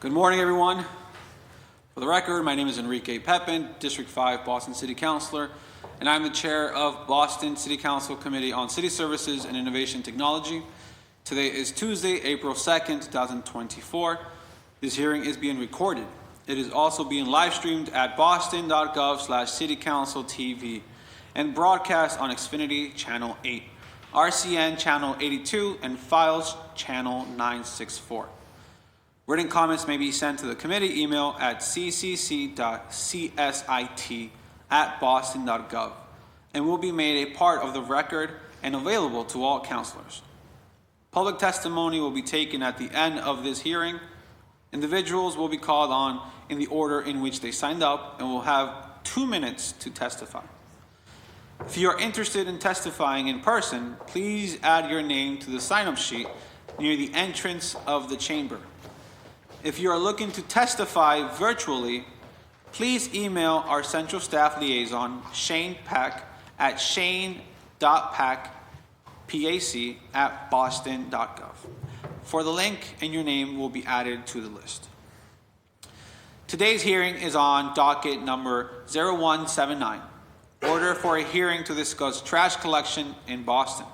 Good morning, everyone. For the record, my name is Enrique Pepin, District 5 Boston City Councilor, and I'm the chair of Boston City Council Committee on City Services and Innovation Technology. Today is Tuesday, April 2nd, 2024. This hearing is being recorded. It is also being live streamed at boston.gov/citycounciltv and broadcast on Xfinity Channel 8, RCN Channel 82, and Files Channel 964. Written comments may be sent to the committee email at ccc.csit@boston.gov and will be made a part of the record and available to all councilors. Public testimony will be taken at the end of this hearing. Individuals will be called on in the order in which they signed up and will have 2 minutes to testify. If you are interested in testifying in person, please add your name to the sign-up sheet near the entrance of the chamber. If you are looking to testify virtually, please email our Central Staff Liaison, Shane Pack, at shane.pack@boston.gov. For the link, and your name will be added to the list. Today's hearing is on docket number 0179, order for a hearing to discuss trash collection in Boston.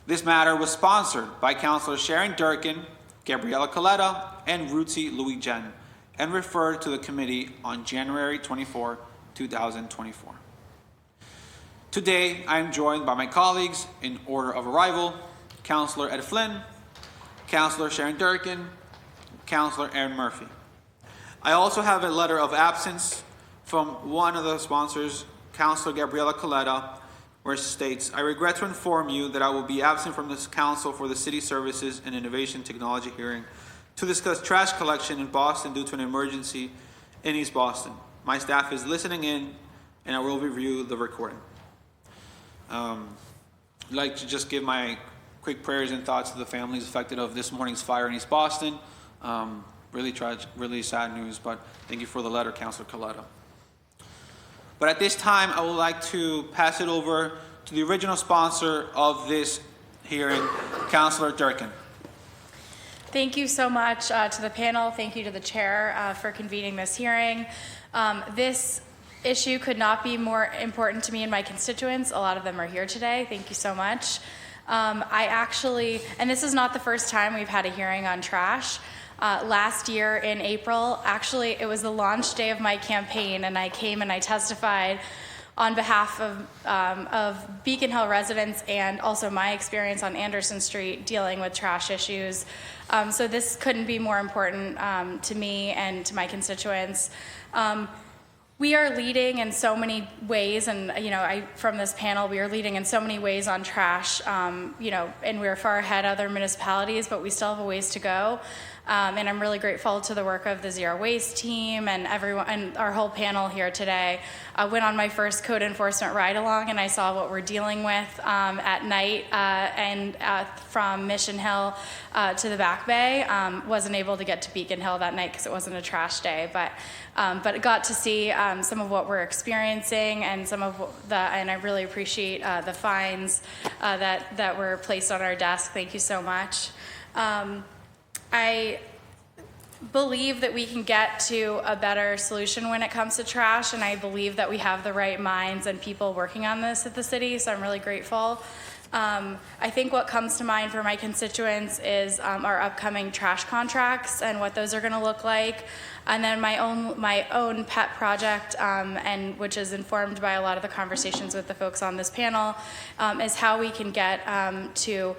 This matter was sponsored by Councilor Sharon Durkin, Gabriela Coletta, and Ruti Louis-Jen, and referred to the committee on January 24, 2024. Today, I am joined by my colleagues in order of arrival: Councilor Ed Flynn, Councilor Sharon Durkin, Councilor Aaron Murphy. I also have a letter of absence from one of the sponsors, Councilor Gabriela Coletta, where it states, "I regret to inform you that I will be absent from this council for the City Services and Innovation Technology hearing to discuss trash collection in Boston due to an emergency in East Boston. My staff is listening in, and I will review the recording." I'd like to just give my quick prayers and thoughts to the families affected of this morning's fire in East Boston. Really tragic, really sad news, but thank you for the letter, Councilor Coletta. But at this time, I would like to pass it over to the original sponsor of this hearing, Councilor Durkin. Thank you so much to the panel. Thank you to the chair for convening this hearing. This issue could not be more important to me and my constituents. A lot of them are here today. Thank you so much. And this is not the first time we've had a hearing on trash. Last year in April, actually, it was the launch day of my campaign, and I came and I testified on behalf of Beacon Hill residents and also my experience on Anderson Street dealing with trash issues. So this couldn't be more important to me and to my constituents. We are leading in so many ways, and from this panel, we are leading in so many ways on trash. And we're far ahead of other municipalities, but we still have a ways to go. And I'm really grateful to the work of the Zero Waste team and everyone and our whole panel here today. I went on my first code enforcement ride along, and I saw what we're dealing with at night from Mission Hill to the Back Bay. Wasn't able to get to Beacon Hill that night because it wasn't a trash day, but I got to see some of what we're experiencing and and I really appreciate the fines that were placed on our desk. Thank you so much. I believe that we can get to a better solution when it comes to trash, and I believe that we have the right minds and people working on this at the city, so I'm really grateful. I think what comes to mind for my constituents is our upcoming trash contracts and what those are going to look like, and then my own pet project, and which is informed by a lot of the conversations with the folks on this panel, is how we can get to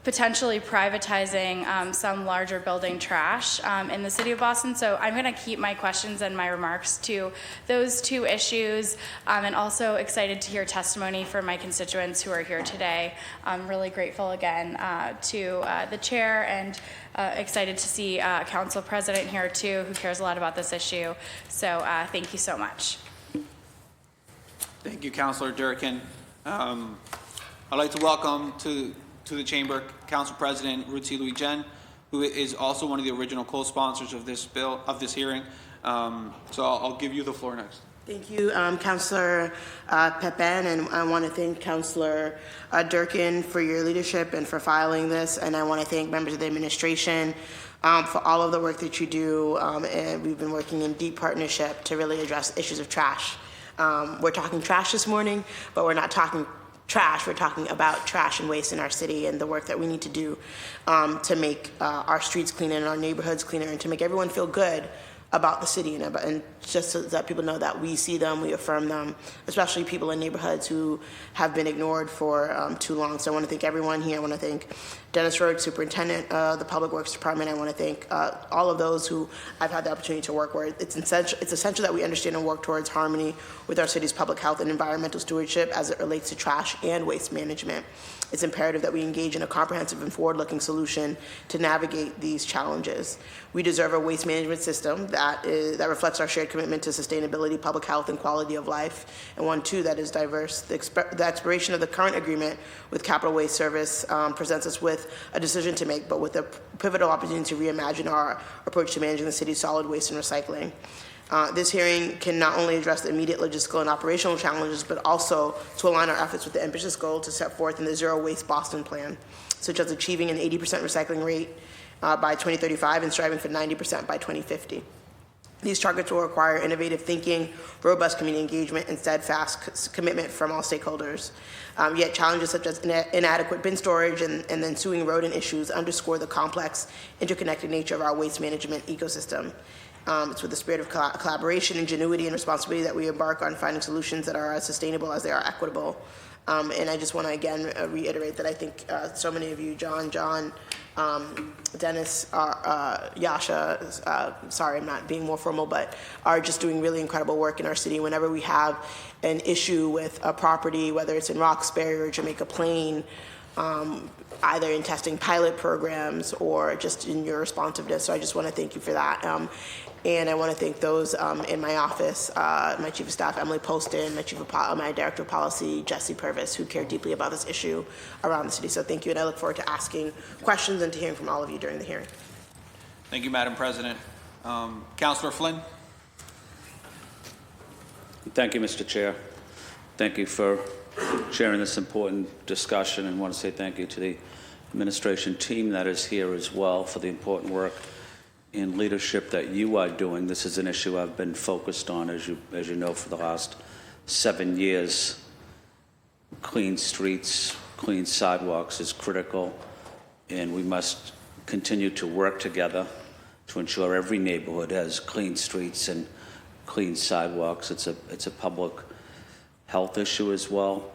potentially privatizing some larger building trash in the city of Boston. So I'm going to keep my questions and my remarks to those two issues, and also excited to hear testimony from my constituents who are here today. I'm really grateful again to the chair, and excited to see Council President here too, who cares a lot about this issue. So thank you so much. Thank you, Councilor Durkin. I'd like to welcome to the chamber Council President Ruti Louis-Jen, who is also one of the original co-sponsors of this hearing. So I'll give you the floor next. Thank you, Councilor Pepin, and I want to thank Councilor Durkin for your leadership and for filing this, and I want to thank members of the administration for all of the work that you do, and we've been working in deep partnership to really address issues of trash. We're talking trash this morning, but we're not talking trash. We're talking about trash and waste in our city and the work that we need to do to make our streets cleaner and our neighborhoods cleaner and to make everyone feel good about the city and just so that people know that we see them, we affirm them, especially people in neighborhoods who have been ignored for too long. So I want to thank everyone here. I want to thank Dennis Road, Superintendent of the Public Works Department. I want to thank all of those who I've had the opportunity to work with. It's essential that we understand and work towards harmony with our city's public health and environmental stewardship as it relates to trash and waste management. It's imperative that we engage in a comprehensive and forward-looking solution to navigate these challenges. We deserve a waste management system that reflects our shared commitment to sustainability, public health, and quality of life, and one, too, that is diverse. The expiration of the current agreement with Capital Waste Service presents us with a decision to make, but with a pivotal opportunity to reimagine our approach to managing the city's solid waste and recycling. This hearing can not only address the immediate logistical and operational challenges, but also to align our efforts with the ambitious goal to set forth in the Zero Waste Boston Plan, such as achieving an 80% recycling rate by 2035 and striving for 90% by 2050. These targets will require innovative thinking, robust community engagement, and steadfast commitment from all stakeholders. Yet challenges such as inadequate bin storage and the ensuing rodent issues underscore the complex, interconnected nature of our waste management ecosystem. It's with the spirit of collaboration, ingenuity, and responsibility that we embark on finding solutions that are as sustainable as they are equitable. And I just want to again reiterate that I think so many of you, John, Dennis, Yasha, sorry I'm not being more formal, but are just doing really incredible work in our city. Whenever we have an issue with a property, whether it's in Roxbury or Jamaica Plain, either in testing pilot programs or just in your responsiveness. So I just want to thank you for that. And I want to thank those in my office, my Chief of Staff, Emily Poston, my Director of Policy, Jesse Purvis, who care deeply about this issue around the city. So thank you, and I look forward to asking questions and to hearing from all of you during the hearing. Thank you, Madam President. Councilor Flynn. Thank you, Mr. Chair. Thank you for chairing this important discussion, and want to say thank you to the administration team that is here as well for the important work and leadership that you are doing. This is an issue I've been focused on, as you know, for the last 7 years. Clean streets, clean sidewalks is critical, and we must continue to work together to ensure every neighborhood has clean streets and clean sidewalks. It's a public health issue as well.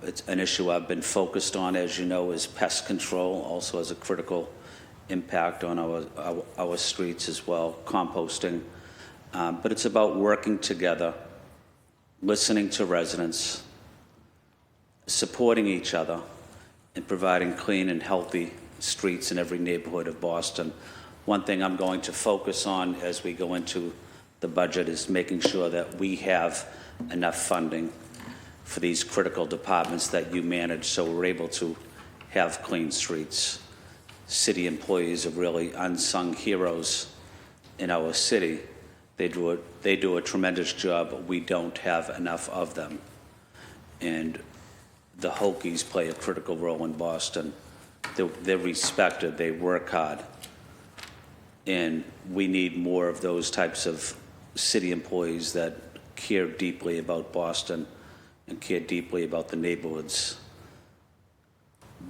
It's an issue I've been focused on, as you know, is pest control, also has a critical impact on our streets as well, composting. But it's about working together, listening to residents, supporting each other, and providing clean and healthy streets in every neighborhood of Boston. One thing I'm going to focus on as we go into the budget is making sure that we have enough funding for these critical departments that you manage, so we're able to have clean streets. City employees are really unsung heroes in our city. They do a tremendous job, but we don't have enough of them. And the Hokies play a critical role in Boston. They're respected, they work hard. And we need more of those types of city employees that care deeply about Boston and care deeply about the neighborhoods.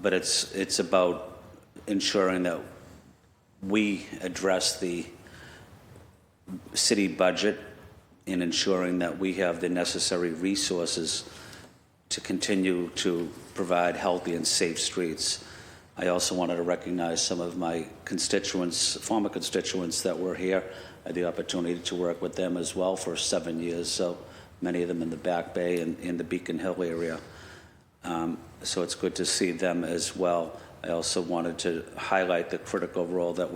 But it's about ensuring that we address the city budget and ensuring that we have the necessary resources to continue to provide healthy and safe streets. I also wanted to recognize some of my constituents, former constituents that were here. I had the opportunity to work with them as well for 7 years, so many of them in the Back Bay and in the Beacon Hill area. So it's good to see them as well. I also wanted to highlight the critical role that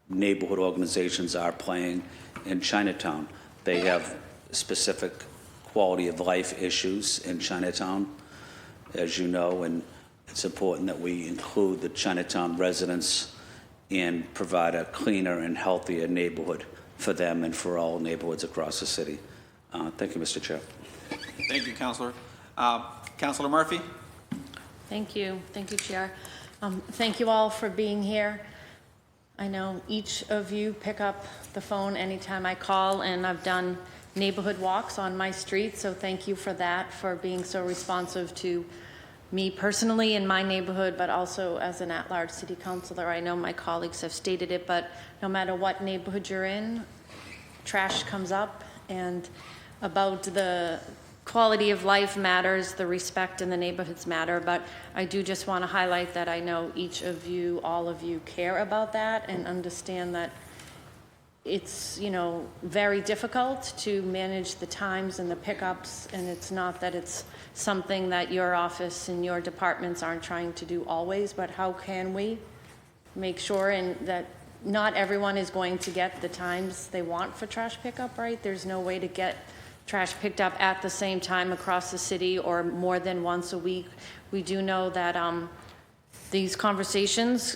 neighborhood organizations are playing in Chinatown. They have specific quality of life issues in Chinatown, as you know, and it's important that we include the Chinatown residents and provide a cleaner and healthier neighborhood for them and for all neighborhoods across the city. Thank you, Mr. Chair. Thank you, Councilor. Councilor Murphy. Thank you. Thank you, Chair. Thank you all for being here. I know each of you pick up the phone anytime I call, and I've done neighborhood walks on my street, so thank you for that, for being so responsive to me personally in my neighborhood, but also as an at-large city councilor. I know my colleagues have stated it, but no matter what neighborhood you're in, trash comes up, and about the quality of life matters, the respect in the neighborhoods matter, but I do just want to highlight that I know each of you, all of you care about that and understand that it's, you know, very difficult to manage the times and the pickups, and it's not that it's something that your office and your departments aren't trying to do always, but how can we make sure and that not everyone is going to get the times they want for trash pickup, right? There's no way to get trash picked up at the same time across the city or more than once a week. We do know that these conversations,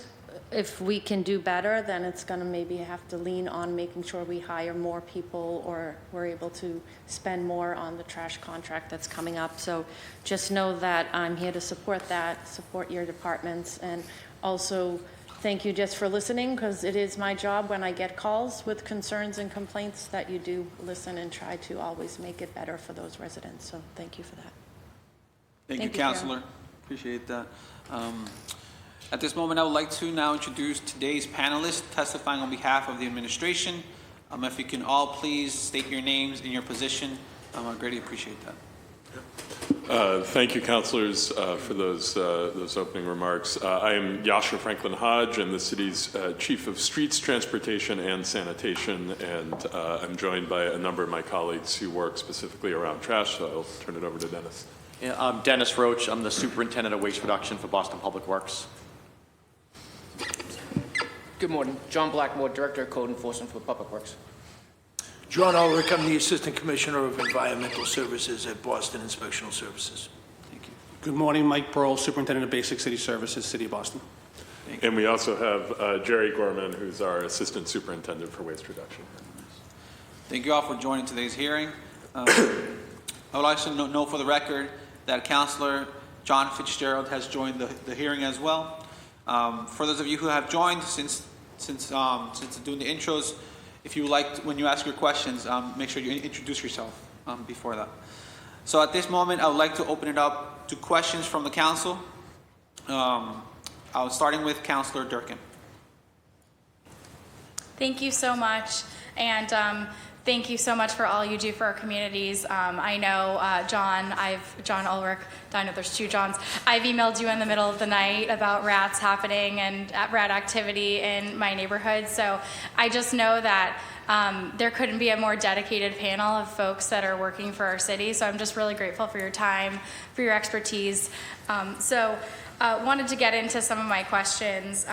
if we can do better, then it's going to maybe have to lean on making sure we hire more people or we're able to spend more on the trash contract that's coming up. So just know that I'm here to support that, support your departments, and also thank you just for listening, because it is my job when I get calls with concerns and complaints that you do listen and try to always make it better for those residents. So thank you for that. Thank you, Thank you, Chair. Councilor. Appreciate that. At this moment, I would like to now introduce today's panelists testifying on behalf of the administration. If you can all please state your names and your position, I greatly appreciate that. Thank you, councilors, for those opening remarks. I am Yasha Franklin Hodge. I'm the city's Chief of Streets, Transportation, and Sanitation, and I'm joined by a number of my colleagues who work specifically around trash, so I'll turn it over to Dennis. Yeah, I'm Dennis Roach. I'm the Superintendent of Waste Reduction for Boston Public Works. Good morning. John Blackmore, Director of Code Enforcement for Public Works. John Ulrich, I'm the Assistant Commissioner of Environmental Services at Boston Inspectional Services. Thank you. Good morning, Mike Pearl, Superintendent of Basic City Services, City of Boston. And we also have Jerry Gorman, who's our Assistant Superintendent for Waste Reduction. Thank you all for joining today's hearing. I would like to know for the record that Councilor John Fitzgerald has joined the hearing as well. For those of you who have joined since doing the intros, if you would like, when you ask your questions, make sure you introduce yourself before that. So at this moment, I would like to open it up to questions from the council. Starting with Councilor Durkin. Thank you so much, and thank you so much for all you do for our communities. I know, John Ulrich, I know there's two Johns. I've emailed you in the middle of the night about rats happening and rat activity in my neighborhood. So I just know that there couldn't be a more dedicated panel of folks that are working for our city. So I'm just really grateful for your time, for your expertise. Wanted to get into some of my questions.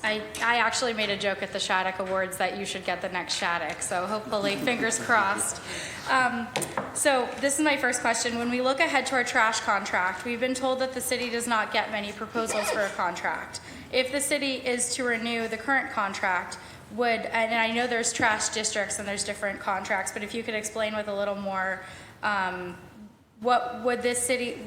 I actually made a joke at the Shattuck Awards that you should get the next Shattuck, so hopefully, fingers crossed. So this is my first question. When we look ahead to our trash contract, we've been told that the city does not get many proposals for a contract. If the city is to renew the current contract, and I know there's trash districts and there's different contracts, but if you could explain with a little more, what would this city,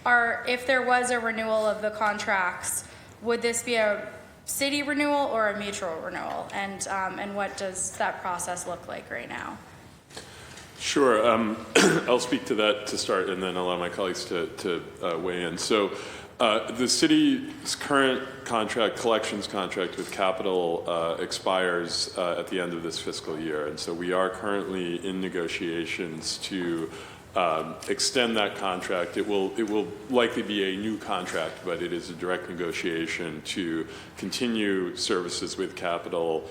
if there was a renewal of the contracts, would this be a city renewal or a mutual renewal? And what does that process look like right now? Sure. I'll speak to that to start, and then allow my colleagues to weigh in. So the city's current contract, collections contract with Capital expires at the end of this fiscal year. And so we are currently in negotiations to extend that contract. It will likely be a new contract, but it is a direct negotiation to continue services with Capital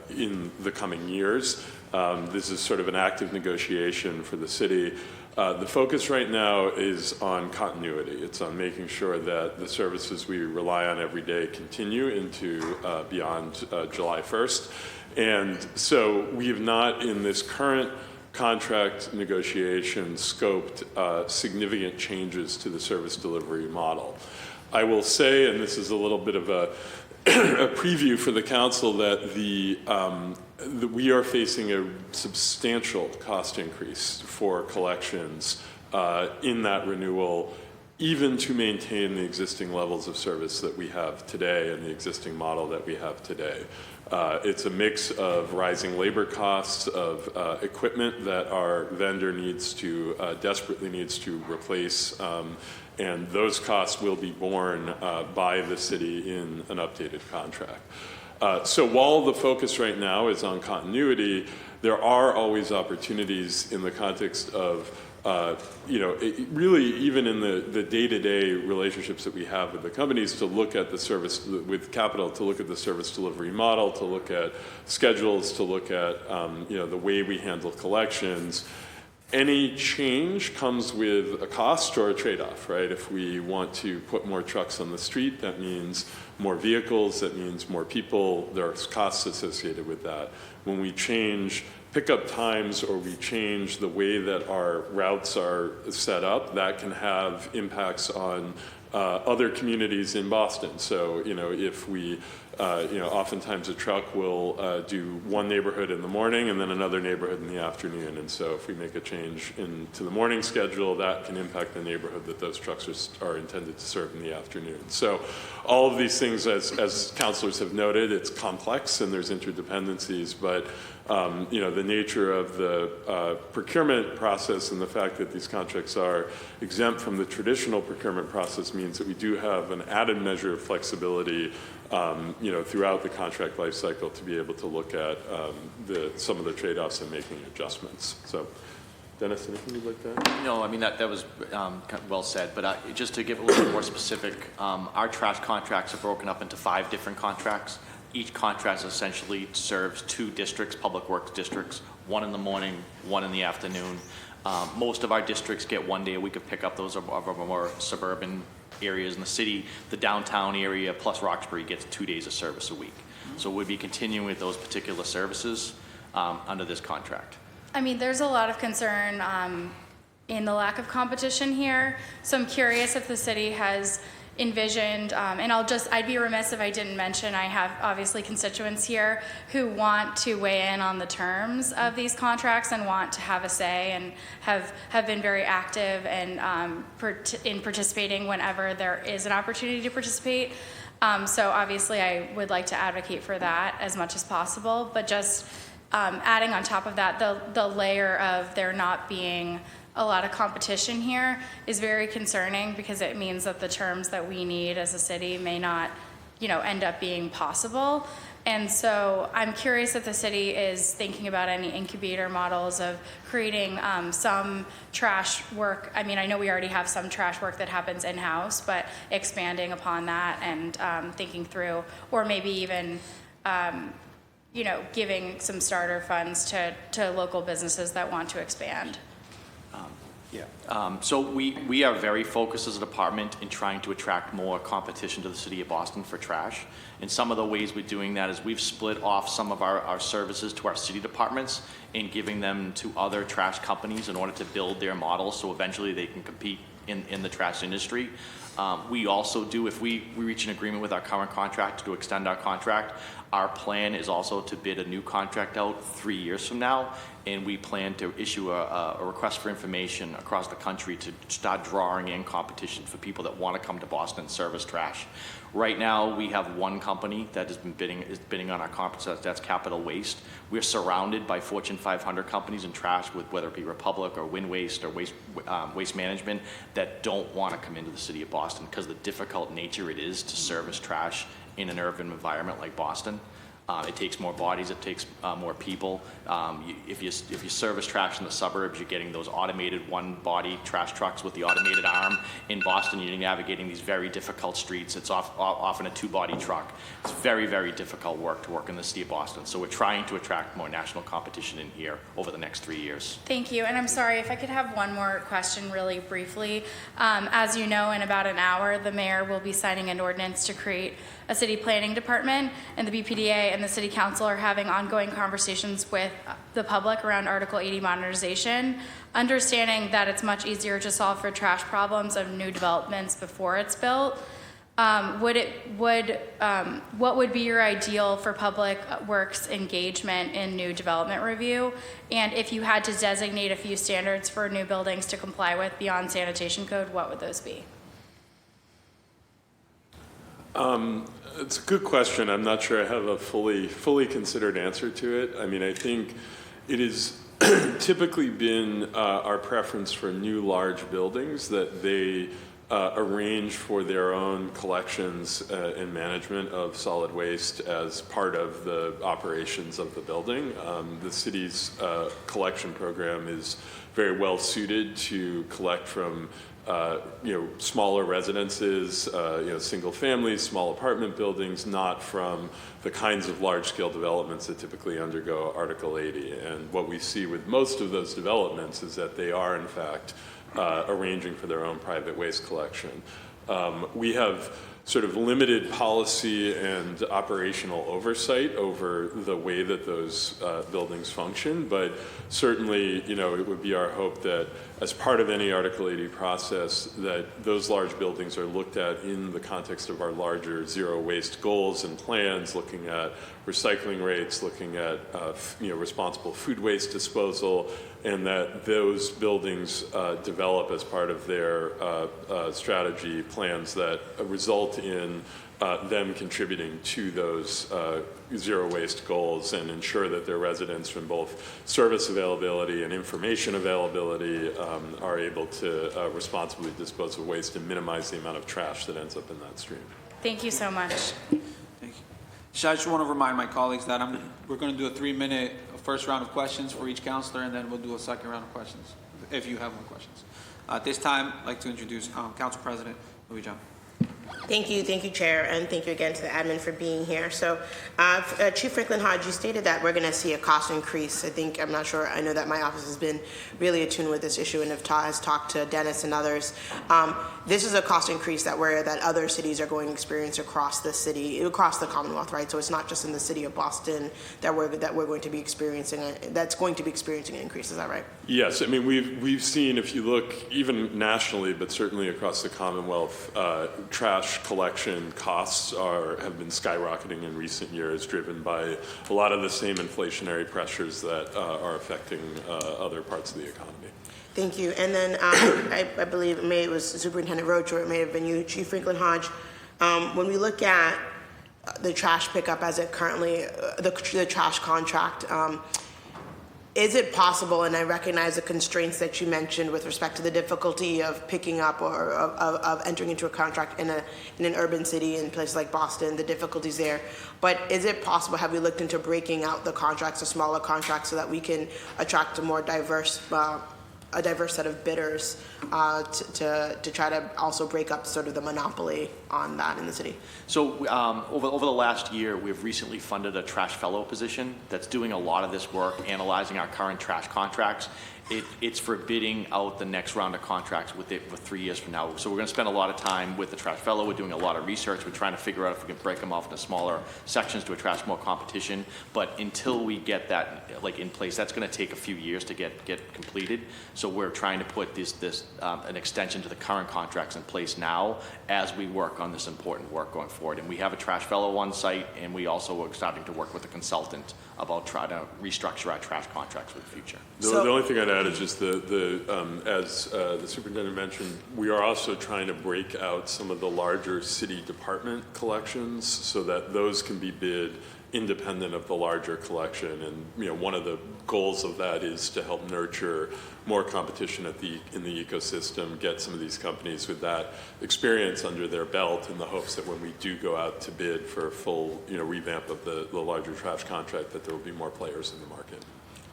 in the coming years. This is sort of an active negotiation for the city. The focus right now is on continuity. It's on making sure that the services we rely on every day continue into beyond July 1st. And so we have not, in this current contract negotiation, scoped significant changes to the service delivery model. I will say, and this is a little bit of a preview for the council, that we are facing a substantial cost increase for collections in that renewal even to maintain the existing levels of service that we have today and the existing model that we have today. It's a mix of rising labor costs, of equipment that our vendor desperately needs to replace, and those costs will be borne by the city in an updated contract. So while the focus right now is on continuity, there are always opportunities in the context of really even in the day-to-day relationships that we have with the companies to look at the service with capital, to look at the service delivery model, to look at schedules, to look at the way we handle collections. Any change comes with a cost or a trade-off, right? If we want to put more trucks on the street, that means more vehicles, that means more people. There's costs associated with that. When we change pickup times or we change the way that our routes are set up, that can have impacts on other communities in Boston. So, if we, oftentimes a truck will do one neighborhood in the morning and then another neighborhood in the afternoon. And so if we make a change into the morning schedule, that can impact the neighborhood that those trucks are intended to serve in the afternoon. So all of these things, as councilors have noted, it's complex and there's interdependencies, but the nature of the procurement process and the fact that these contracts are exempt from the traditional procurement process means that we do have an added measure of flexibility throughout the contract life cycle to be able to look at some of the trade-offs and making adjustments. So, Dennis, anything you'd like to add? No, I mean, that was well said, but just to give a little bit more specific, our trash contracts are broken up into 5 different contracts. Each contract essentially serves 2 districts, public works districts, one in the morning, one in the afternoon. Most of our districts get 1 day a week of pickup. Those are our more suburban areas in the city. The downtown area plus Roxbury gets 2 days of service a week. So we'd be continuing with those particular services under this contract. I mean, there's a lot of concern in the lack of competition here. So I'm curious if the city has envisioned, and I'd be remiss if I didn't mention, I have obviously constituents here who want to weigh in on the terms of these contracts and want to have a say and have been very active and in participating whenever there is an opportunity to participate. So obviously I would like to advocate for that as much as possible, but just adding on top of that, the layer of there not being a lot of competition here is very concerning because it means that the terms that we need as a city may not, end up being possible. And so I'm curious if the city is thinking about any incubator models of creating some trash work. I mean, I know we already have some trash work that happens in-house, but expanding upon that and thinking through, or maybe even giving some starter funds to local businesses that want to expand. So we are very focused as a department in trying to attract more competition to the city of Boston for trash. And some of the ways we're doing that is we've split off some of our services to our city departments and giving them to other trash companies in order to build their models so eventually they can compete in the trash industry. We also do, if we reach an agreement with our current contract to extend our contract, our plan is also to bid a new contract out 3 years from now, and we plan to issue a request for information across the country to start drawing in competition for people that want to come to Boston and service trash. Right now, we have one company that is bidding on our contract. That's Capital Waste. We're surrounded by Fortune 500 companies in trash, whether it be Republic or Wind Waste or Waste Management, that don't want to come into the city of Boston because of the difficult nature it is to service trash in an urban environment like Boston. It takes more bodies, it takes more people. If you service trash in the suburbs, you're getting those automated one-body trash trucks with the automated arm. In Boston, you're navigating these very difficult streets. It's often a 2-body truck. It's very, very difficult work to work in the city of Boston. So we're trying to attract more national competition in here over the next 3 years. Thank you. And I'm sorry, if I could have one more question really briefly. As you know, in about an hour, the mayor will be signing an ordinance to create a city planning department, and the BPDA and the city council are having ongoing conversations with the public around Article 80 modernization, understanding that it's much easier to solve for trash problems of new developments before it's built. What would be your ideal for public works engagement in new development review? And if you had to designate a few standards for new buildings to comply with beyond sanitation code, what would those be? It's a good question. I'm not sure I have a fully considered answer to it. I mean, I think it is typically been our preference for new large buildings that they arrange for their own collections and management of solid waste as part of the operations of the building. The city's collection program is very well suited to collect from smaller residences, single families, small apartment buildings, not from the kinds of large-scale developments that typically undergo Article 80. And what we see with most of those developments is that they are, in fact, arranging for their own private waste collection. We have sort of limited policy and operational oversight over the way that those buildings function, but certainly, it would be our hope that as part of any Article 80 process, that those large buildings are looked at in the context of our larger zero waste goals and plans, looking at recycling rates, looking at responsible food waste disposal, and that those buildings develop as part of their strategy plans that result in them contributing to those zero waste goals and ensure that their residents, from both service availability and information availability, are able to responsibly dispose of waste and minimize the amount of trash that ends up in that stream. Thank you so much. Thank you. So I just want to remind my colleagues that we're going to do a 3-minute first round of questions for each counselor, and then we'll do a second round of questions if you have more questions. At this time, I'd like to introduce Council President Louis John. Thank you, Chair, and thank you again to the admin for being here. So, Chief Franklin Hodge, you stated that we're going to see a cost increase. I'm not sure, I know that my office has been really attuned with this issue and has talked to Dennis and others. This is a cost increase that other cities are going to experience across the city, across the Commonwealth, right? So it's not just in the city of Boston that we're going to be experiencing an increase. Is that right? Yes, I mean we've seen, if you look even nationally, but certainly across the Commonwealth, trash collection costs have been skyrocketing in recent years, driven by a lot of the same inflationary pressures that are affecting other parts of the economy. Thank you. And then I believe it was Superintendent Roach, or it may have been you, Chief Franklin Hodge. When we look at the trash pickup as it currently, the trash contract, is it possible, and I recognize the constraints that you mentioned with respect to the difficulty of picking up or of entering into a contract in an urban city in places like Boston, the difficulties there, but is it possible, have we looked into breaking out the contracts to smaller contracts so that we can attract a more diverse set of bidders to try to also break up sort of the monopoly on that in the city? So over the last year, we've recently funded a trash fellow position that's doing a lot of this work, analyzing our current trash contracts. It's for bidding out the next round of contracts with 3 years from now. So we're going to spend a lot of time with the trash fellow. We're doing a lot of research. We're trying to figure out if we can break them off into smaller sections to attract more competition. But until we get that in place, that's going to take a few years to get completed. So we're trying to put an extension to the current contracts in place now as we work on this important work going forward. And we have a trash fellow on site, and we also are starting to work with a consultant about trying to restructure our trash contracts for the future. The only thing I'd add is just as the superintendent mentioned, we are also trying to break out some of the larger city department collections so that those can be bid independent of the larger collection. And one of the goals of that is to help nurture more competition in the ecosystem, get some of these companies with that experience under their belt, in the hopes that when we do go out to bid for a full revamp of the larger trash contract, that there will be more players in the market.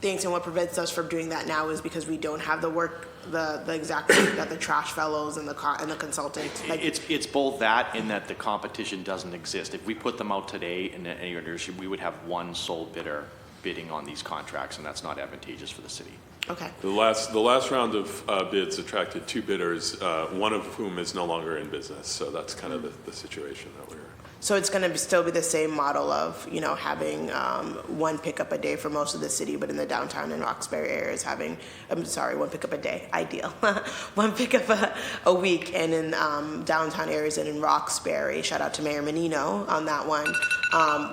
Thanks. And what prevents us from doing that now is because we don't have the work, the exact that the trash fellows and the consultant. It's both that and that the competition doesn't exist. If we put them out today in any industry, we would have one sole bidder bidding on these contracts, and that's not advantageous for the city. Okay. The last round of bids attracted 2 bidders, one of whom is no longer in business. So that's kind of the situation that we're in. So it's going to still be the same model of, having one pickup a day for most of the city, but in the downtown and Roxbury areas having, one pickup a day, ideal. One pickup a week, and in downtown areas and in Roxbury, shout out to Mayor Menino on that one,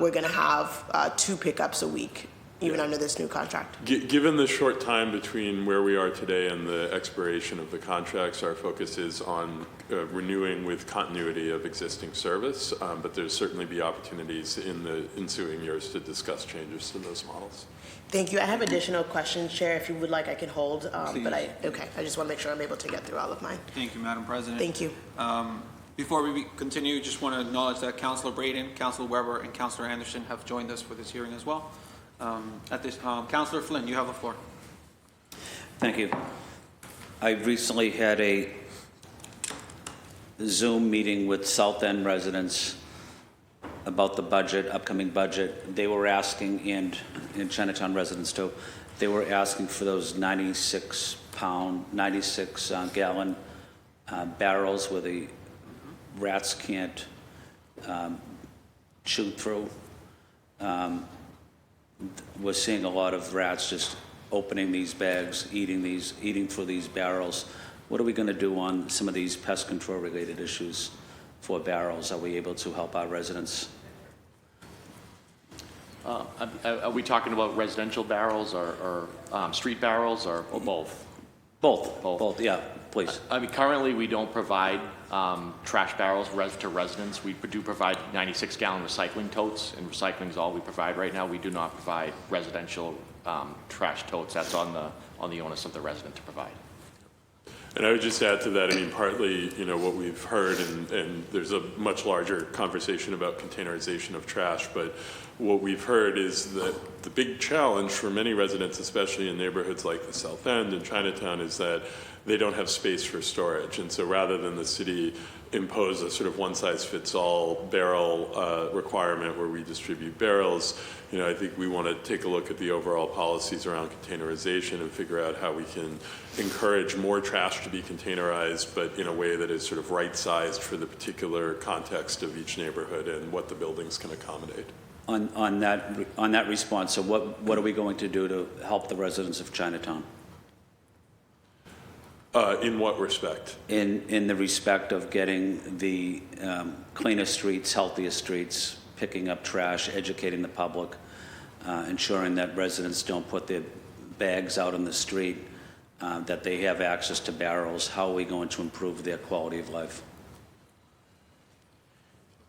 we're going to have 2 pickups a week. even under this new contract. Given the short time between where we are today and the expiration of the contracts, our focus is on renewing with continuity of existing service, but there's certainly be opportunities in the ensuing years to discuss changes to those models. Thank you. I have additional questions, Chair. If you would like, I can hold. But I just want to make sure I'm able to get through all of mine. Thank you, Madam President. Thank you. Before we continue, just want to acknowledge that Councilor Braden, Councilor Weber, and Councilor Anderson have joined us for this hearing as well. Councilor Flynn, you have the floor. Thank you. I recently had a Zoom meeting with South End residents about the budget, upcoming budget. They were asking, and Chinatown residents too, they were asking for those 96 gallon barrels where the rats can't chew through. We're seeing a lot of rats just opening these bags, eating through these barrels. What are we going to do on some of these pest control related issues for barrels? Are we able to help our residents? Are we talking about residential barrels or street barrels or both? Both, yeah, please. I mean, currently we don't provide trash barrels to residents. We do provide 96-gallon recycling totes, and recycling is all we provide right now. We do not provide residential trash totes. That's on the onus of the resident to provide. And I would just add to that, I mean, partly, what we've heard, and there's a much larger conversation about containerization of trash, but what we've heard is that the big challenge for many residents, especially in neighborhoods like the South End and Chinatown, is that they don't have space for storage. And so rather than the city impose a sort of one-size-fits-all barrel requirement where we distribute barrels, I think we want to take a look at the overall policies around containerization and figure out how we can encourage more trash to be containerized, but in a way that is sort of right-sized for the particular context of each neighborhood and what the buildings can accommodate. On that response, so what are we going to do to help the residents of Chinatown? In what respect? In the respect of getting the cleaner streets, healthier streets, picking up trash, educating the public, ensuring that residents don't put their bags out on the street, that they have access to barrels. How are we going to improve their quality of life?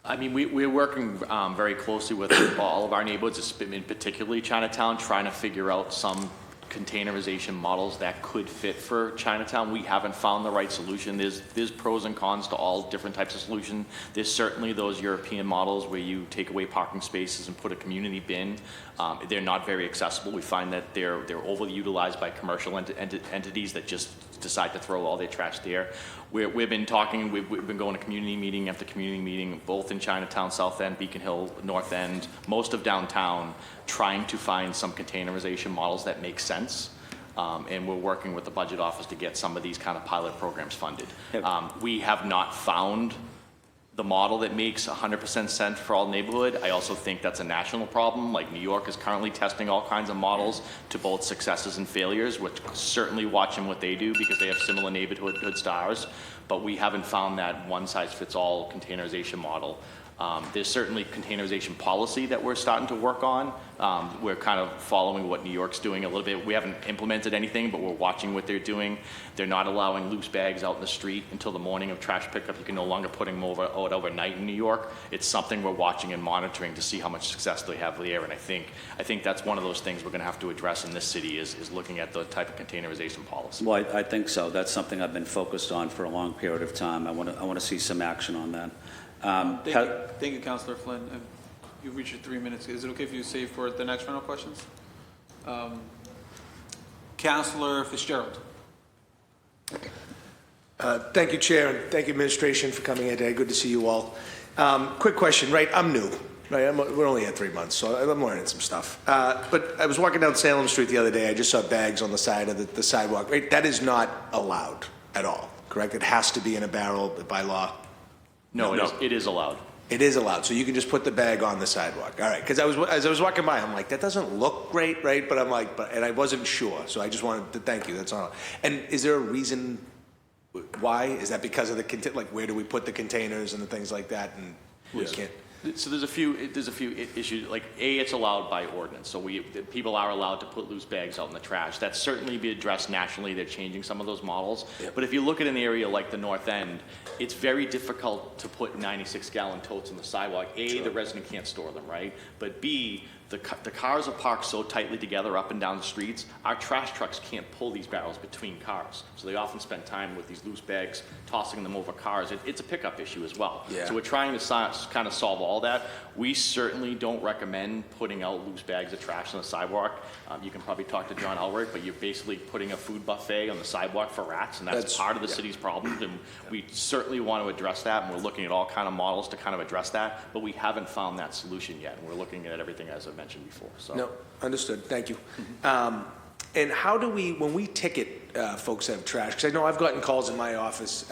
I mean, we're working very closely with all of our neighborhoods, in particularly Chinatown, trying to figure out some containerization models that could fit for Chinatown. We haven't found the right solution. There's pros and cons to all different types of solution. There's certainly those European models where you take away parking spaces and put a community bin. They're not very accessible. We find that they're overly utilized by commercial entities that just decide to throw all their trash there. We've been talking, we've been going to community meeting after community meeting, both in Chinatown, South End, Beacon Hill, North End, most of downtown, trying to find some containerization models that make sense. And we're working with the budget office to get some of these kind of pilot programs funded. We have not found the model that makes 100% sense for all neighborhood. I also think that's a national problem. Like New York is currently testing all kinds of models to both successes and failures. We're certainly watching what they do because they have similar neighborhood stars, but we haven't found that one-size-fits-all containerization model. There's certainly containerization policy that we're starting to work on. We're kind of following what New York's doing a little bit. We haven't implemented anything, but we're watching what they're doing. They're not allowing loose bags out in the street until the morning of trash pickup. You can no longer put them out overnight in New York. It's something we're watching and monitoring to see how much success they have there. And I think that's one of those things we're going to have to address in this city is looking at the type of containerization policy. Well, I think so. That's something I've been focused on for a long period of time. I want to see some action on that. Thank you, Councilor Flynn. You've reached your 3 minutes. Is it okay if you save for the next round of questions? Councilor Fitzgerald. Thank you, Chair, and thank you, administration, for coming in today. Good to see you all. Quick question, right? I'm new, right? We're only at 3 months, so I'm learning some stuff. But I was walking down Salem Street the other day. I just saw bags on the side of the sidewalk. Right? That is not allowed at all, correct? It has to be in a barrel by law. No, it is allowed. It is allowed, so you can just put the bag on the sidewalk. All right, because as I was walking by, I'm like, that doesn't look great, right? But I'm like, and I wasn't sure, so I just wanted to thank you. That's all. And is there a reason why? Is that because of where do we put the containers and the things like that? And we can't. So there's a few issues, like it's allowed by ordinance, so people are allowed to put loose bags out in the trash. That's certainly be addressed nationally. They're changing some of those models. Yep. But if you look at an area like the North End, it's very difficult to put 96-gallon totes on the sidewalk. A, the resident can't store them, right? But B, the cars are parked so tightly together up and down the streets, our trash trucks can't pull these barrels between cars. So they often spend time with these loose bags, tossing them over cars. It's a pickup issue as well. Yeah. So we're trying to kind of solve all that. We certainly don't recommend putting out loose bags of trash on the sidewalk. You can probably talk to John Elrick, but you're basically putting a food buffet on the sidewalk for rats, and that's part of the city's problem. And we certainly want to address that, and we're looking at all kind of models to kind of address that, but we haven't found that solution yet, and we're looking at everything as I've mentioned before. So. No, understood. Thank you. And how do we, when we ticket folks that have trash, because I know I've gotten calls in my office,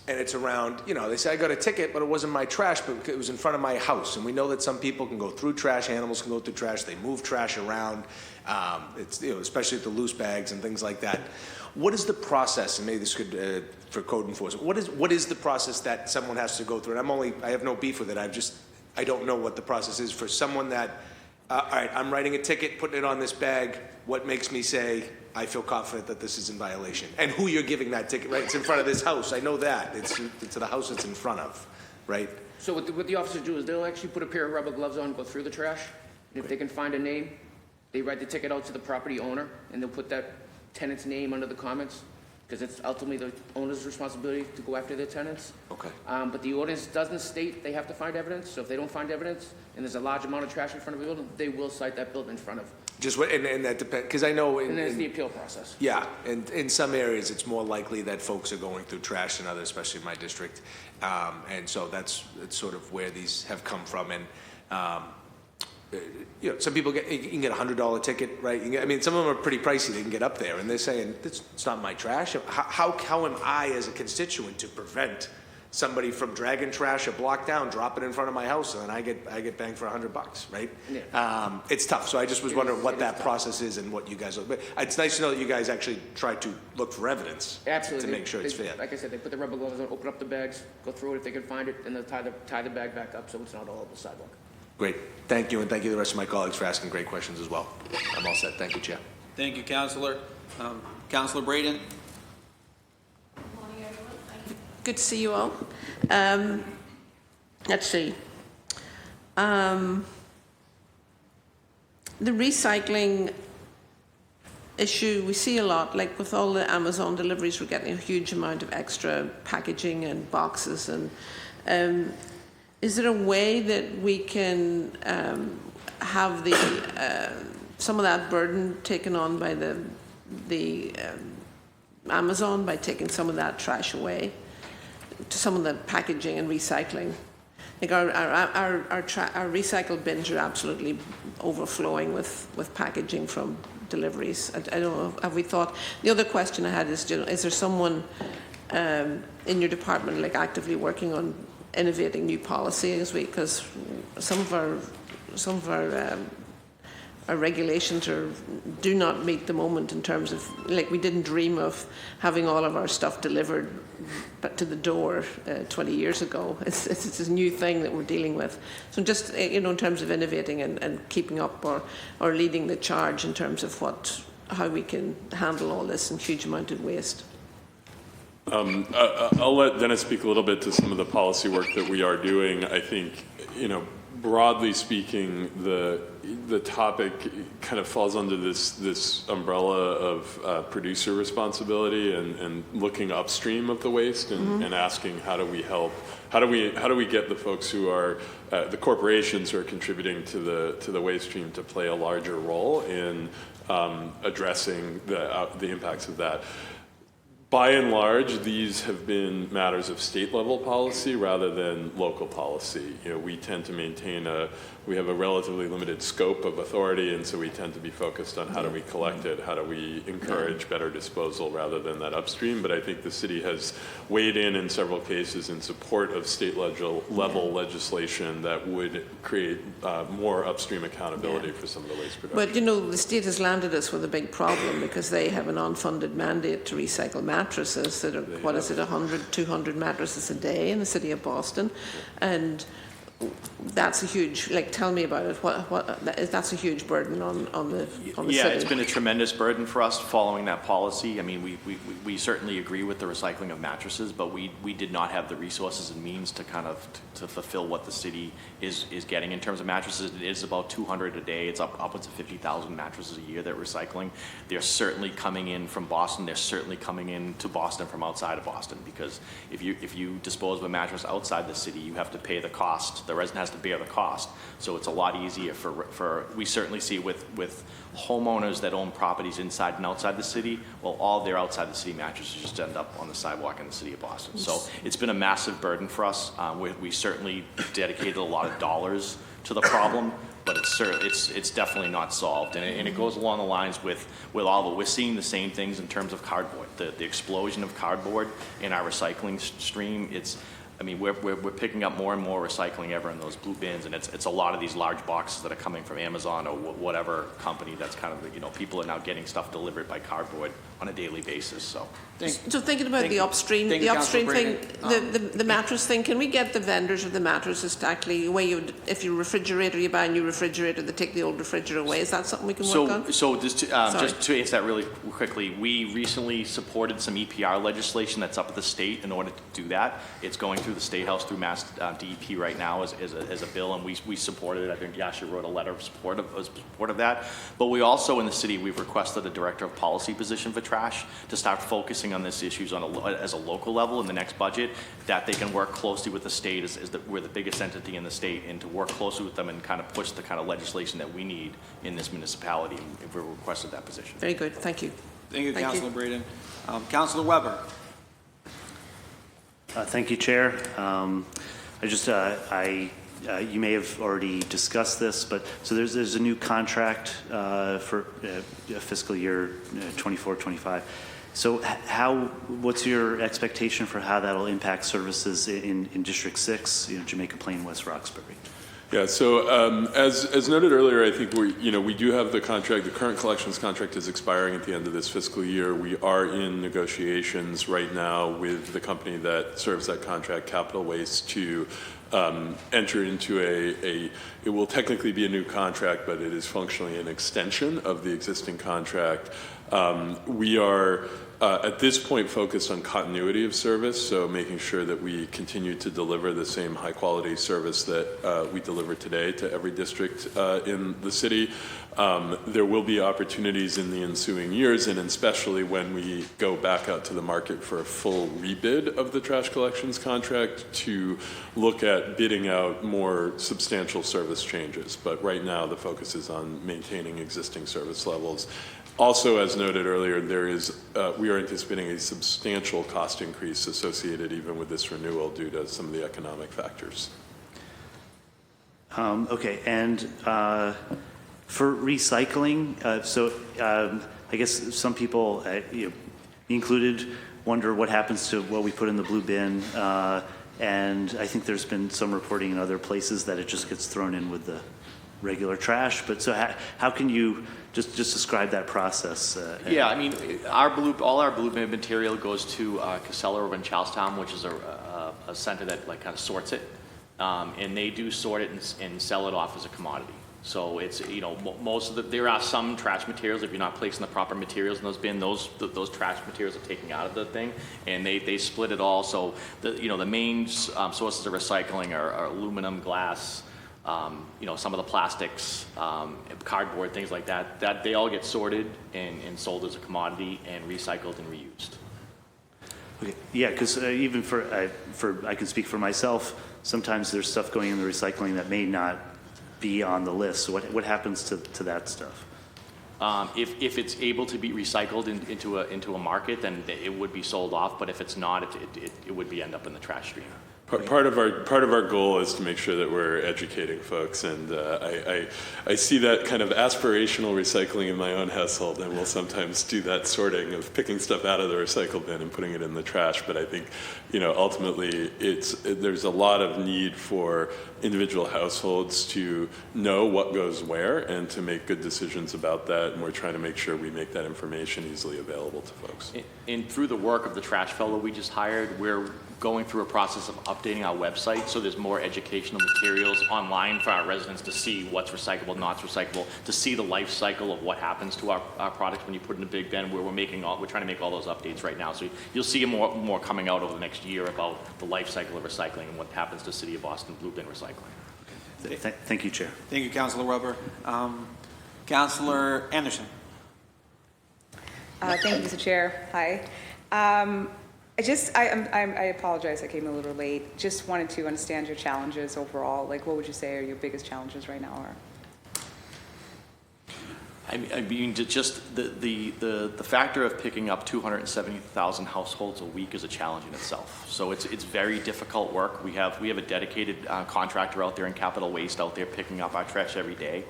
and it's around, they say I got a ticket, but it wasn't my trash, but it was in front of my house. And we know that some people can go through trash, animals can go through trash, they move trash around, especially with the loose bags and things like that. What is the process, and maybe this could, for code enforcement, what is the process that someone has to go through? And I have no beef with it, I don't know what the process is for someone that, all right, I'm writing a ticket, putting it on this bag, what makes me say, I feel confident that this is in violation? And who you're giving that ticket, right? It's in front of this house, I know that. It's to the house it's in front of, right? So what the officers do is they'll actually put a pair of rubber gloves on, go through the trash, and if they can find a name, they write the ticket out to the property owner, and they'll put that tenant's name under the comments, because it's ultimately the owner's responsibility to go after their tenants. Okay. But the ordinance doesn't state they have to find evidence, so if they don't find evidence, and there's a large amount of trash in front of a building, they will cite that building in front of. And that depends, because I know And there's the appeal process. yeah, and in some areas, it's more likely that folks are going through trash than others, especially in my district. And so that's sort of where these have come from. And, some people you can get a $100 ticket, right? Some of them are pretty pricey. They can get up there, and they're saying, it's not my trash. How am I, as a constituent, to prevent somebody from dragging trash a block down, drop it in front of my house, and then I get banged for $100, right? Yeah. It's tough. So I just was wondering what that process is and what you guys look. But it's nice to know that you guys actually try to look for evidence. Absolutely. To make sure it's fair. Like I said, they put the rubber gloves on, open up the bags, go through it if they can find it, and they'll tie the bag back up so it's not all over the sidewalk. Great. Thank you, and thank you to the rest of my colleagues for asking great questions as well. I'm all set. Thank you, Chair. Thank you, Councilor. Councilor Braden. Good to see you all. Let's see. The recycling issue, we see a lot, like with all the Amazon deliveries, we're getting a huge amount of extra packaging and boxes. And is there a way that we can have some of that burden taken on by the Amazon by taking some of that trash away? To some of the packaging and recycling. Like our recycle bins are absolutely overflowing with packaging from deliveries. I don't know, have we thought? The other question I had is there someone in your department like actively working on innovating new policies? Because some of our regulations do not meet the moment in terms of, like, we didn't dream of having all of our stuff delivered to the door 20 years ago. It's a new thing that we're dealing with. So just, in terms of innovating and keeping up or leading the charge in terms of how we can handle all this and huge amount of waste. I'll let Dennis speak a little bit to some of the policy work that we are doing. I think, broadly speaking, the topic kind of falls under this umbrella of producer responsibility and looking upstream of the waste and asking how do we help, how do we get the folks who are the corporations who are contributing to the waste stream to play a larger role in addressing the impacts of that. By and large, these have been matters of state-level policy rather than local policy. We tend to maintain we have a relatively limited scope of authority, and so we tend to be focused on how do we collect it, how do we encourage better disposal rather than that upstream. But I think the city has weighed in several cases in support of state-level legislation that would create more upstream accountability for some of the waste production. But, the state has landed us with a big problem because they have an unfunded mandate to recycle mattresses that are, 100, 200 mattresses a day in the city of Boston. And that's a huge, like, tell me about it. That's a huge burden on the Yeah, city. it's been a tremendous burden for us following that policy. I mean, we certainly agree with the recycling of mattresses, but we did not have the resources and means to kind of to fulfill what the city is getting in terms of mattresses. It is about 200 a day. It's upwards of 50,000 mattresses a year that we're recycling. They're certainly coming in from Boston. They're certainly coming in to Boston from outside of Boston, because if you dispose of a mattress outside the city, you have to pay the cost. The resident has to bear the cost. So it's a lot easier for we certainly see with homeowners that own properties inside and outside the city. Well, all their outside the city mattresses just end up on the sidewalk in the city of Boston. So it's been a massive burden for us. We certainly dedicated a lot of dollars to the problem, but it's definitely not solved. And it goes along the lines with we're seeing the same things in terms of cardboard. The explosion of cardboard in our recycling stream. We're picking up more and more recycling ever in those blue bins, and it's a lot of these large boxes that are coming from Amazon or whatever company that's kind of, people are now getting stuff delivered by cardboard on a daily basis. So Thinking about the upstream thing, the mattress thing, can we get the vendors of the mattresses to actually, if you refrigerator, you buy a new refrigerator, they take the old refrigerator away. Is that something we can work on? So just to answer that really quickly, we recently supported some EPR legislation that's up at the state in order to do that. It's going through the State House through Mass DEP right now as a bill, and we supported it. I think Yasha wrote a letter of support of that. But we also in the city, we've requested a director of policy position for trash to start focusing on these issues as a local level in the next budget, that they can work closely with the state we're the biggest entity in the state, and to work closely with them and kind of push the kind of legislation that we need in this municipality. If we requested that position. Very good. Thank you. Thank you, Councilor Braden. Councilor Weber. Thank you, Chair. You may have already discussed this, but so there's a new contract for fiscal year 24-25. So what's your expectation for how that'll impact services in District 6, Jamaica Plain, West Roxbury? Yeah, so as noted earlier, I think we do have the contract. The current collections contract is expiring at the end of this fiscal year. We are in negotiations right now with the company that serves that contract, Capital Waste, to enter into it will technically be a new contract, but it is functionally an extension of the existing contract. We are at this point focused on continuity of service, so making sure that we continue to deliver the same high quality service that we deliver today to every district in the city. There will be opportunities in the ensuing years, and especially when we go back out to the market for a full rebid of the trash collections contract, to look at bidding out more substantial service changes. But right now the focus is on maintaining existing service levels. Also, as noted earlier, we are anticipating a substantial cost increase associated even with this renewal due to some of the economic factors. Okay, and for recycling, I guess some people, included, wonder what happens to what we put in the blue bin, and I think there's been some reporting in other places that it just gets thrown in with the regular trash. But so how can you just describe that process? Yeah, I mean, all our blue bin material goes to Casella over in Charlestown, which is a center that kind of sorts it, and they do sort it and sell it off as a commodity. So it's there are some trash materials, if you're not placing the proper materials in those bins, those trash materials are taken out of the thing, and they split it all. So the main sources of recycling are aluminum, glass, some of the plastics, cardboard, things like that, that they all get sorted and sold as a commodity and recycled and reused. Okay. Yeah, because even I can speak for myself, sometimes there's stuff going in the recycling that may not be on the list. So what happens to that stuff? If it's able to be recycled into a market, then it would be sold off. But if it's not, it would end up in the trash stream. Part of our goal is to make sure that we're educating folks, and I see that kind of aspirational recycling in my own household, and we'll sometimes do that sorting of picking stuff out of the recycle bin and putting it in the trash. But I think ultimately there's a lot of need for individual households to know what goes where and to make good decisions about that. And we're trying to make sure we make that information easily available to folks. And through the work of the trash fellow we just hired, we're going through a process of updating our website so there's more educational materials online for our residents to see what's recyclable, not recyclable, to see the life cycle of what happens to our products when you put in a big bin. We're trying to make all those updates right now. So you'll see more coming out over the next year about the life cycle of recycling and what happens to City of Boston Blue Bin recycling. Thank you, Chair. Thank you, Councilor Weber. Councilor Anderson. Thank you, Mr. Chair. Hi. I apologize, I came a little late. Just wanted to understand your challenges overall. Like, what would you say are your biggest challenges right now? I mean, just the factor of picking up 270,000 households a week is a challenge in itself. So it's very difficult work. We have a dedicated contractor out there in Capital Waste out there picking up our trash every day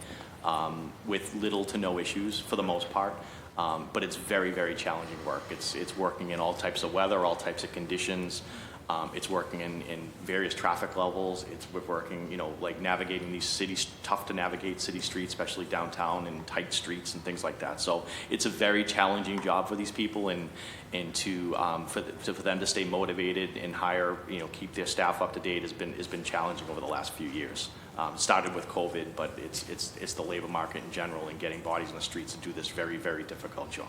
with little to no issues for the most part. But it's very, very challenging work. It's working in all types of weather, all types of conditions. It's working in various traffic levels. We're working, like navigating these cities, tough to navigate city streets, especially downtown and tight streets and things like that. So it's a very challenging job for these people, and for them to stay motivated and hire, keep their staff up to date has been challenging over the last few years. Started with COVID, but it's the labor market in general and getting bodies in the streets to do this very, very difficult job.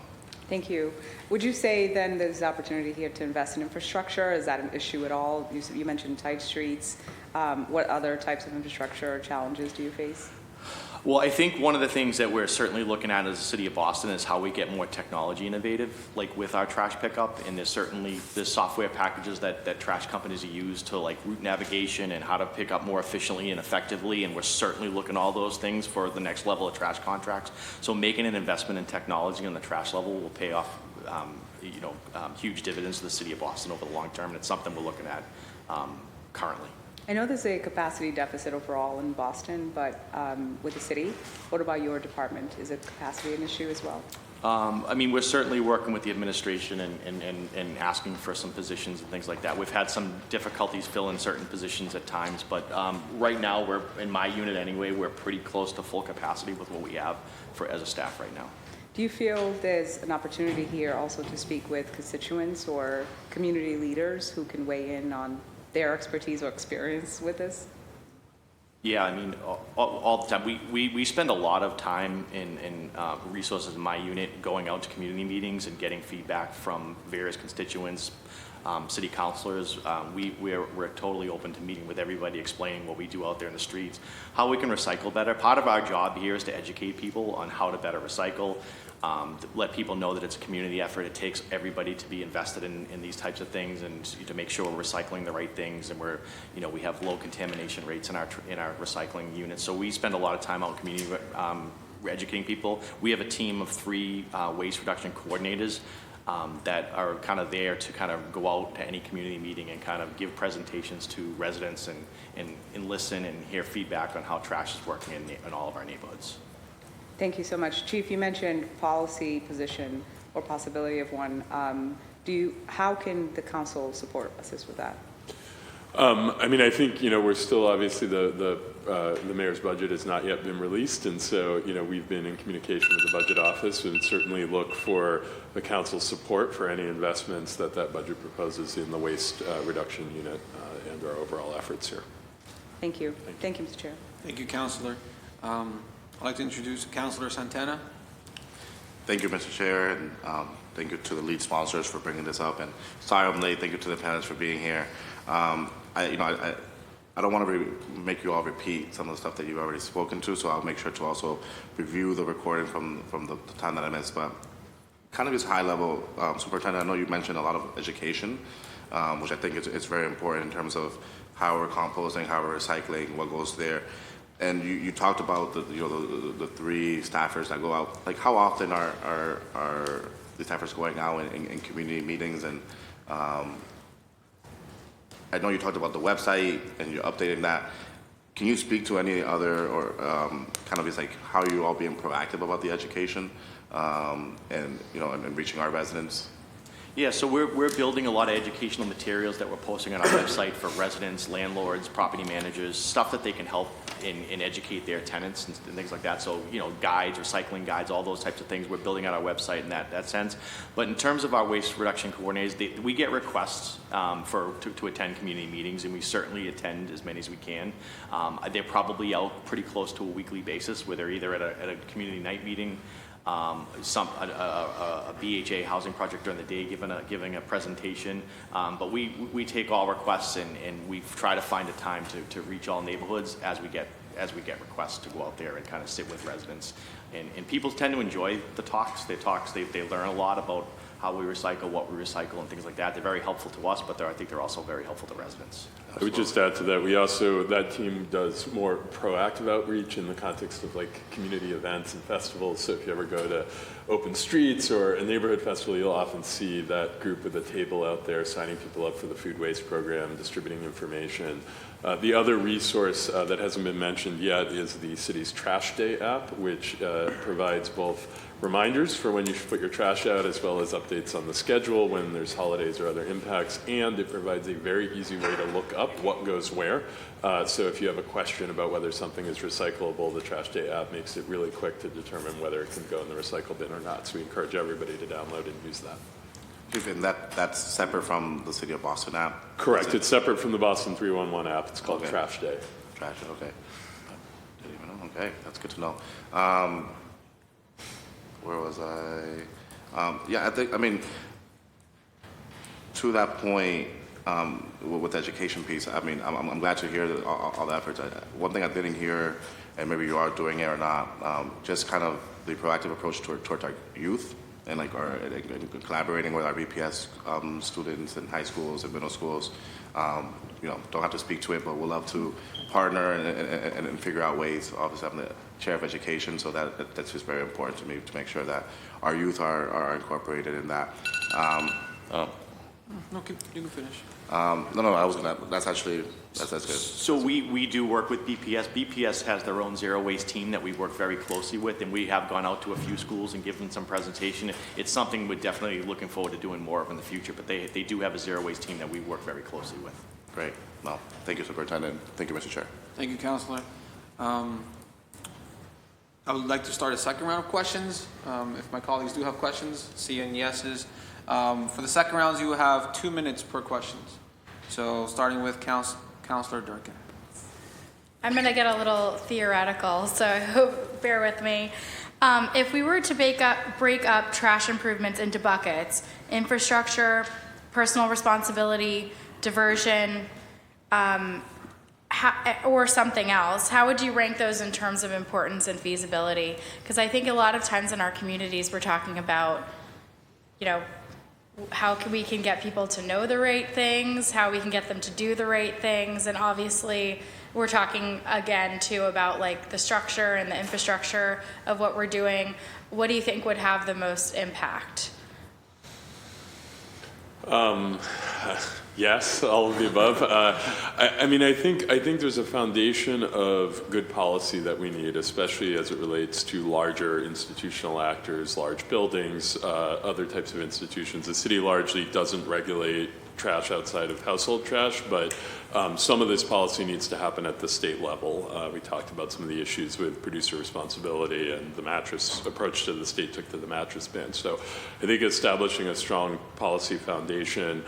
Thank you. Would you say then there's opportunity here to invest in infrastructure? Is that an issue at all? You mentioned tight streets. What other types of infrastructure challenges do you face? Well, I think one of the things that we're certainly looking at as a City of Boston is how we get more technology innovative, like with our trash pickup. And there's software packages that trash companies use to like route navigation and how to pick up more efficiently and effectively. And we're certainly looking at all those things for the next level of trash contracts. So making an investment in technology on the trash level will pay off, huge dividends to the City of Boston over the long term. And it's something we're looking at currently. I know there's a capacity deficit overall in Boston, but with the city, what about your department? Is it capacity an issue as well? I mean, we're certainly working with the administration and asking for some positions and things like that. We've had some difficulties filling certain positions at times, but right now, in my unit anyway, we're pretty close to full capacity with what we have as a staff right now. Do you feel there's an opportunity here also to speak with constituents or community leaders who can weigh in on their expertise or experience with this? Yeah, I mean, all the time. We spend a lot of time and resources in my unit going out to community meetings and getting feedback from various constituents, city councilors. We're totally open to meeting with everybody, explaining what we do out there in the streets, how we can recycle better. Part of our job here is to educate people on how to better recycle, to let people know that it's a community effort. It takes everybody to be invested in these types of things and to make sure we're recycling the right things, and we have low contamination rates in our recycling units. So we spend a lot of time out in community educating people. We have a team of 3 waste reduction coordinators that are kind of there to kind of go out to any community meeting and kind of give presentations to residents and listen and hear feedback on how trash is working in all of our neighborhoods. Thank you so much. Chief, you mentioned policy position or possibility of one. How can the council assist with that? I mean, I think, we're still obviously the mayor's budget has not yet been released. And so, we've been in communication with the budget office and certainly look for the council's support for any investments that budget proposes in the waste reduction unit and our overall efforts here. Thank you. Thank you, Mr. Chair. Thank you, Councilor. I'd like to introduce Councilor Santana. Thank you, Mr. Chair, and thank you to the lead sponsors for bringing this up. And sorry I'm late. Thank you to the panelists for being here. I don't want to make you all repeat some of the stuff that you've already spoken to, so I'll make sure to also review the recording from the time that I missed. But kind of just high level, Superintendent, I know you mentioned a lot of education, which I think is very important in terms of how we're composting, how we're recycling, what goes there. And you talked about the 3 staffers that go out. Like, how often are the staffers going out in community meetings? And I know you talked about the website and you're updating that. Can you speak to any other or kind of just like how you all being proactive about the education and reaching our residents? Yeah, so we're building a lot of educational materials that we're posting on our website for residents, landlords, property managers, stuff that they can help and educate their tenants and things like that. So, you know, guides, recycling guides, all those types of things we're building out our website in that sense. But in terms of our waste reduction coordinators, we get requests to attend community meetings, and we certainly attend as many as we can. They're probably out pretty close to a weekly basis, where they're either at a community night meeting, a BHA housing project during the day giving a presentation. But we take all requests and we try to find a time to reach all neighborhoods as we get requests to go out there and kind of sit with residents. And people tend to enjoy the talks. They learn a lot about how we recycle, what we recycle, and things like that. They're very helpful to us, but I think they're also very helpful to residents. I would just add to that, that team does more proactive outreach in the context of like community events and festivals. So if you ever go to open streets or a neighborhood festival, you'll often see that group with a table out there signing people up for the food waste program, distributing information. The other resource that hasn't been mentioned yet is the city's Trash Day app, which provides both reminders for when you should put your trash out, as well as updates on the schedule when there's holidays or other impacts, and it provides a very easy way to look up what goes where. So if you have a question about whether something is recyclable, the Trash Day app makes it really quick to determine whether it can go in the recycle bin or not. So we encourage everybody to download and use that. And that's separate from the City of Boston app? Correct. It's separate from the Boston 311 app. It's called Trash Day. Trash Day, okay. Didn't even know. Okay, that's good to know. Where was I? Yeah, I mean, to that point, with the education piece, I mean, I'm glad to hear all the efforts. One thing I didn't hear, and maybe you are doing it or not, just kind of the proactive approach towards our youth, and like collaborating with our BPS students in high schools and middle schools. You know, don't have to speak to it, but we'll love to partner and figure out ways. Obviously, I'm the chair of education, so that's just very important to me to make sure that our youth are incorporated in that. No, you can finish. No, I was gonna. That's good. So we do work with BPS. BPS has their own zero waste team that we work very closely with, and we have gone out to a few schools and given some presentation. It's something we're definitely looking forward to doing more of in the future, but they do have a zero waste team that we work very closely with. Great. Well, thank you, Superintendent. Thank you, Mr. Chair. Thank you, Councilor. I would like to start a second round of questions. If my colleagues do have questions, seeing yeses. For the second rounds, you will have 2 minutes per questions. So starting with Councilor Durkin. I'm going to get a little theoretical, so I hope bear with me. If we were to break up trash improvements into buckets, infrastructure, personal responsibility, diversion, or something else, how would you rank those in terms of importance and feasibility? Because I think a lot of times in our communities we're talking about, you know, how we can get people to know the right things, how we can get them to do the right things, and obviously we're talking again too about like the structure and the infrastructure of what we're doing. What do you think would have the most impact? Yes, all of the above. I mean, I think there's a foundation of good policy that we need, especially as it relates to larger institutional actors, large buildings, other types of institutions. The city largely doesn't regulate trash outside of household trash, but some of this policy needs to happen at the state level. We talked about some of the issues with producer responsibility, and the mattress approach to the state took to the mattress ban. So I think establishing a strong policy foundation,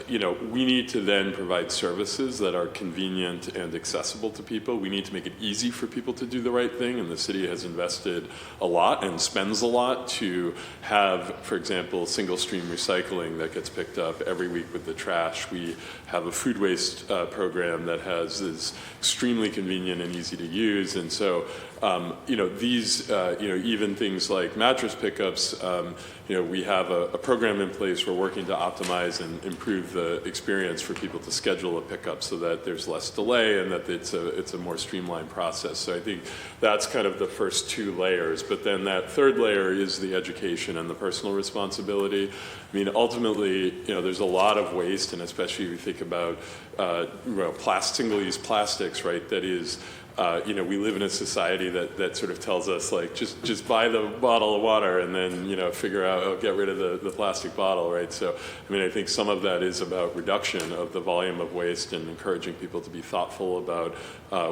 you know, we need to then provide services that are convenient and accessible to people. We need to make it easy for people to do the right thing, and the city has invested a lot and spends a lot to have, for example, single stream recycling that gets picked up every week with the trash. We have a food waste program that is extremely convenient and easy to use, and so you know, these, you know, even things like mattress pickups, you know, we have a program in place. We're working to optimize and improve the experience for people to schedule a pickup so that there's less delay and that it's a more streamlined process. So I think that's kind of the first two layers. But then that third layer is the education and the personal responsibility. I mean, ultimately, you know, there's a lot of waste, and especially if you think about single-use plastics, right, that is we live in a society that sort of tells us, like, just buy the bottle of water and then, figure out, get rid of the plastic bottle, right? So, I think some of that is about reduction of the volume of waste and encouraging people to be thoughtful about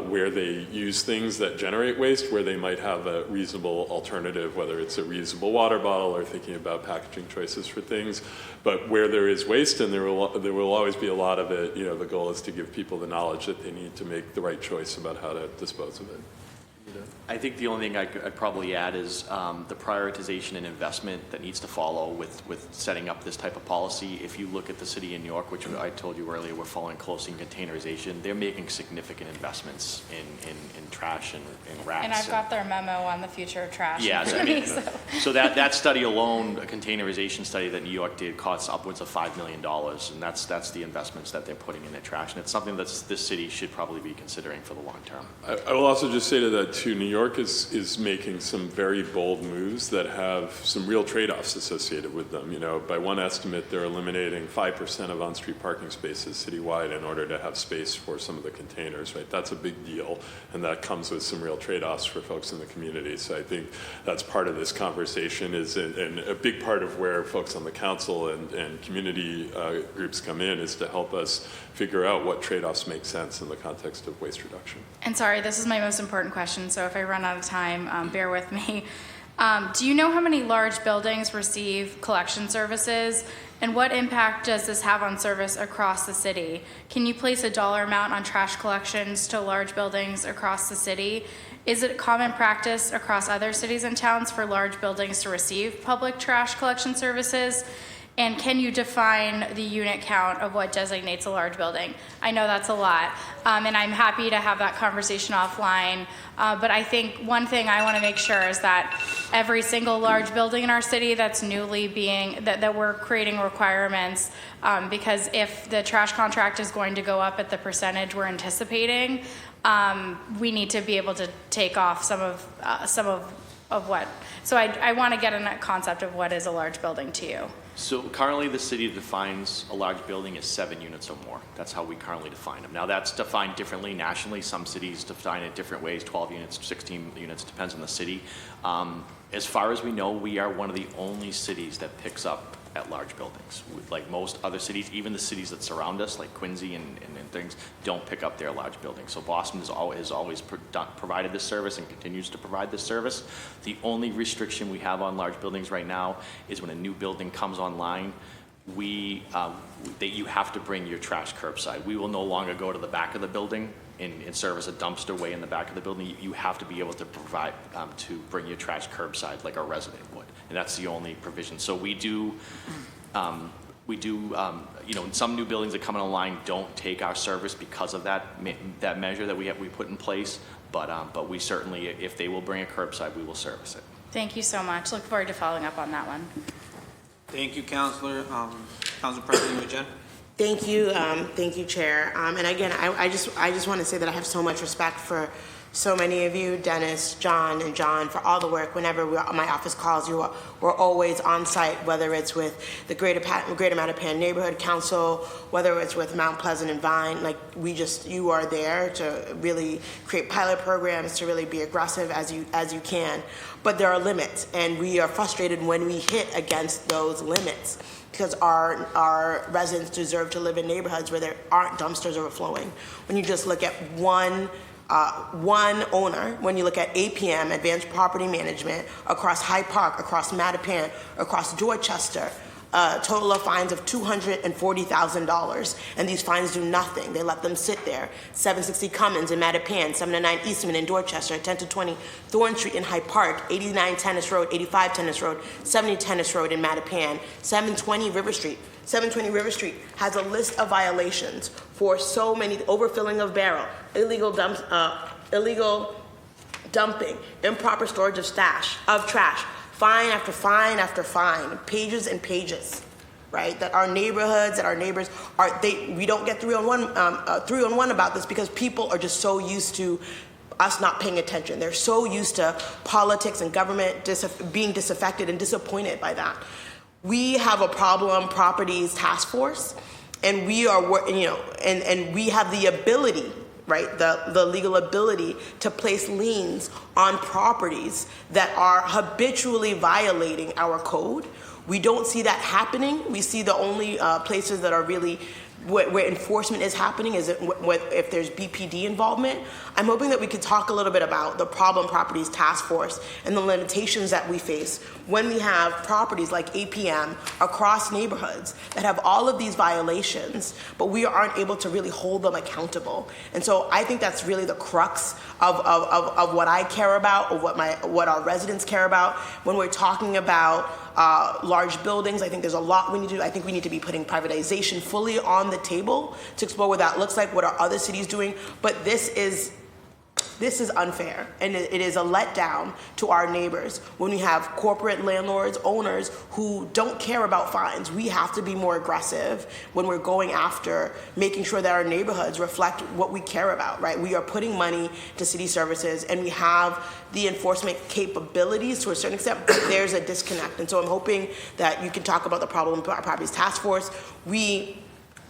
where they use things that generate waste, where they might have a reasonable alternative, whether it's a reusable water bottle or thinking about packaging choices for things. But where there is waste, and there will always be a lot of it, the goal is to give people the knowledge that they need to make the right choice about how to dispose of it. I think the only thing I'd probably add is the prioritization and investment that needs to follow with setting up this type of policy. If you look at the city of New York, which I told you earlier, we're following closely in containerization, they're making significant investments in trash and wraps. And I've got their memo on the future of trash. Yeah, so that study alone, a containerization study that New York did, costs upwards of $5 million, and that's the investments that they're putting in their trash, and it's something that this city should probably be considering for the long term. I will also just say to that too, New York is making some very bold moves that have some real trade-offs associated with them. By one estimate, they're eliminating 5% of on-street parking spaces citywide in order to have space for some of the containers, right? That's a big deal, and that comes with some real trade-offs for folks in the community. So I think that's part of this conversation and a big part of where folks on the council and community groups come in is to help us figure out what trade-offs make sense in the context of waste reduction. And sorry, this is my most important question, so if I run out of time, bear with me. Do you know how many large buildings receive collection services, and what impact does this have on service across the city? Can you place a dollar amount on trash collections to large buildings across the city? Is it common practice across other cities and towns for large buildings to receive public trash collection services? And can you define the unit count of what designates a large building? I know that's a lot, and I'm happy to have that conversation offline, but I think one thing I want to make sure is that every single large building in our city that's newly that we're creating requirements, because if the trash contract is going to go up at the percentage we're anticipating, we need to be able to take off some of what. So I want to get a concept of what is a large building to you. So currently the city defines a large building as 7 units or more. That's how we currently define them. Now that's defined differently nationally. Some cities define it different ways, 12 units, 16 units, depends on the city. As far as we know, we are one of the only cities that picks up at large buildings. Like most other cities, even the cities that surround us, like Quincy and things, don't pick up their large buildings. So Boston has always provided this service and continues to provide this service. The only restriction we have on large buildings right now is when a new building comes online, that you have to bring your trash curbside. We will no longer go to the back of the building and service a dumpster way in the back of the building. You have to be able to provide to bring your trash curbside like a resident would, and that's the only provision. So we do, some new buildings that come online don't take our service because of that measure that we put in place. But we certainly, if they will bring a curbside, we will service it. Thank you so much. Look forward to following up on that one. Thank you, Councilor. Council President Jen. Thank you, Chair. And again, I just want to say that I have so much respect for so many of you, Dennis, John, for all the work. Whenever my office calls, we're always on site, whether it's with the Greater Mattapan Neighborhood Council, whether it's with Mount Pleasant and Vine. You are there to really create pilot programs, to really be aggressive as you can. But there are limits, and we are frustrated when we hit against those limits, because our residents deserve to live in neighborhoods where there aren't dumpsters overflowing. When you just look at one owner, when you look at APM, Advanced Property Management, across Hyde Park, across Mattapan, across Dorchester, a total of fines of $240,000, and these fines do nothing. They let them sit there. 760 Cummins in Mattapan, 709 Eastman in Dorchester, 10 to 20 Thorn Street in Hyde Park, 89 Tennis Road, 85 Tennis Road, 70 Tennis Road in Mattapan, 720 River Street. 720 River Street has a list of violations for so many: overfilling of barrel, illegal dumping, improper storage of trash, fine after fine after fine, pages and pages, right? That our neighbors we don't get 3-on-1 about this, because people are just so used to us not paying attention. They're so used to politics and government being disaffected and disappointed by that. We have a problem properties task force, and we are, and we have the ability, right? The legal ability to place liens on properties that are habitually violating our code. We don't see that happening. We see the only places that are really where enforcement is happening is if there's BPD involvement. I'm hoping that we could talk a little bit about the Problem Properties Task Force and the limitations that we face when we have properties like APM across neighborhoods that have all of these violations, but we aren't able to really hold them accountable. And so I think that's really the crux of what I care about, or what our residents care about when we're talking about large buildings. I think there's a lot we need to do. I think we need to be putting privatization fully on the table to explore what that looks like, what are other cities doing. But this is unfair, and it is a letdown to our neighbors when we have corporate landlords, owners who don't care about fines. We have to be more aggressive when we're going after making sure that our neighborhoods reflect what we care about, right? We are putting money to city services, and we have the enforcement capabilities to a certain extent, but there's a disconnect. And so I'm hoping that you can talk about the Problem Properties Task Force. We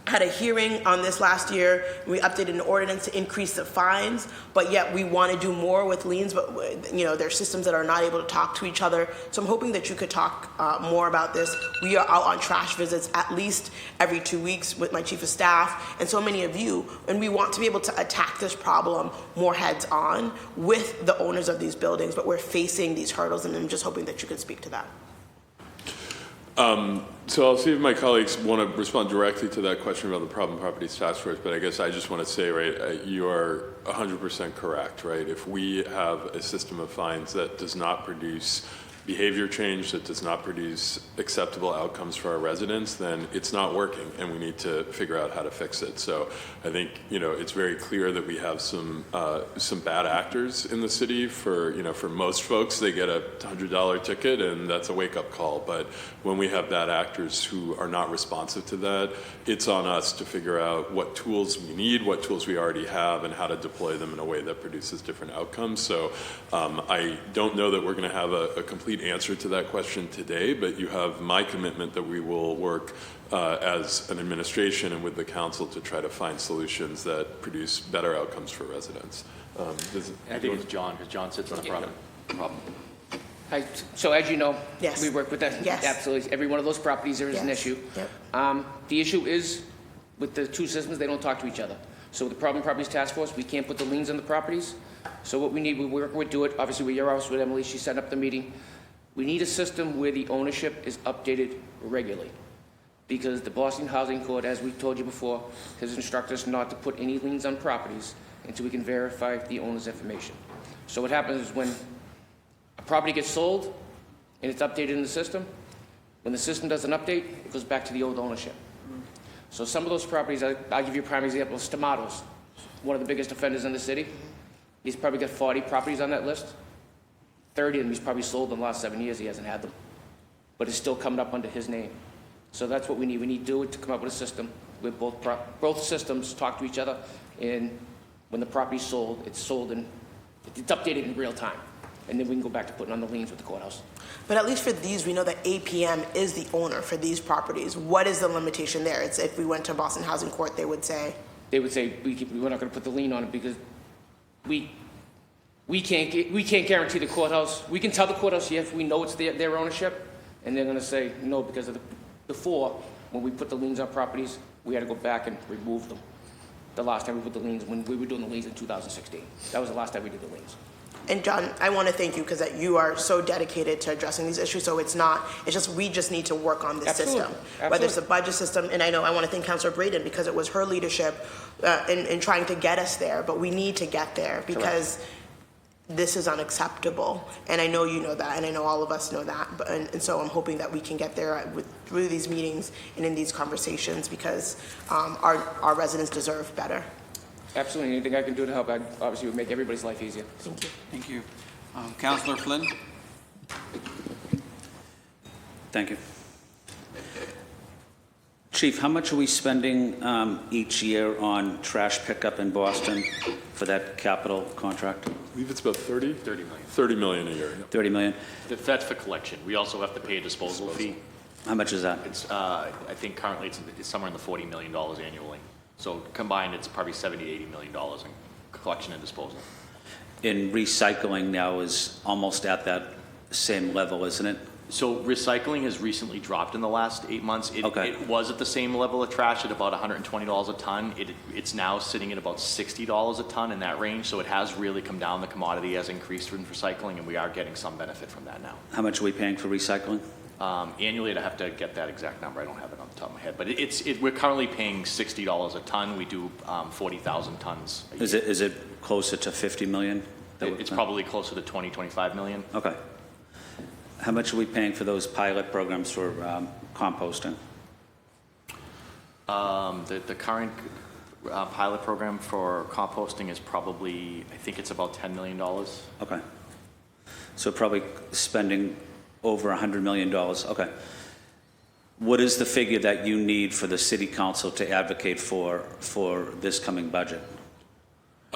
had a hearing on this last year. We updated an ordinance to increase the fines, but yet we want to do more with liens, but there's systems that are not able to talk to each other. So I'm hoping that you could talk more about this. We are out on trash visits at least every 2 weeks with my chief of staff and so many of you, and we want to be able to attack this problem more heads on with the owners of these buildings, but we're facing these hurdles, and I'm just hoping that you could speak to that. So I'll see if my colleagues want to respond directly to that question about the Problem Properties Task Force, but I guess I just want to say, right, you are 100% correct, right? If we have a system of fines that does not produce behavior change, that does not produce acceptable outcomes for our residents, then it's not working, and we need to figure out how to fix it. So I think it's very clear that we have some bad actors in the city. For most folks, they get a $100 ticket, and that's a wake-up call. But when we have bad actors who are not responsive to that, it's on us to figure out what tools we need, what tools we already have, and how to deploy them in a way that produces different outcomes. So I don't know that we're going to have a complete answer to that question today, but you have my commitment that we will work as an administration and with the council to try to find solutions that produce better outcomes for residents. I think it's John, because John sits on the problem. Hi. So as you know, Yes. we work with that. Yes. Absolutely. Every one of those properties, there is an Yes. issue. Yep. The issue is with the two systems, they don't talk to each other. So with the Problem Properties Task Force, we can't put the liens on the properties. So what we need, we work with Do It, obviously with your office, with Emily, she set up the meeting. We need a system where the ownership is updated regularly. Because the Boston Housing Code, as we told you before, has instructed us not to put any liens on properties until we can verify the owner's information. So what happens is when a property gets sold and it's updated in the system, when the system does an update, it goes back to the old ownership. So some of those properties, I'll give you a prime example, Stamatos, one of the biggest offenders in the city. He's probably got 40 properties on that list. 30 of them he's probably sold in the last 7 years, he hasn't had them. But it's still coming up under his name. So that's what we need. We need Do It to come up with a system where both systems talk to each other, and when the property's sold, it's updated in real time. And then we can go back to putting on the liens with the courthouse. But at least for these, we know that APM is the owner for these properties. What is the limitation there? It's if we went to Boston Housing Court, they would say? They would say, we're not going to put the lien on it because we can't guarantee the courthouse. We can tell the courthouse, yes, we know it's their ownership, and they're going to say no because of before, when we put the liens on properties, we had to go back and remove them. The last time we put the liens, when we were doing the liens in 2016. That was the last time we did the liens. And John, I want to thank you because you are so dedicated to addressing these issues. So it's just we just need to work on this Absolutely. system, Absolutely. whether it's the budget system. And I want to thank Councilor Braden because it was her leadership in trying to get us there. But we need to get there because this is unacceptable. And I know you know that, and I know all of us know that. And so I'm hoping that we can get there through these meetings and in these conversations because our residents deserve better. Absolutely. Anything I can do to help, obviously, would make everybody's life easier. Thank you. Thank you. Councilor Flynn? Thank you. Chief, how much are we spending each year on trash pickup in Boston for that capital contract? I believe it's about 30 million. 30 million a year. Yeah. 30 million. That's for collection. We also have to pay a disposal fee. How much is that? It's, I think currently it's somewhere in the $40 million annually. So combined, it's probably $70–80 million in collection and disposal. In recycling now is almost at that same level, isn't it? So recycling has recently dropped in the last 8 months. Okay. It was at the same level of trash at about $120 a ton. It's now sitting at about $60 a ton in that range. So it has really come down. The commodity has increased in recycling, and we are getting some benefit from that now. How much are we paying for recycling? Annually, I'd have to get that exact number. I don't have it on the top of my head. But we're currently paying $60 a ton. We do 40,000 tons a year. Is it closer to 50 million? It's probably closer to 20–25 million. Okay. How much are we paying for those pilot programs for composting? The current pilot program for composting is probably, I think it's about $10 million. Okay. So probably spending over $100 million. Okay. What is the figure that you need for the city council to advocate for this coming budget?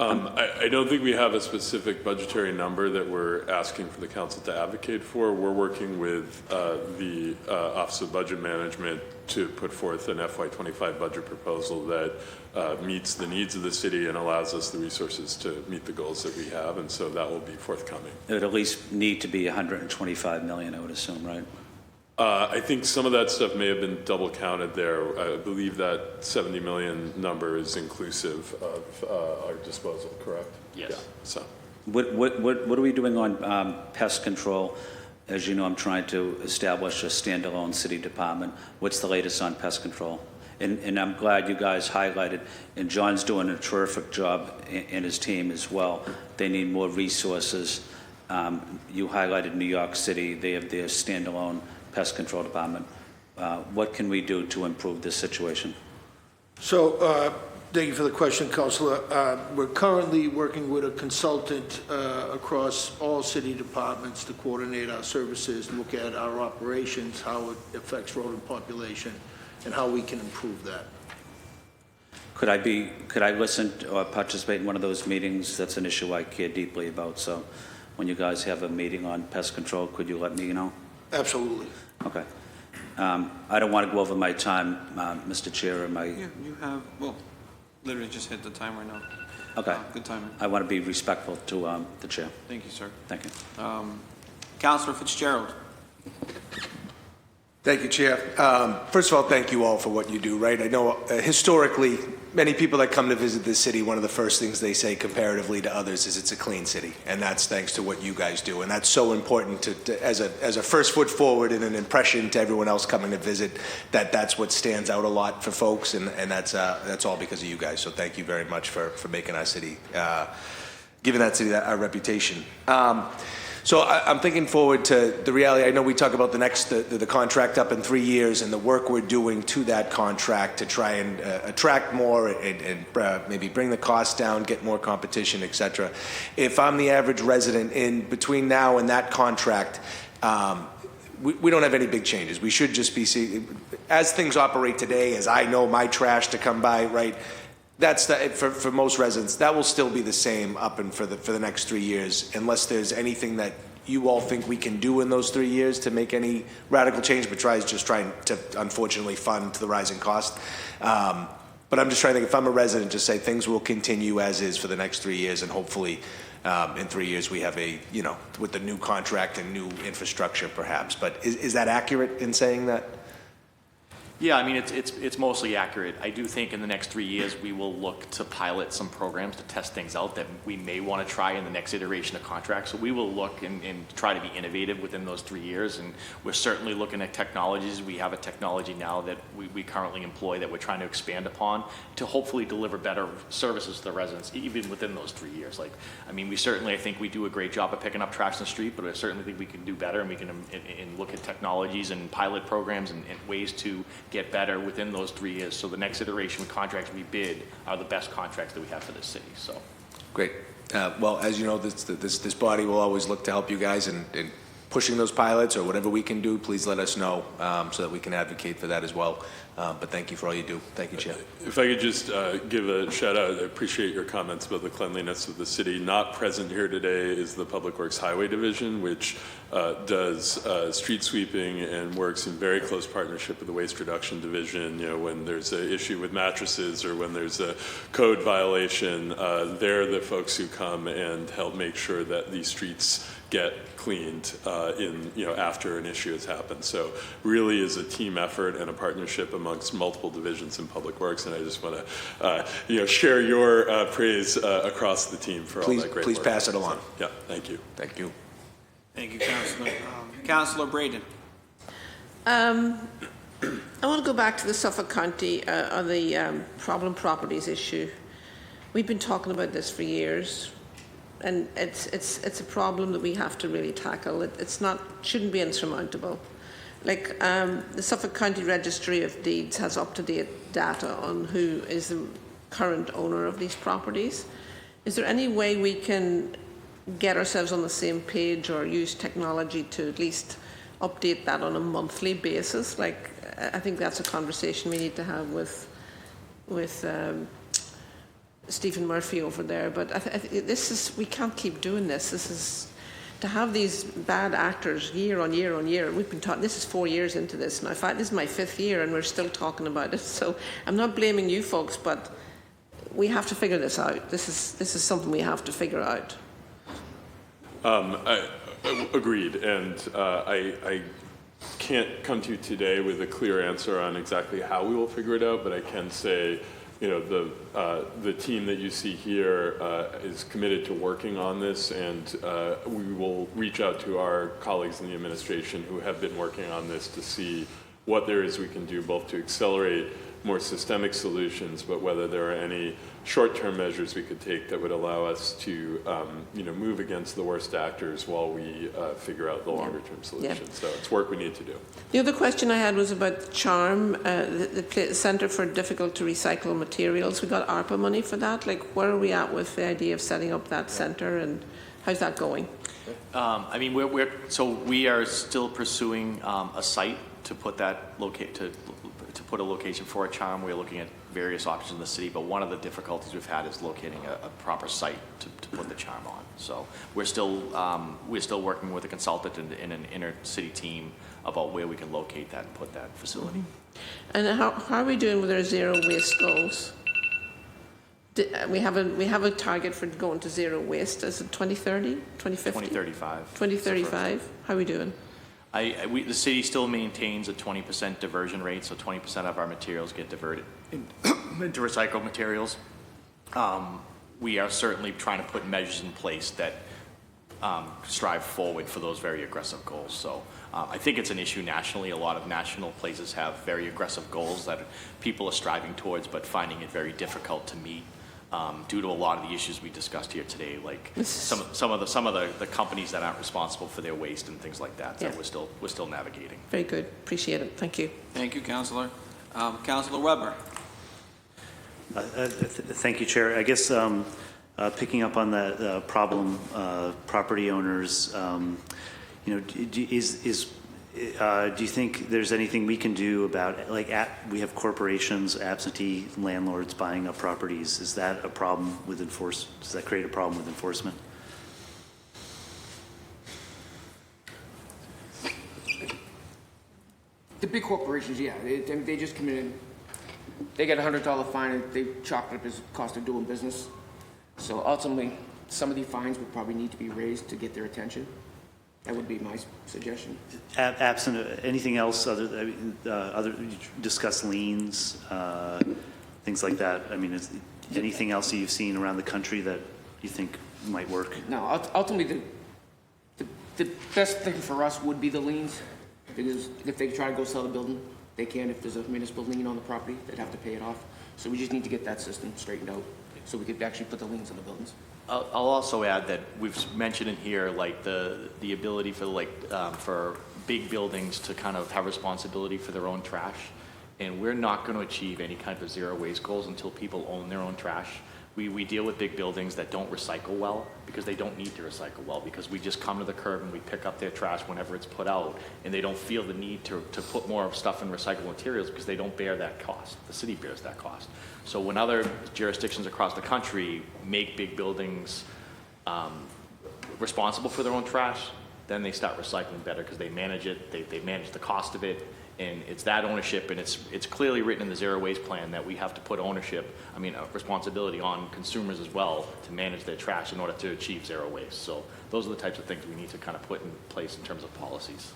I don't think we have a specific budgetary number that we're asking for the council to advocate for. We're working with the Office of Budget Management to put forth an FY25 budget proposal that meets the needs of the city and allows us the resources to meet the goals that we have, and so that will be forthcoming. It would at least need to be 125 million, I would assume, right? I think some of that stuff may have been double counted there. I believe that 70 million number is inclusive of our disposal, correct? Yes. Yeah, so. What are we doing on pest control? As you know, I'm trying to establish a standalone city department. What's the latest on pest control? And I'm glad you guys highlighted, and John's doing a terrific job and his team as well. They need more resources. You highlighted New York City. They have their standalone pest control department. What can we do to improve this situation? So, thank you for the question, Councilor. We're currently working with a consultant across all city departments to coordinate our services, look at our operations, how it affects rodent population, and how we can improve that. Could I listen or participate in one of those meetings? That's an issue I care deeply about. So when you guys have a meeting on pest control, could you let me know? Absolutely. Okay. I don't want to go over my time, Mr. Chair, or my... Yeah, you have, well, literally just hit the timer now. Okay. Good timing. I want to be respectful to the chair. Thank you, sir. Thank you. Councilor Fitzgerald. Thank you, Chair. First of all, thank you all for what you do, right? I know historically, many people that come to visit this city, one of the first things they say comparatively to others is it's a clean city, and that's thanks to what you guys do. And that's so important to as a first foot forward and an impression to everyone else coming to visit, that's what stands out a lot for folks, and that's all because of you guys. So thank you very much for making our city, giving that city our reputation. So I'm thinking forward to the reality. I know we talk about the contract up in 3 years and the work we're doing to that contract to try and attract more and maybe bring the cost down, get more competition, et cetera. If I'm the average resident in between now and that contract, we don't have any big changes. We should just be as things operate today, as I know my trash to come by, right? That's for most residents, that will still be the same up and for the next 3 years, unless there's anything that you all think we can do in those 3 years to make any radical change, but trying to unfortunately fund the rising cost. But I'm just trying to think, if I'm a resident, just say things will continue as is for the next 3 years, and hopefully in 3 years we have with the new contract and new infrastructure perhaps. But is that accurate in saying that? Yeah, I mean, it's mostly accurate. I do think in the next 3 years, we will look to pilot some programs to test things out that we may want to try in the next iteration of contracts. So we will look and try to be innovative within those 3 years. And we're certainly looking at technologies. We have a technology now that we currently employ that we're trying to expand upon to hopefully deliver better services to the residents, even within those 3 years. Like, I mean, I think we do a great job of picking up trash in the street, but I certainly think we can do better, and we can and look at technologies and pilot programs and ways to get better within those 3 years. So the next iteration of contracts we bid are the best contracts that we have for this city. So, great. Well, as you know, this body will always look to help you guys in pushing those pilots or whatever we can do. Please let us know so that we can advocate for that as well. But thank you for all you do. Thank you, Chair. If I could just give a shout out, I appreciate your comments about the cleanliness of the city. Not present here today is the Public Works Highway Division, which does street sweeping and works in very close partnership with the Waste Reduction Division. When there's an issue with mattresses or when there's a code violation, they're the folks who come and help make sure that these streets get cleaned after an issue has happened. So really is a team effort and a partnership amongst multiple divisions in Public Works, and I just want to share your praise across the team for all that great work. Please pass it along. So, yeah, thank you. Thank you. Thank you, Councilor. Councilor Braden. I want to go back to the Suffolk County on the problem properties issue. We've been talking about this for years, and it's a problem that we have to really tackle. Shouldn't be insurmountable. Like the Suffolk County Registry of Deeds has up-to-date data on who is the current owner of these properties. Is there any way we can get ourselves on the same page or use technology to at least update that on a monthly basis? Like, I think that's a conversation we need to have with Stephen Murphy over there. But we can't keep doing this. This is to have these bad actors year on year on year. We've been talking. This is 4 years into this now. This is my 5th year, and we're still talking about it. So I'm not blaming you folks, but we have to figure this out. This is something we have to figure out. I agreed, and I can't come to you today with a clear answer on exactly how we will figure it out, but I can say, the team that you see here is committed to working on this, and we will reach out to our colleagues in the administration who have been working on this to see what there is we can do both to accelerate more systemic solutions, but whether there are any short-term measures we could take that would allow us to, move against the worst actors while we figure out the longer-term solutions. So it's work we need to do. The other question I had was about CHARM, the Centre for Difficult to Recycle Materials. We got ARPA money for that. Like, where are we at with the idea of setting up that centre, and how's that going? We are still pursuing a site to put that to put a location for a CHARM. We're looking at various options in the city, but one of the difficulties we've had is locating a proper site to put the CHARM on. So we're still working with a consultant and an inner-city team about where we can locate that and put that facility. And how are we doing with our zero waste goals? We have a target for going to zero waste. Is it 2030, 2050? 2035. 2035. How are we doing? The city still maintains a 20% diversion rate, so 20% of our materials get diverted into recycled materials. We are certainly trying to put measures in place that strive forward for those very aggressive goals. So I think it's an issue nationally. A lot of national places have very aggressive goals that people are striving towards, but finding it very difficult to meet. Due to a lot of the issues we discussed here today, like some of the companies that aren't responsible for their waste and things like that. Yeah. That we're still navigating. Very good. Appreciate it. Thank you. Thank you, Councillor. Councillor Weber. Thank you, Chair. I guess picking up on the problem property owners, do you think there's anything we can do about, we have corporations, absentee landlords buying up properties? Is that a problem with does that create a problem with enforcement? The big corporations, yeah, they just come in, they get a $100 fine and they chalk it up as cost of doing business. So ultimately, some of these fines would probably need to be raised to get their attention. That would be my suggestion. Absent anything else, other discuss liens, things like that. I mean, is anything else that you've seen around the country that you think might work? No, ultimately, the best thing for us would be the liens, because if they try to go sell the building, they can. If there's a municipal lien on the property, they'd have to pay it off. So we just need to get that system straightened out so we could actually put the liens on the buildings. I'll also add that we've mentioned in here the ability for big buildings to kind of have responsibility for their own trash, and we're not going to achieve any kind of zero waste goals until people own their own trash. We deal with big buildings that don't recycle well because they don't need to recycle well, because we just come to the curb and we pick up their trash whenever it's put out, and they don't feel the need to put more stuff in recyclable materials because they don't bear that cost. The city bears that cost. So when other jurisdictions across the country make big buildings responsible for their own trash, then they start recycling better because they manage it, they manage the cost of it, and it's that ownership, and it's clearly written in the zero waste plan that we have to put responsibility on consumers as well to manage their trash in order to achieve zero waste. So those are the types of things we need to kind of put in place in terms of policies.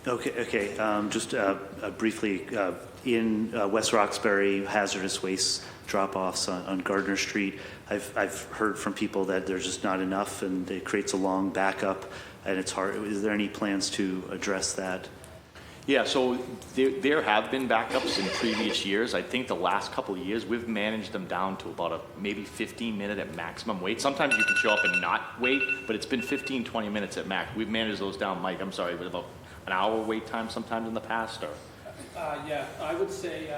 Okay. Just briefly, in West Roxbury, hazardous waste drop-offs on Gardner Street, I've heard from people that there's just not enough, and it creates a long backup, and it's hard. Is there any plans to address that? Yeah, so there have been backups in previous years. I think the last couple of years, we've managed them down to about a maybe 15-minute at maximum wait. Sometimes you can show up and not wait, but it's been 15, 20 minutes at max. We've managed those down, Mike, I'm sorry, with about an hour wait time sometimes in the past, or? Yeah, I would say,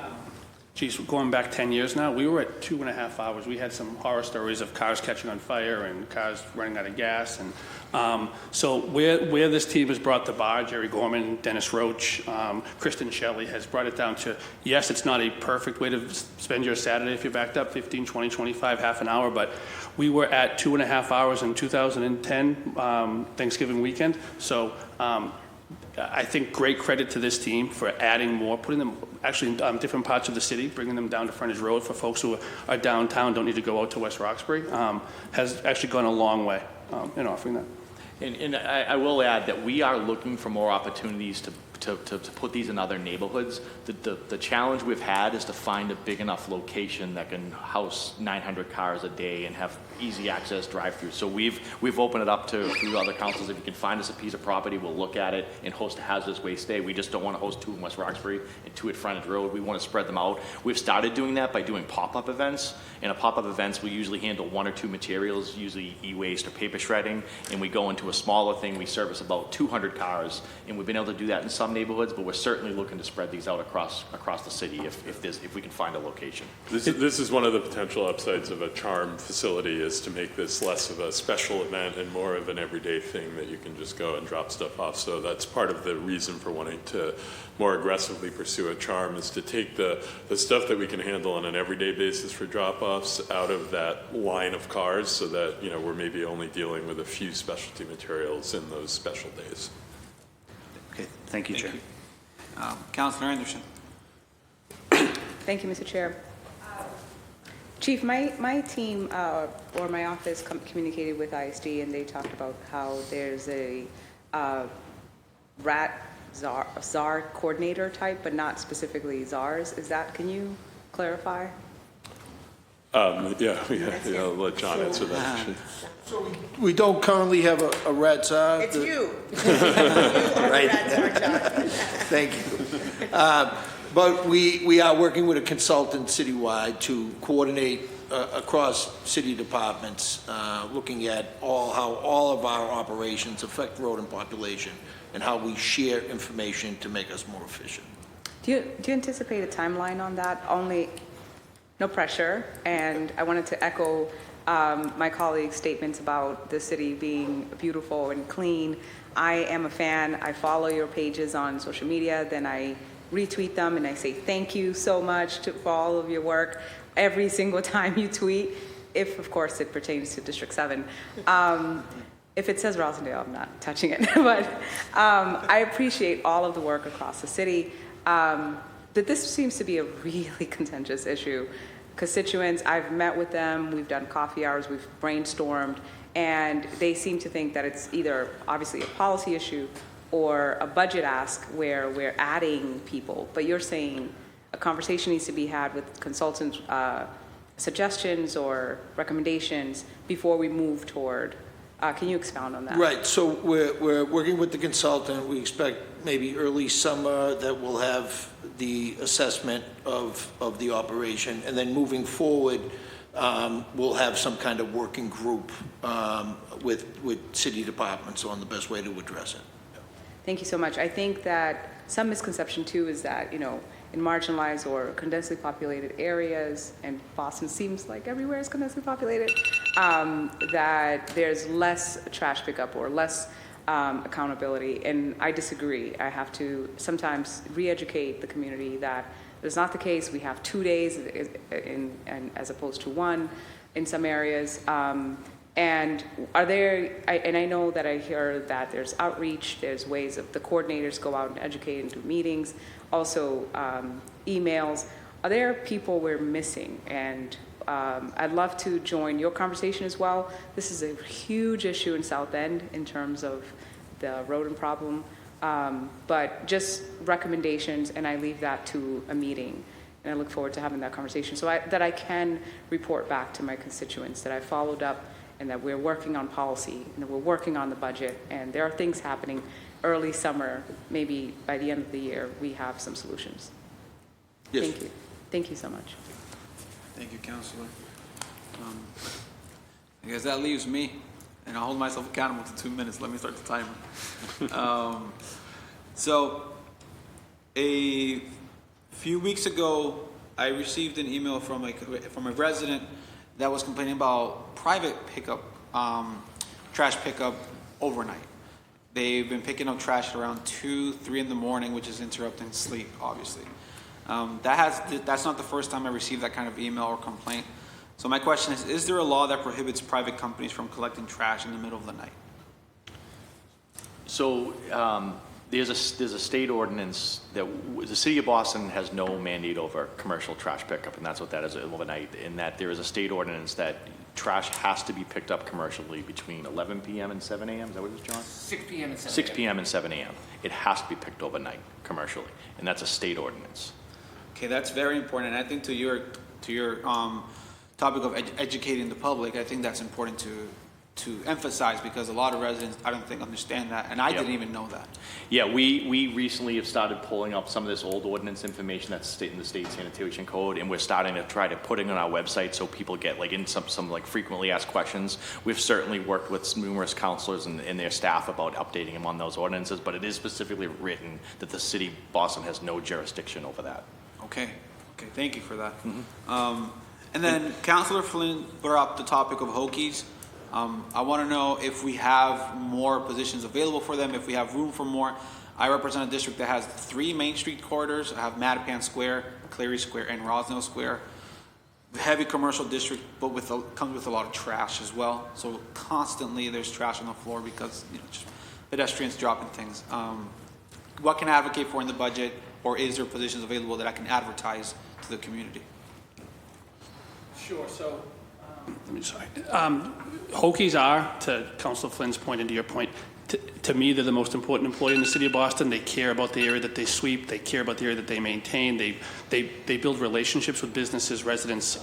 going back 10 years now, we were at 2.5 hours. We had some horror stories of cars catching on fire and cars running out of gas. And so where this team has brought the bar, Jerry Gorman, Dennis Roach, Kristen Shelley, has brought it down to, yes, it's not a perfect way to spend your Saturday if you're backed up 15, 20, 25, half an hour, but we were at 2.5 hours in 2010, Thanksgiving weekend. So I think great credit to this team for adding more, putting them actually in different parts of the city, bringing them down to Frontage Road for folks who are downtown, don't need to go out to West Roxbury, has actually gone a long way in offering that. And I will add that we are looking for more opportunities to put these in other neighborhoods. The challenge we've had is to find a big enough location that can house 900 cars a day and have easy access drive-through. So we've opened it up to a few other councils. If you can find us a piece of property, we'll look at it and host a hazardous waste day. We just don't want to host 2 in West Roxbury and 2 at Frontage Road. We want to spread them out. We've started doing that by doing pop-up events. In a pop-up events, we usually handle 1 or 2 materials, usually e-waste or paper shredding, and we go into a smaller thing. We service about 200 cars, and we've been able to do that in some neighborhoods, but we're certainly looking to spread these out across the city if we can find a location. This is one of the potential upsides of a charm facility, is to make this less of a special event and more of an everyday thing that you can just go and drop stuff off. So that's part of the reason for wanting to more aggressively pursue a charm, is to take the stuff that we can handle on an everyday basis for drop-offs out of that line of cars, so that we're maybe only dealing with a few specialty materials in those special days. Okay, thank you, Chair. Councilor Anderson. Thank you, Mr. Chair. Chief, my team or my office communicated with ISD, and they talked about how there's a rat czar coordinator type, but not specifically czars. Can you clarify? Yeah, I'll let John answer that. Actually. So we don't currently have a rat czar? It's you. Right. Thank you. But we are working with a consultant citywide to coordinate across city departments, looking at how all of our operations affect rodent population and how we share information to make us more efficient. Do you anticipate a timeline on that? No pressure, and I wanted to echo my colleagues' statements about the city being beautiful and clean. I am a fan. I follow your pages on social media, then I retweet them and I say thank you so much for all of your work every single time you tweet, if of course it pertains to District 7. If it says Rosendale, I'm not touching it, but I appreciate all of the work across the city. That this seems to be a really contentious issue. Constituents, I've met with them, we've done coffee hours, we've brainstormed, and they seem to think that it's either obviously a policy issue or a budget ask where we're adding people. But you're saying a conversation needs to be had with consultants' suggestions or recommendations before we move toward. Can you expound on that? Right, so we're working with the consultant. We expect maybe early summer that we'll have the assessment of the operation, and then moving forward, we'll have some kind of working group with city departments on the best way to address it. Thank you so much. I think that some misconception too is that, in marginalized or condensely populated areas, and Boston seems like everywhere is condensely populated, that there's less trash pickup or less accountability, and I disagree. I have to sometimes re-educate the community that it's not the case. We have 2 days as opposed to 1 in some areas, And are there, and I know that I hear that there's outreach, there's ways of the coordinators go out and educate and do meetings, also emails. Are there people we're missing? And I'd love to join your conversation as well. This is a huge issue in South End in terms of the rodent problem, but just recommendations, and I leave that to a meeting. And I look forward to having that conversation so that I can report back to my constituents that I followed up and that we're working on policy and that we're working on the budget, and there are things happening early summer, maybe by the end of the year, we have some solutions. Yes. Thank you. Thank you so much. Thank you, Councilor. I guess that leaves me, and I'll hold myself accountable to 2 minutes. Let me start the timer. So, a few weeks ago, I received an email from a resident that was complaining about private pickup, trash pickup overnight. They've been picking up trash at around 2, 3 in the morning, which is interrupting sleep, obviously. That's not the first time I received that kind of email or complaint. So my question is there a law that prohibits private companies from collecting trash in the middle of the night? So there's a state ordinance that the city of Boston has no mandate over commercial trash pickup, and that's what that is overnight. In that there is a state ordinance that trash has to be picked up commercially between 11 p.m. and 7 a.m. Is that what it is, John? 6 p.m. and 7 6 p.m. and 7 a.m. It has to be picked overnight commercially, and that's a state ordinance. Okay, that's very important. And I think to your topic of educating the public, I think that's important to emphasize, because a lot of residents, I don't think, understand that, and I didn't even know that. Yeah, we recently have started pulling up some of this old ordinance information that's in the state sanitation code, and we're starting to try to put it on our website so people get like in some like frequently asked questions. We've certainly worked with numerous counselors and their staff about updating them on those ordinances, but it is specifically written that the city of Boston has no jurisdiction over that. Okay, thank you for that. And then Councilor Flynn brought up the topic of Hokies. I want to know if we have more positions available for them, if we have room for more. I represent a district that has 3 Main Street corridors. I have Mattapan Square, Cleary Square, and Rosnell Square. Heavy commercial district, but comes with a lot of trash as well. So constantly there's trash on the floor because just pedestrians dropping things. What can I advocate for in the budget, or is there positions available that I can advertise to the community? Sure. So, Hokies are, to Councilor Flynn's point and to your point, to me, they're the most important employee in the city of Boston. They care about the area that they sweep. They care about the area that they maintain. They build relationships with businesses, residents,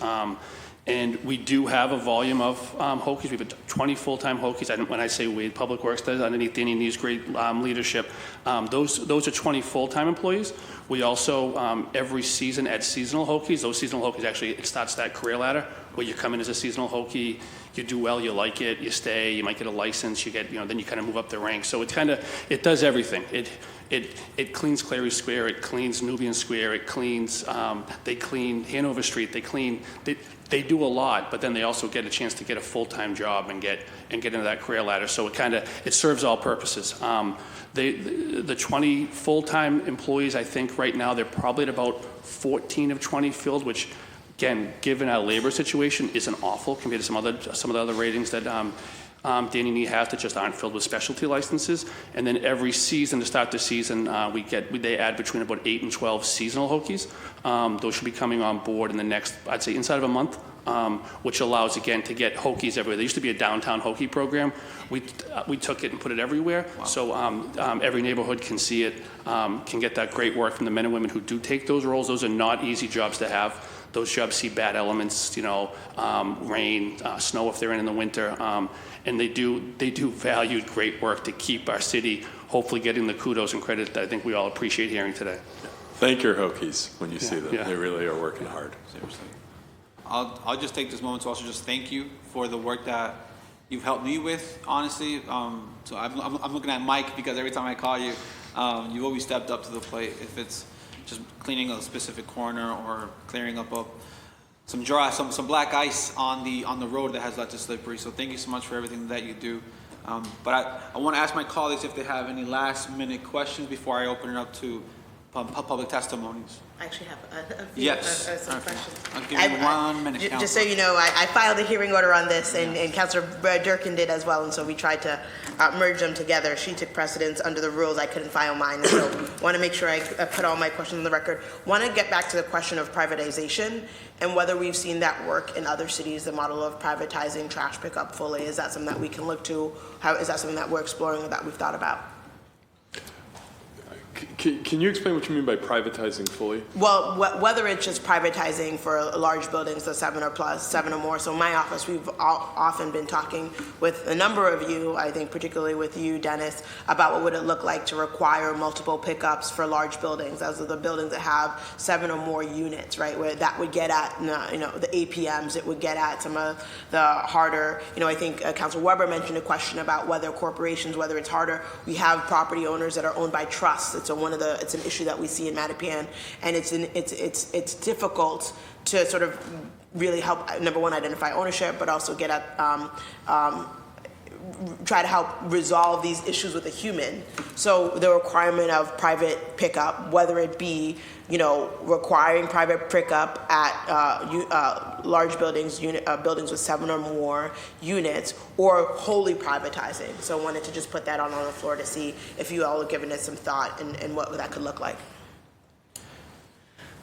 and we do have a volume of Hokies. We have 20 full-time Hokies. When I say we, Public Works does, underneath Danny Nee's great leadership. Those are 20 full-time employees. We also, every season, add seasonal Hokies. Those seasonal Hokies, actually, it starts that career ladder where you come in as a seasonal Hokie, you do well, you like it, you stay, you might get a license, you get, then you kind of move up the ranks. So it does everything. It cleans Clary Square, it cleans Nubian Square, it cleans, they clean Hanover Street, they do a lot, but then they also get a chance to get a full-time job and get into that career ladder. So it serves all purposes. The 20 full-time employees, I think right now they're probably at about 14 of 20 filled, which again, given our labor situation, isn't awful compared to some of the other ratings that Danny Nee has that just aren't filled with specialty licenses. And then every season, to start the season, they add between about 8 and 12 seasonal Hokies. Those should be coming on board in the next, I'd say, inside of a month, which allows, again, to get Hokies everywhere. There used to be a downtown Hokie program. We took it and put it everywhere. Wow. So every neighborhood can see it, can get that great work from the men and women who do take those roles. Those are not easy jobs to have. Those jobs see bad elements, rain, snow if they're in the winter, and they do valued great work to keep our city hopefully getting the kudos and credit that I think we all appreciate hearing today. Thank your Hokies when you see them. Yeah. They really are working hard. Seriously. I'll just take this moment to also just thank you for the work that you've helped me with, honestly. So I'm looking at Mike because every time I call you, you've always stepped up to the plate. If it's just cleaning a specific corner or clearing up some black ice on the road that has led to slippery. So thank you so much for everything that you do. But I want to ask my colleagues if they have any last minute questions before I open it up to public testimonies. I actually have a few Yes. some Okay. questions. I'll give you 1 minute, Just so Counselor. you know, I filed a hearing order on this, and Councilor Durkin did as well, and so we tried to merge them together. She took precedence under the rules. I couldn't file mine, and so want to make sure I put all my questions on the record. Want to get back to the question of privatization and whether we've seen that work in other cities, the model of privatizing trash pickup fully. Is that something that we can look to? Is that something that we're exploring or that we've thought about? Can you explain what you mean by privatizing fully? Well, whether it's just privatizing for large buildings, the 7 or more. So my office, we've often been talking with a number of you, I think particularly with you, Dennis, about what would it look like to require multiple pickups for large buildings, as of the buildings that have 7 or more units, right? Where that would get at, the APMs, it would get at some of the harder, I think Councilor Weber mentioned a question about whether corporations, whether it's harder. We have property owners that are owned by trusts. It's an issue that we see in Mattapan, and it's difficult to sort of really help, number one, identify ownership, but also get at try to help resolve these issues with a human. So the requirement of private pickup, whether it be requiring private pickup at large buildings, buildings with 7 or more units, or wholly privatizing. So I wanted to just put that on the floor to see if you all have given it some thought and what that could look like.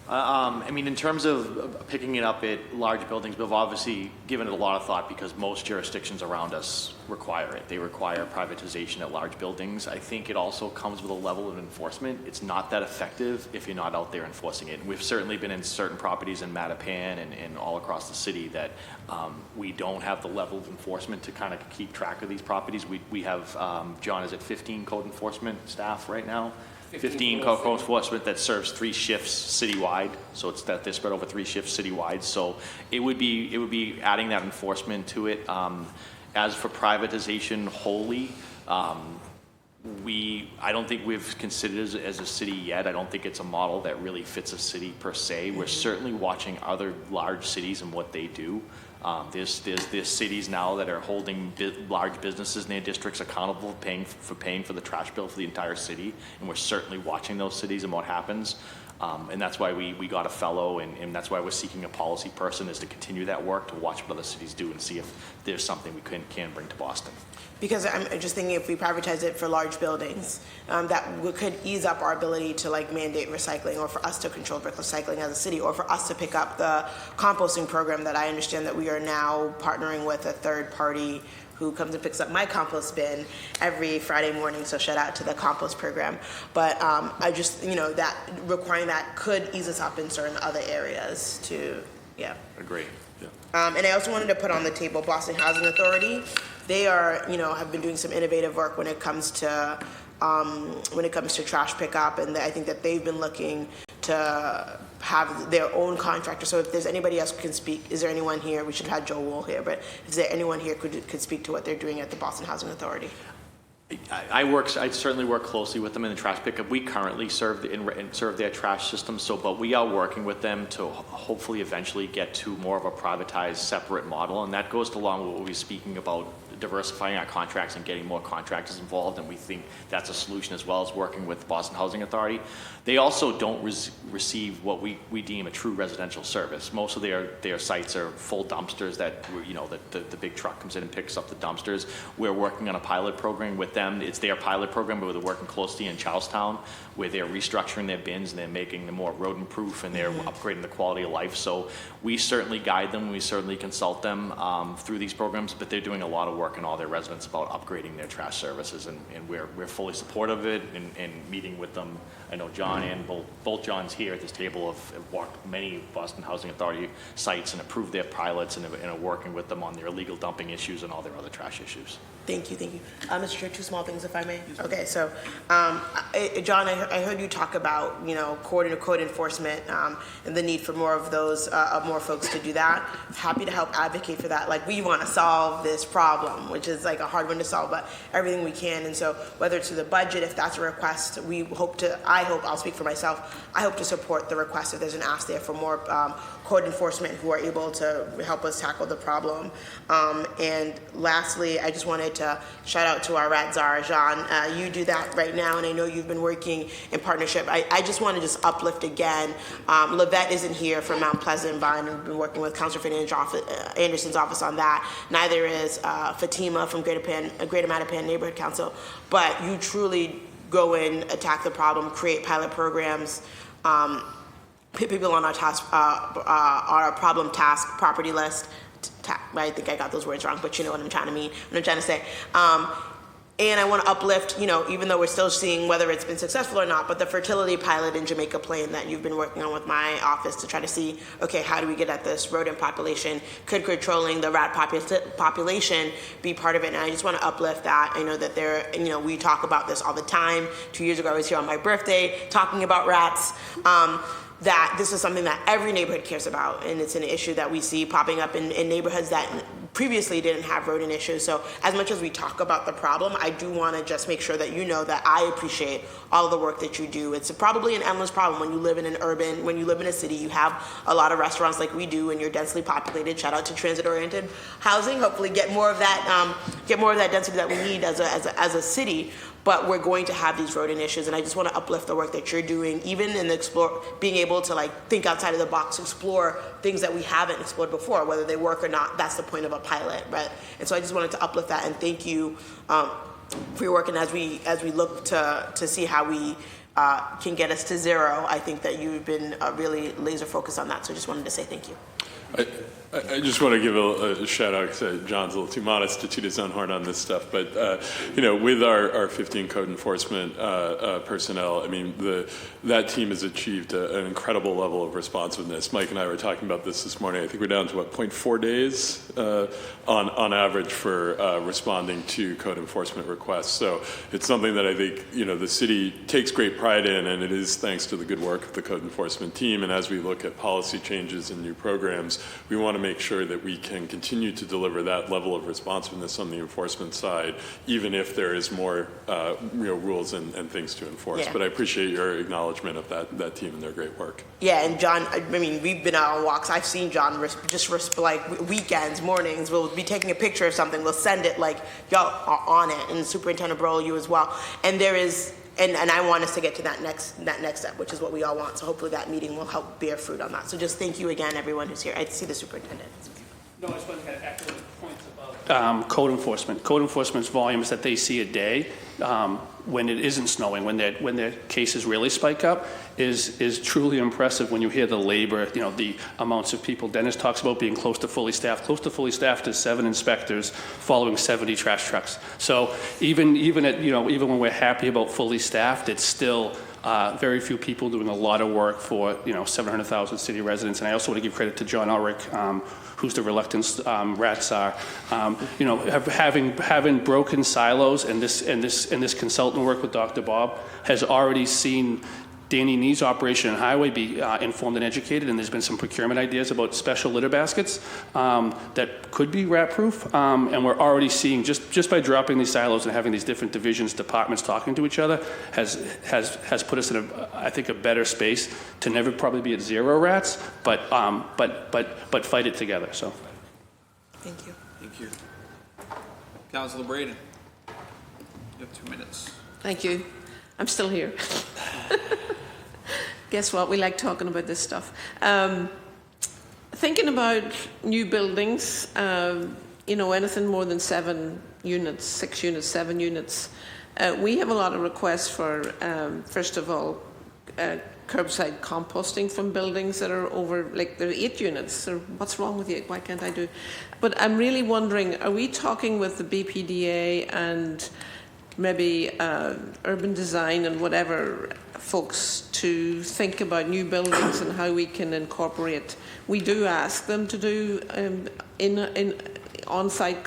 In terms of picking it up at large buildings, we've obviously given it a lot of thought because most jurisdictions around us require it. They require privatization at large buildings. I think it also comes with a level of enforcement. It's not that effective if you're not out there enforcing it. And we've certainly been in certain properties in Mattapan and all across the city that we don't have the level of enforcement to kind of keep track of these properties. We have, John, is it 15 code enforcement staff right now? 15 code enforcement that serves 3 shifts citywide, so it's that they're spread over 3 shifts citywide. So it would be adding that enforcement to it. As for privatization wholly, I don't think we've considered it as a city yet. I don't think it's a model that really fits a city per se. We're certainly watching other large cities and what they do. There's cities now that are holding large businesses in their districts accountable for paying for the trash bill for the entire city, and we're certainly watching those cities and what happens. And that's why we got a fellow, and that's why we're seeking a policy person, is to continue that work, to watch what other cities do and see if there's something we can bring to Boston. Because I'm just thinking if we privatize it for large buildings, that could ease up our ability to mandate recycling, or for us to control recycling as a city, or for us to pick up the composting program that I understand that we are now partnering with a third party who comes and picks up my compost bin every Friday morning, so shout out to the compost program. But I just, that requiring that could ease us up in certain other areas too, yeah. Agree. And I also wanted to put on the table Boston Housing Authority. They are, have been doing some innovative work when it comes to trash pickup, and I think that they've been looking to have their own contractor. So if there's anybody else who can speak, is there anyone here? We should have Joe Wool here, but is there anyone here could speak to what they're doing at the Boston Housing Authority? I certainly work closely with them in the trash pickup. We currently serve their trash system, but we are working with them to hopefully eventually get to more of a privatized, separate model, and that goes along with what we were speaking about, diversifying our contracts and getting more contractors involved, and we think that's a solution, as well as working with Boston Housing Authority. They also don't receive what we deem a true residential service. Most of their sites are full dumpsters that, the big truck comes in and picks up the dumpsters. We're working on a pilot program with them. It's their pilot program, but they're working closely in Charlestown, where they're restructuring their bins and they're making them more rodent-proof, and they're upgrading the quality of life. So we certainly guide them, we certainly consult them through these programs, but they're doing a lot of work in all their residents about upgrading their trash services, and we're fully supportive of it and meeting with them. I know John and both Johns here at this table have walked many Boston Housing Authority sites and approved their pilots, and are working with them on their illegal dumping issues and all their other trash issues. Thank you. Mr. Chair, 2 small things, if I may. Okay, so, John, I heard you talk about, code enforcement and the need for more of those, more folks to do that. Happy to help advocate for that. We want to solve this problem, which is a hard one to solve, but everything we can. And so whether it's through the budget, if that's a request, I'll speak for myself, I hope to support the request if there's an ask there for more code enforcement who are able to help us tackle the problem. And lastly, I just wanted wanted to shout out to our rat czar, Jean. You do that right now, and I know you've been working in partnership. I just want to just uplift again. Lavette isn't here from Mount Pleasant, but I've been working with Councilor Anderson's office on that. Neither is Fatima from Greater Mattapan Neighborhood Council. But you truly go in, attack the problem, create pilot programs, put people on our problem task property list. I think I got those words wrong, but you know what I'm trying to say. And I want to uplift, even though we're still seeing whether it's been successful or not, but the fertility pilot in Jamaica Plain that you've been working on with my office to try to see, okay, how do we get at this rodent population? Could controlling the rat population be part of it? And I just want to uplift that. I know that we talk about this all the time. 2 years ago, I was here on my birthday talking about rats. That this is something that every neighborhood cares about, and it's an issue that we see popping up in neighborhoods that previously didn't have rodent issues. So as much as we talk about the problem, I do want to just make sure that you know that I appreciate all of the work that you do. It's probably an endless problem when you live in when you live in a city. You have a lot of restaurants like we do, and you're densely populated. Shout out to transit-oriented housing. Hopefully, get more of that density that we need as a city. But we're going to have these rodent issues, and I just want to uplift the work that you're doing, even in being able to think outside of the box, explore things that we haven't explored before, whether they work or not. That's the point of a pilot, right? And so I just wanted to uplift that and thank you for your work. And as we look to see how we can get us to zero, I think that you've been really laser focused on that. So I just wanted to say thank you. I just want to give a shout out because John's a little too modest to toot his own horn on this stuff. But, with our 15 code enforcement personnel, I mean, that team has achieved an incredible level of responsiveness. Mike and I were talking about this morning. I think we're down to 0.4 days on average for responding to code enforcement requests. So it's something that I think, the city takes great pride in, and it is thanks to the good work of the code enforcement team. And as we look at policy changes and new programs, we want to make sure that we can continue to deliver that level of responsiveness on the enforcement side, even if there is more rules and things to enforce. Yeah. But I appreciate your acknowledgement of that team and their great work. Yeah, and John, I mean, we've been out on walks. I've seen John weekends, mornings, we'll be taking a picture of something, we'll send it y'all are on it, and Superintendent Brohl, you as well. And there is, and I want us to get to that next step, which is what we all want. So hopefully that meeting will help bear fruit on that. So just thank you again, everyone who's here. I see the superintendent. No, I just want to echo the points about code enforcement. Code enforcement's volumes that they see a day when it isn't snowing, when their cases really spike up, is truly impressive when you hear the labor, the amounts of people. Dennis talks about being close to fully staffed. Close to fully staffed is 7 inspectors following 70 trash trucks. So even when we're happy about fully staffed, it's still very few people doing a lot of work for 700,000 city residents. And I also want to give credit to John Ulrich, who's the reluctant rat czar. Having broken silos and this consultant work with Dr. Bob has already seen Danny Nee's operation and highway be informed and educated, and there's been some procurement ideas about special litter baskets that could be rat-proof, and we're already seeing, just by dropping these silos and having these different divisions, departments talking to each other, has put us in I think a better space to never probably be at zero rats, but fight it together. So, Thank you. Thank you. Councilor Braden, you have 2 minutes. Thank you. I'm still here. Guess what? We like talking about this stuff. Thinking about new buildings, anything more than 7 units, 6 units, 7 units, we have a lot of requests for, first of all, curbside composting from buildings that are over, there are 8 units. Or what's wrong with you? Why can't I do? But I'm really wondering, are we talking with the BPDA and maybe urban design and whatever folks to think about new buildings and how we can incorporate? We do ask them to do in on-site,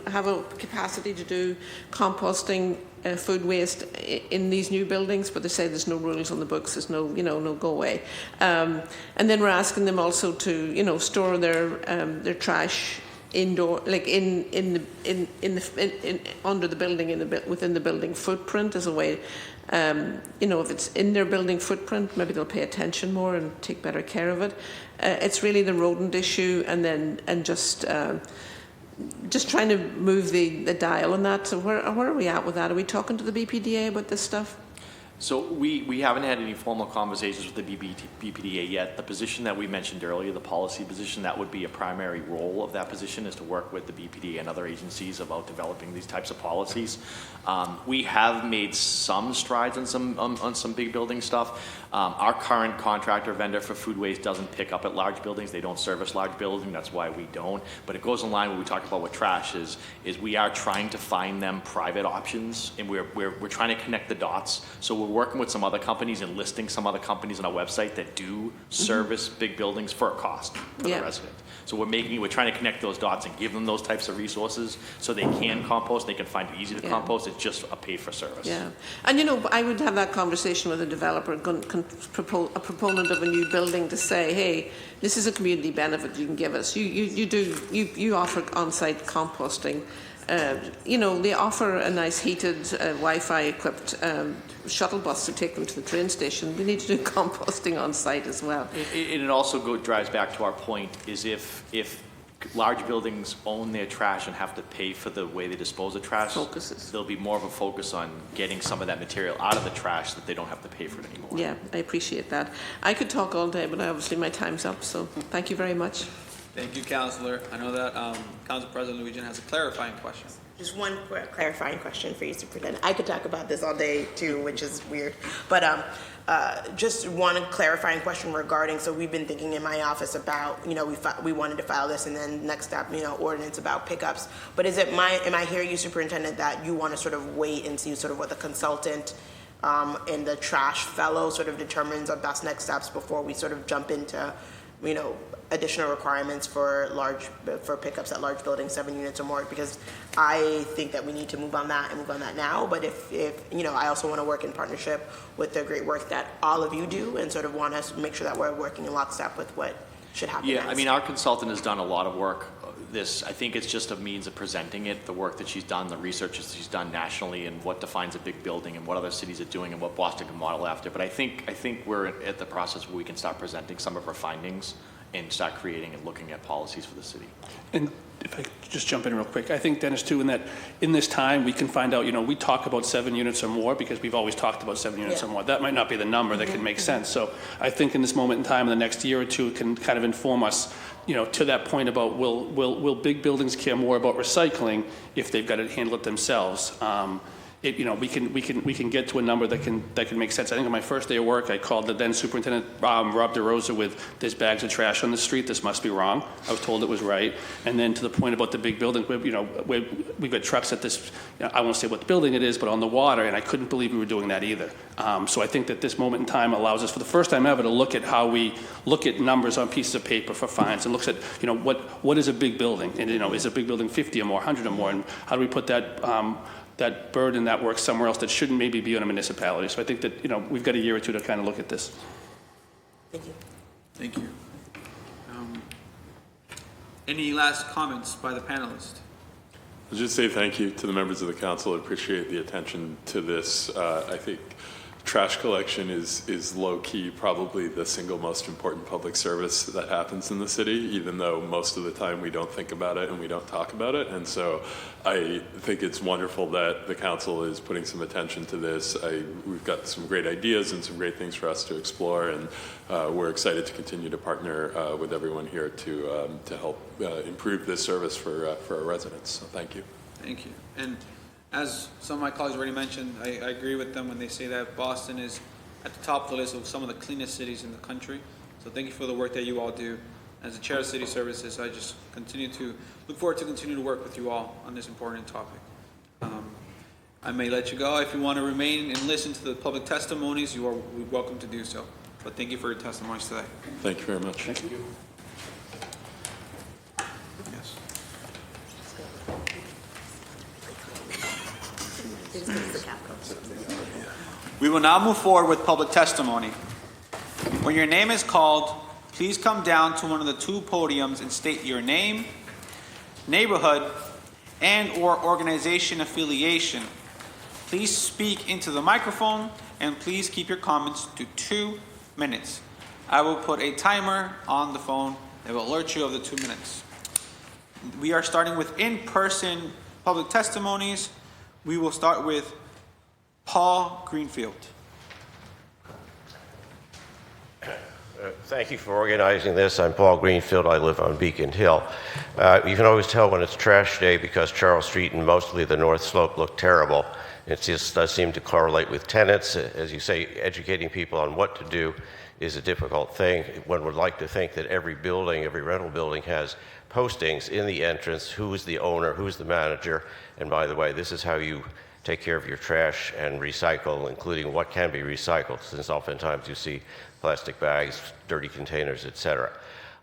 have a capacity to do composting food waste in these new buildings, but they say there's no rules on the books, there's no, no go away. And then we're asking them also to, store their trash indoor, under the building, within the building footprint as a way. If it's in their building footprint, maybe they'll pay attention more and take better care of it. It's really the rodent issue, and just just trying to move the dial on that. So where are we at with that? Are we talking to the BPDA about this stuff? So we haven't had any formal conversations with the BPDA yet. The position that we mentioned earlier, the policy position, that would be a primary role of that position, is to work with the BPDA and other agencies about developing these types of policies. We have made some strides on some big building stuff. Our current contractor vendor for food waste doesn't pick up at large buildings. They don't service large buildings. That's why we don't. But it goes in line when we talk about what trash is we are trying to find them private options, and we're trying to connect the dots. So we're working with some other companies and listing some other companies on our website that do service big buildings for a cost for the resident. So we're trying to connect those dots and give them those types of resources so they can compost, they can find it easy to compost. It's just a pay for service. Yeah, and I would have that conversation with a developer, a proponent of a new building, to say, hey, this is a community benefit you can give us. You offer on-site composting. They offer a nice heated, Wi-Fi equipped shuttle bus to take them to the train station. We need to do composting on site as well. It also drives back to our point, is if large buildings own their trash and have to pay for the way they dispose of trash, there'll be more of a focus on getting some of that material out of the trash, that they don't have to pay for it anymore. Yeah, I appreciate that. I could talk all day, but obviously my time's up, so thank you very much. Thank you, Councillor. I know that Council President Luigi has a clarifying question. Just one clarifying question for you, Superintendent. I could talk about this all day too, which is weird. But just one clarifying question regarding, so we've been thinking in my office about, we wanted to file this, and then next step, ordinance about pickups. But am I hearing you, Superintendent, that you want to sort of wait and see sort of what the consultant and the trash fellow sort of determines our best next steps before we sort of jump into, additional requirements for pickups at large buildings, 7 units or more? Because I think that we need to move on that now. But if I also want to work in partnership with the great work that all of you do, and sort of want us to make sure that we're working in lockstep with what should happen Yeah, next. I mean, our consultant has done a lot of work. I think it's just a means of presenting it, the work that she's done, the research that she's done nationally, and what defines a big building, and what other cities are doing, and what Boston can model after. But I think we're at the process where we can start presenting some of our findings and start creating and looking at policies for the city. And if I could just jump in real quick, I think, Dennis, too, in that in this time we can find out, we talk about 7 units or more because we've always talked about 7 units or more. That might not be the number that can make sense. So I think in this moment in time, in the next year or two, it can kind of inform us, to that point about will big buildings care more about recycling if they've got to handle it themselves. We can get to a number that can make sense. I think on my first day of work, I called the then superintendent, Rob DeRosa, with there's bags of trash on the street. This must be wrong. I was told it was right. And then to the point about the big building, we've got trucks at this. I won't say what building it is, but on the water, and I couldn't believe we were doing that either. So I think that this moment in time allows us, for the first time ever, to look at how we look at numbers on pieces of paper for fines, and looks at what is a big building, and is a big building 50 or more, 100 or more, and how do we put that burden, that work somewhere else that shouldn't maybe be on a municipality. So I think that we've got a year or two to kind of look at this. Thank you. Thank you. Any last comments by the panelists? I'll just say thank you to the members of the council. I appreciate the attention to this. I think trash collection is low-key probably the single most important public service that happens in the city, even though most of the time we don't think about it and we don't talk about it. And so I think it's wonderful that the council is putting some attention to this. We've got some great ideas and some great things for us to explore, and we're excited to continue to partner with everyone here to help improve this service for our residents. So thank you. Thank you. And as some of my colleagues already mentioned, I agree with them when they say that Boston is at the top of the list of some of the cleanest cities in the country. So thank you for the work that you all do. As the Chair of City Services, I just look forward to continue to work with you all on this important topic. I may let you go. If you want to remain and listen to the public testimonies, you are welcome to do so. But thank you for your testimonies today. Thank you very much. Thank you. Yes. We will now move forward with public testimony. When your name is called, please come down to one of the 2 podiums and state your name, neighborhood, and/or organization affiliation. Please speak into the microphone, and please keep your comments to 2 minutes. I will put a timer on the phone that will alert you of the 2 minutes. We are starting with in-person public testimonies. We will start with Paul Greenfield. Thank you for organizing this. I'm Paul Greenfield. I live on Beacon Hill. You can always tell when it's trash day because Charles Street and mostly the North Slope look terrible. It just does seem to correlate with tenants. As you say, educating people on what to do is a difficult thing. One would like to think that every building, every rental building has postings in the entrance, who is the owner, who's the manager, and by the way, this is how you take care of your trash and recycle, including what can be recycled, since oftentimes you see plastic bags, dirty containers, etc.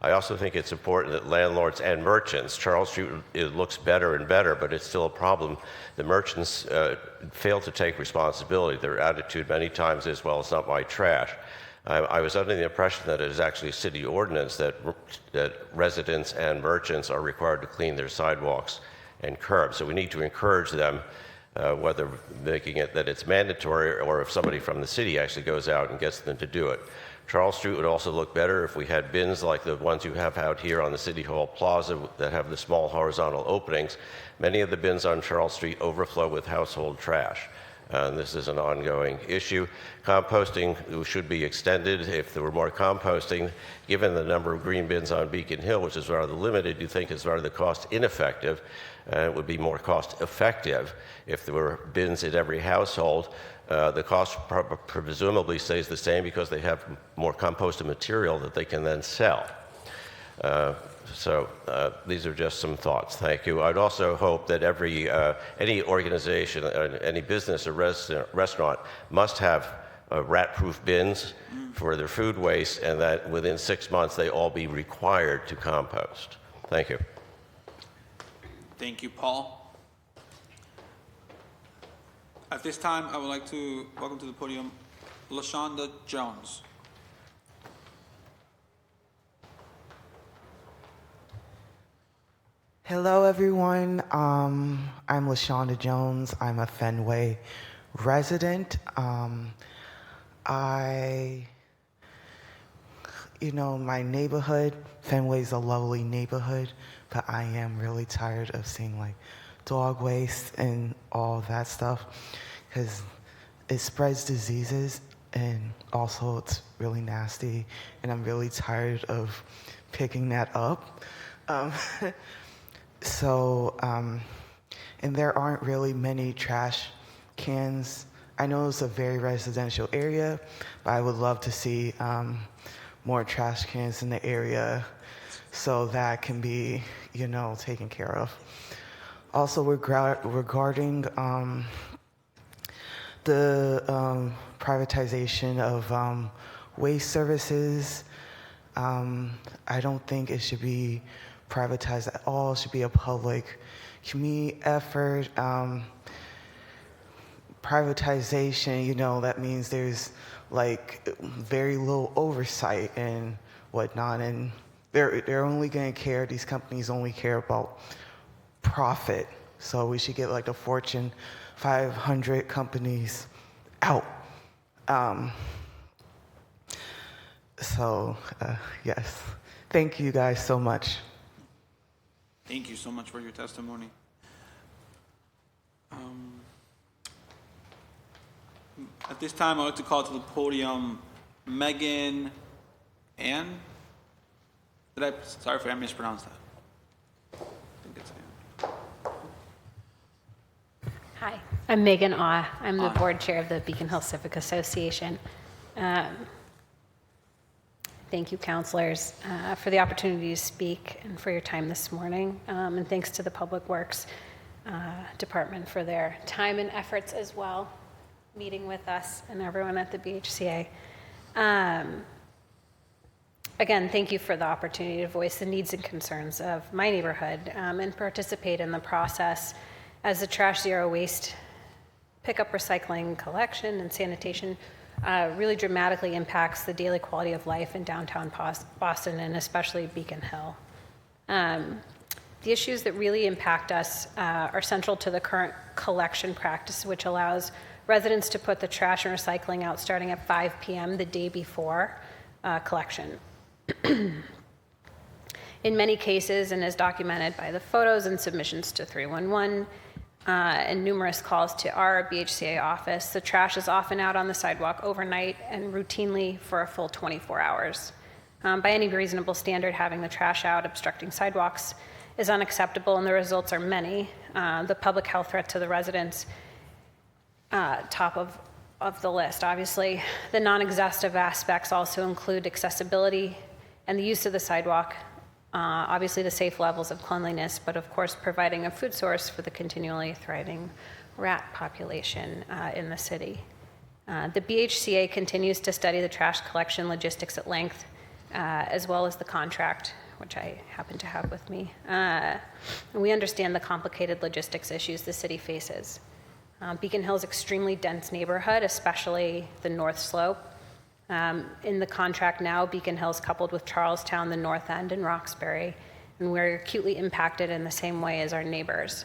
I also think it's important that landlords and merchants, Charles Street, it looks better and better, but it's still a problem. The merchants fail to take responsibility. Their attitude many times is, well, it's not my trash. I was under the impression that it is actually a city ordinance that residents and merchants are required to clean their sidewalks and curbs. So we need to encourage them, whether making it that it's mandatory or if somebody from the city actually goes out and gets them to do it. Charles Street would also look better if we had bins like the ones you have out here on the City Hall Plaza that have the small horizontal openings. Many of the bins on Charles Street overflow with household trash. This is an ongoing issue. Composting should be extended. If there were more composting, given the number of green bins on Beacon Hill, which is rather limited, you think is rather cost ineffective. It would be more cost effective if there were bins in every household. The cost presumably stays the same because they have more composted material that they can then sell. So these are just some thoughts. Thank you. I'd also hope that any organization, any business or restaurant must have rat-proof bins for their food waste, and that within 6 months they all be required to compost. Thank you. Thank you, Paul. At this time, I would like to welcome to the podium LaShonda Jones. Hello, everyone. I'm LaShonda Jones. I'm a Fenway resident. My neighborhood, Fenway's a lovely neighborhood, but I am really tired of seeing like dog waste and all that stuff because it spreads diseases and also it's really nasty, and I'm really tired of picking that up. And there aren't really many trash cans. I know it's a very residential area, but I would love to see more trash cans in the area so that can be, taken care of. Also, regarding the privatization of waste services, I don't think it should be privatized at all. It should be a public community effort. Privatization, that means there's like very little oversight and whatnot, and they're only going to care. These companies only care about profit. So we should get like the Fortune 500 companies out. Yes, thank you guys so much. Thank you so much for your testimony. At this time, I'd like to call to the podium Megan Ann. Sorry if I mispronounced that. I think it's Ann. Hi, I'm Megan Awe. I'm the board chair of the Beacon Hill Civic Association. Thank you, councilors, for the opportunity to speak and for your time this morning. And thanks to the Public Works Department for their time and efforts as well, meeting with us and everyone at the BHCA. Again, thank you for the opportunity to voice the needs and concerns of my neighborhood and participate in the process as the Trash Zero Waste pickup, recycling, collection, and sanitation really dramatically impacts the daily quality of life in downtown Boston and especially Beacon Hill. The issues that really impact us are central to the current collection practice, which allows residents to put the trash and recycling out starting at 5 p.m. the day before collection. In many cases, and as documented by the photos and submissions to 311, and numerous calls to our BHCA office, the trash is often out on the sidewalk overnight and routinely for a full 24 hours. By any reasonable standard, having the trash out obstructing sidewalks is unacceptable, and the results are many. The public health threat to the residents, top of the list. Obviously, the non-exhaustive aspects also include accessibility and the use of the sidewalk, obviously the safe levels of cleanliness, but of course providing a food source for the continually thriving rat population in the city. The BHCA continues to study the trash collection logistics at length, as well as the contract, which I happen to have with me. And we understand the complicated logistics issues the city faces. Beacon Hill is an extremely dense neighborhood, especially the North Slope. In the contract now, Beacon Hill is coupled with Charlestown, the North End, and Roxbury, and we're acutely impacted in the same way as our neighbors.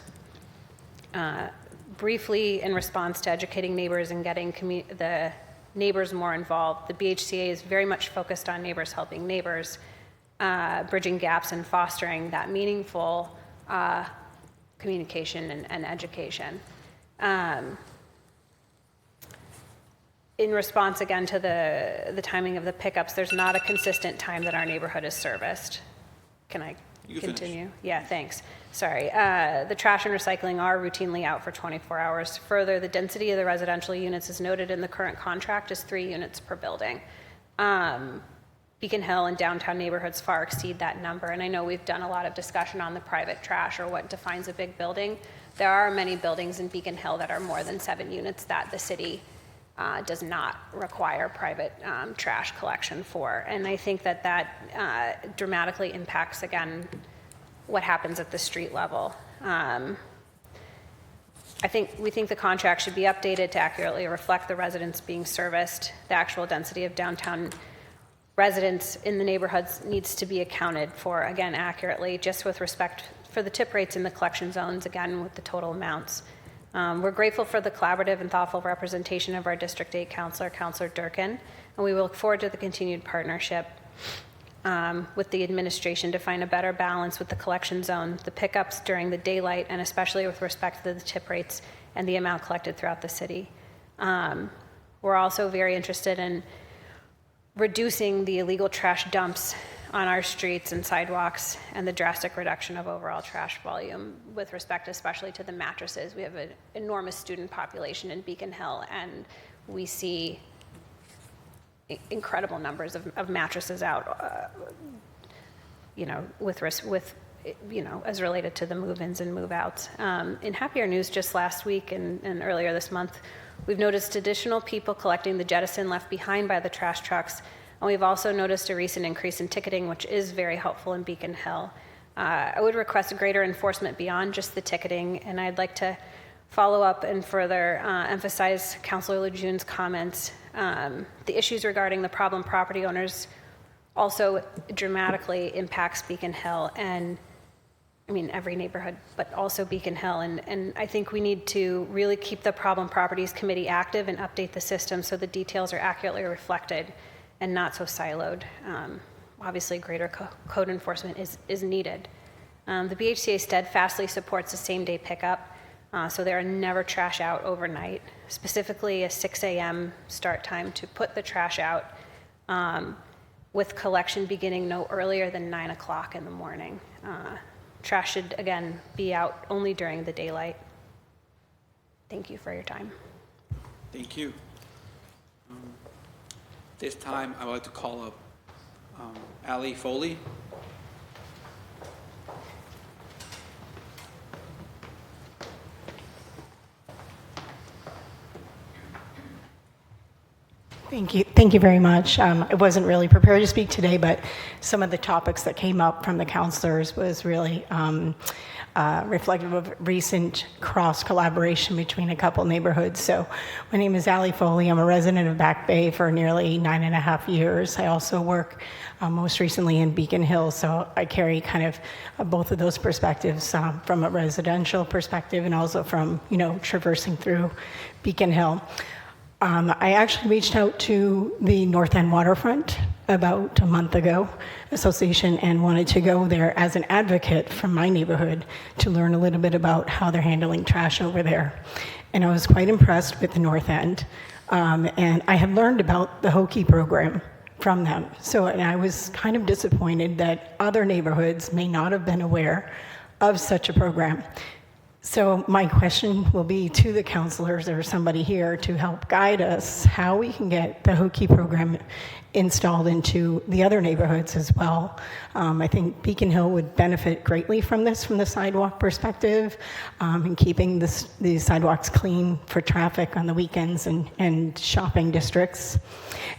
Briefly, in response to educating neighbors and getting the neighbors more involved, the BHCA is very much focused on neighbors helping neighbors, bridging gaps and fostering that meaningful communication and education. In response again to the timing of the pickups, there's not a consistent time that our neighborhood is serviced. Can I continue? Yeah, thanks. Sorry. The trash and recycling are routinely out for 24 hours. Further, the density of the residential units is noted in the current contract as 3 units per building. Beacon Hill and downtown neighborhoods far exceed that number, and I know we've done a lot of discussion on the private trash or what defines a big building. There are many buildings in Beacon Hill that are more than 7 units that the city does not require private trash collection for. And I think that dramatically impacts, again, what happens at the street level. We think the contract should be updated to accurately reflect the residents being serviced. The actual density of downtown residents in the neighborhoods needs to be accounted for, again, accurately, just with respect for the tip rates in the collection zones, again, with the total amounts. We're grateful for the collaborative and thoughtful representation of our District 8 Councilor, Councilor Durkin, and we look forward to the continued partnership with the administration to find a better balance with the collection zone, the pickups during the daylight, and especially with respect to the tip rates and the amount collected throughout the city. We're also very interested in reducing the illegal trash dumps on our streets and sidewalks and the drastic reduction of overall trash volume with respect especially to the mattresses. We have an enormous student population in Beacon Hill, and we see incredible numbers of mattresses out, as related to the move-ins and move-outs. In happier news, just last week and earlier this month, we've noticed additional people collecting the jettison left behind by the trash trucks. And we've also noticed a recent increase in ticketing, which is very helpful in Beacon Hill. I would request greater enforcement beyond just the ticketing, and I'd like to follow up and further emphasize Councilor Lejeune's comments. The issues regarding the problem property owners also dramatically impacts Beacon Hill, and I mean every neighborhood, but also Beacon Hill. And I think we need to really keep the Problem Properties Committee active and update the system so the details are accurately reflected and not so siloed. Obviously, greater code enforcement is needed. The BHCA steadfastly supports a same-day pickup, so there are never trash out overnight, specifically a 6 a.m. start time to put the trash out, with collection beginning no earlier than 9 o'clock in the morning. Trash should, again, be out only during the daylight. Thank you for your time. Thank you. This time, I would like to call up Ali Foley. Thank you very much. I wasn't really prepared to speak today, but some of the topics that came up from the counselors was really reflective of recent cross-collaboration between a couple neighborhoods. So my name is Ali Foley. I'm a resident of Back Bay for nearly 9.5 years. I also work most recently in Beacon Hill, so I carry kind of both of those perspectives from a residential perspective and also from, traversing through Beacon Hill. I actually reached out to the North End Waterfront about a month ago, association, and wanted to go there as an advocate from my neighborhood to learn a little bit about how they're handling trash over there. And I was quite impressed with the North End. And I had learned about the Hokey program from them. And I was kind of disappointed that other neighborhoods may not have been aware of such a program. So my question will be to the counselors or somebody here to help guide us how we can get the Hokey program installed into the other neighborhoods as well. I think Beacon Hill would benefit greatly from this from the sidewalk perspective, and keeping the sidewalks clean for traffic on the weekends and shopping districts.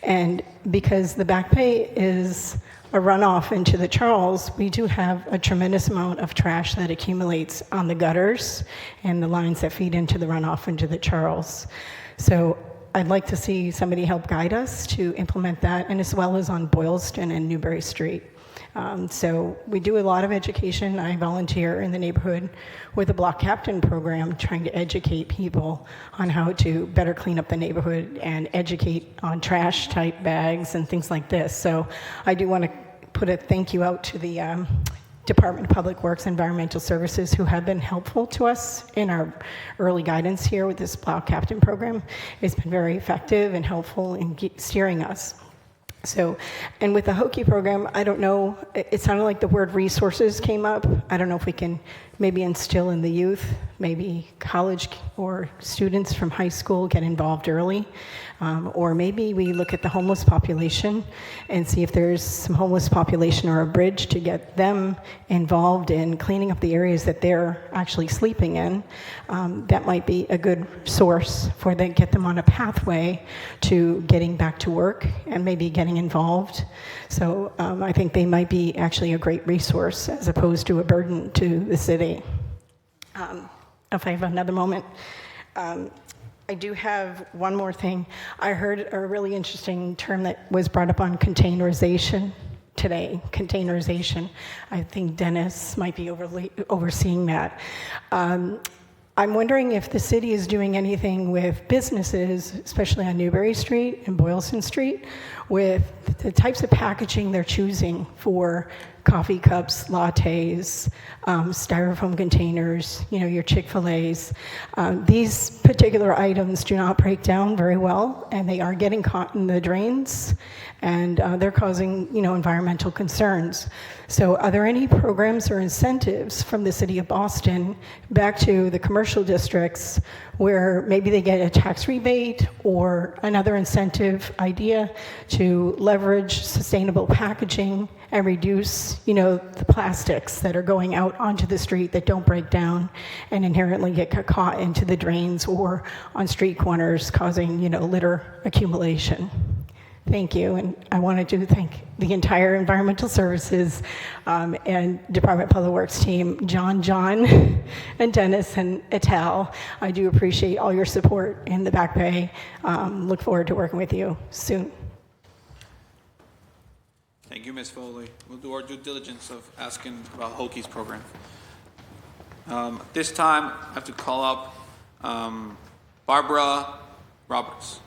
And because the Back Bay is a runoff into the Charles, we do have a tremendous amount of trash that accumulates on the gutters and the lines that feed into the runoff into the Charles. So I'd like to see somebody help guide us to implement that, and as well as on Boylston and Newbury Street. So we do a lot of education. I volunteer in the neighborhood with a block captain program, trying to educate people on how to better clean up the neighborhood and educate on trash type bags and things like this. So I do want to put a thank you out to the Department of Public Works, Environmental Services, who have been helpful to us in our early guidance here with this block captain program. It's been very effective and helpful in steering us. So, and with the Hokey program, I don't know, it sounded like the word resources came up. I don't know if we can maybe instill in the youth, maybe college or students from high school get involved early. Or maybe we look at the homeless population and see if there's some homeless population or a bridge to get them involved in cleaning up the areas that they're actually sleeping in. That might be a good source for them, get them on a pathway to getting back to work and maybe getting involved. So I think they might be actually a great resource as opposed to a burden to the city. If I have another moment. I do have one more thing. I heard a really interesting term that was brought up on containerization today. Containerization. I think Dennis might be overseeing that. I'm wondering if the city is doing anything with businesses, especially on Newbury Street and Boylston Street, with the types of packaging they're choosing for coffee cups, lattes, styrofoam containers, your Chick-fil-A's. These particular items do not break down very well, and they are getting caught in the drains, and they're causing, environmental concerns. So are there any programs or incentives from the city of Boston back to the commercial districts where maybe they get a tax rebate or another incentive idea to leverage sustainable packaging and reduce, the plastics that are going out onto the street that don't break down and inherently get caught into the drains or on street corners, causing, litter accumulation? Thank you, and I wanted to thank the entire Environmental Services and Department of Public Works team, John, and Dennis and Etal. I do appreciate all your support in the Back Bay. Look forward to working with you soon. Thank you, Ms. Foley. We'll do our due diligence of asking about Hokey's program. This time, I have to call up Barbara Roberts.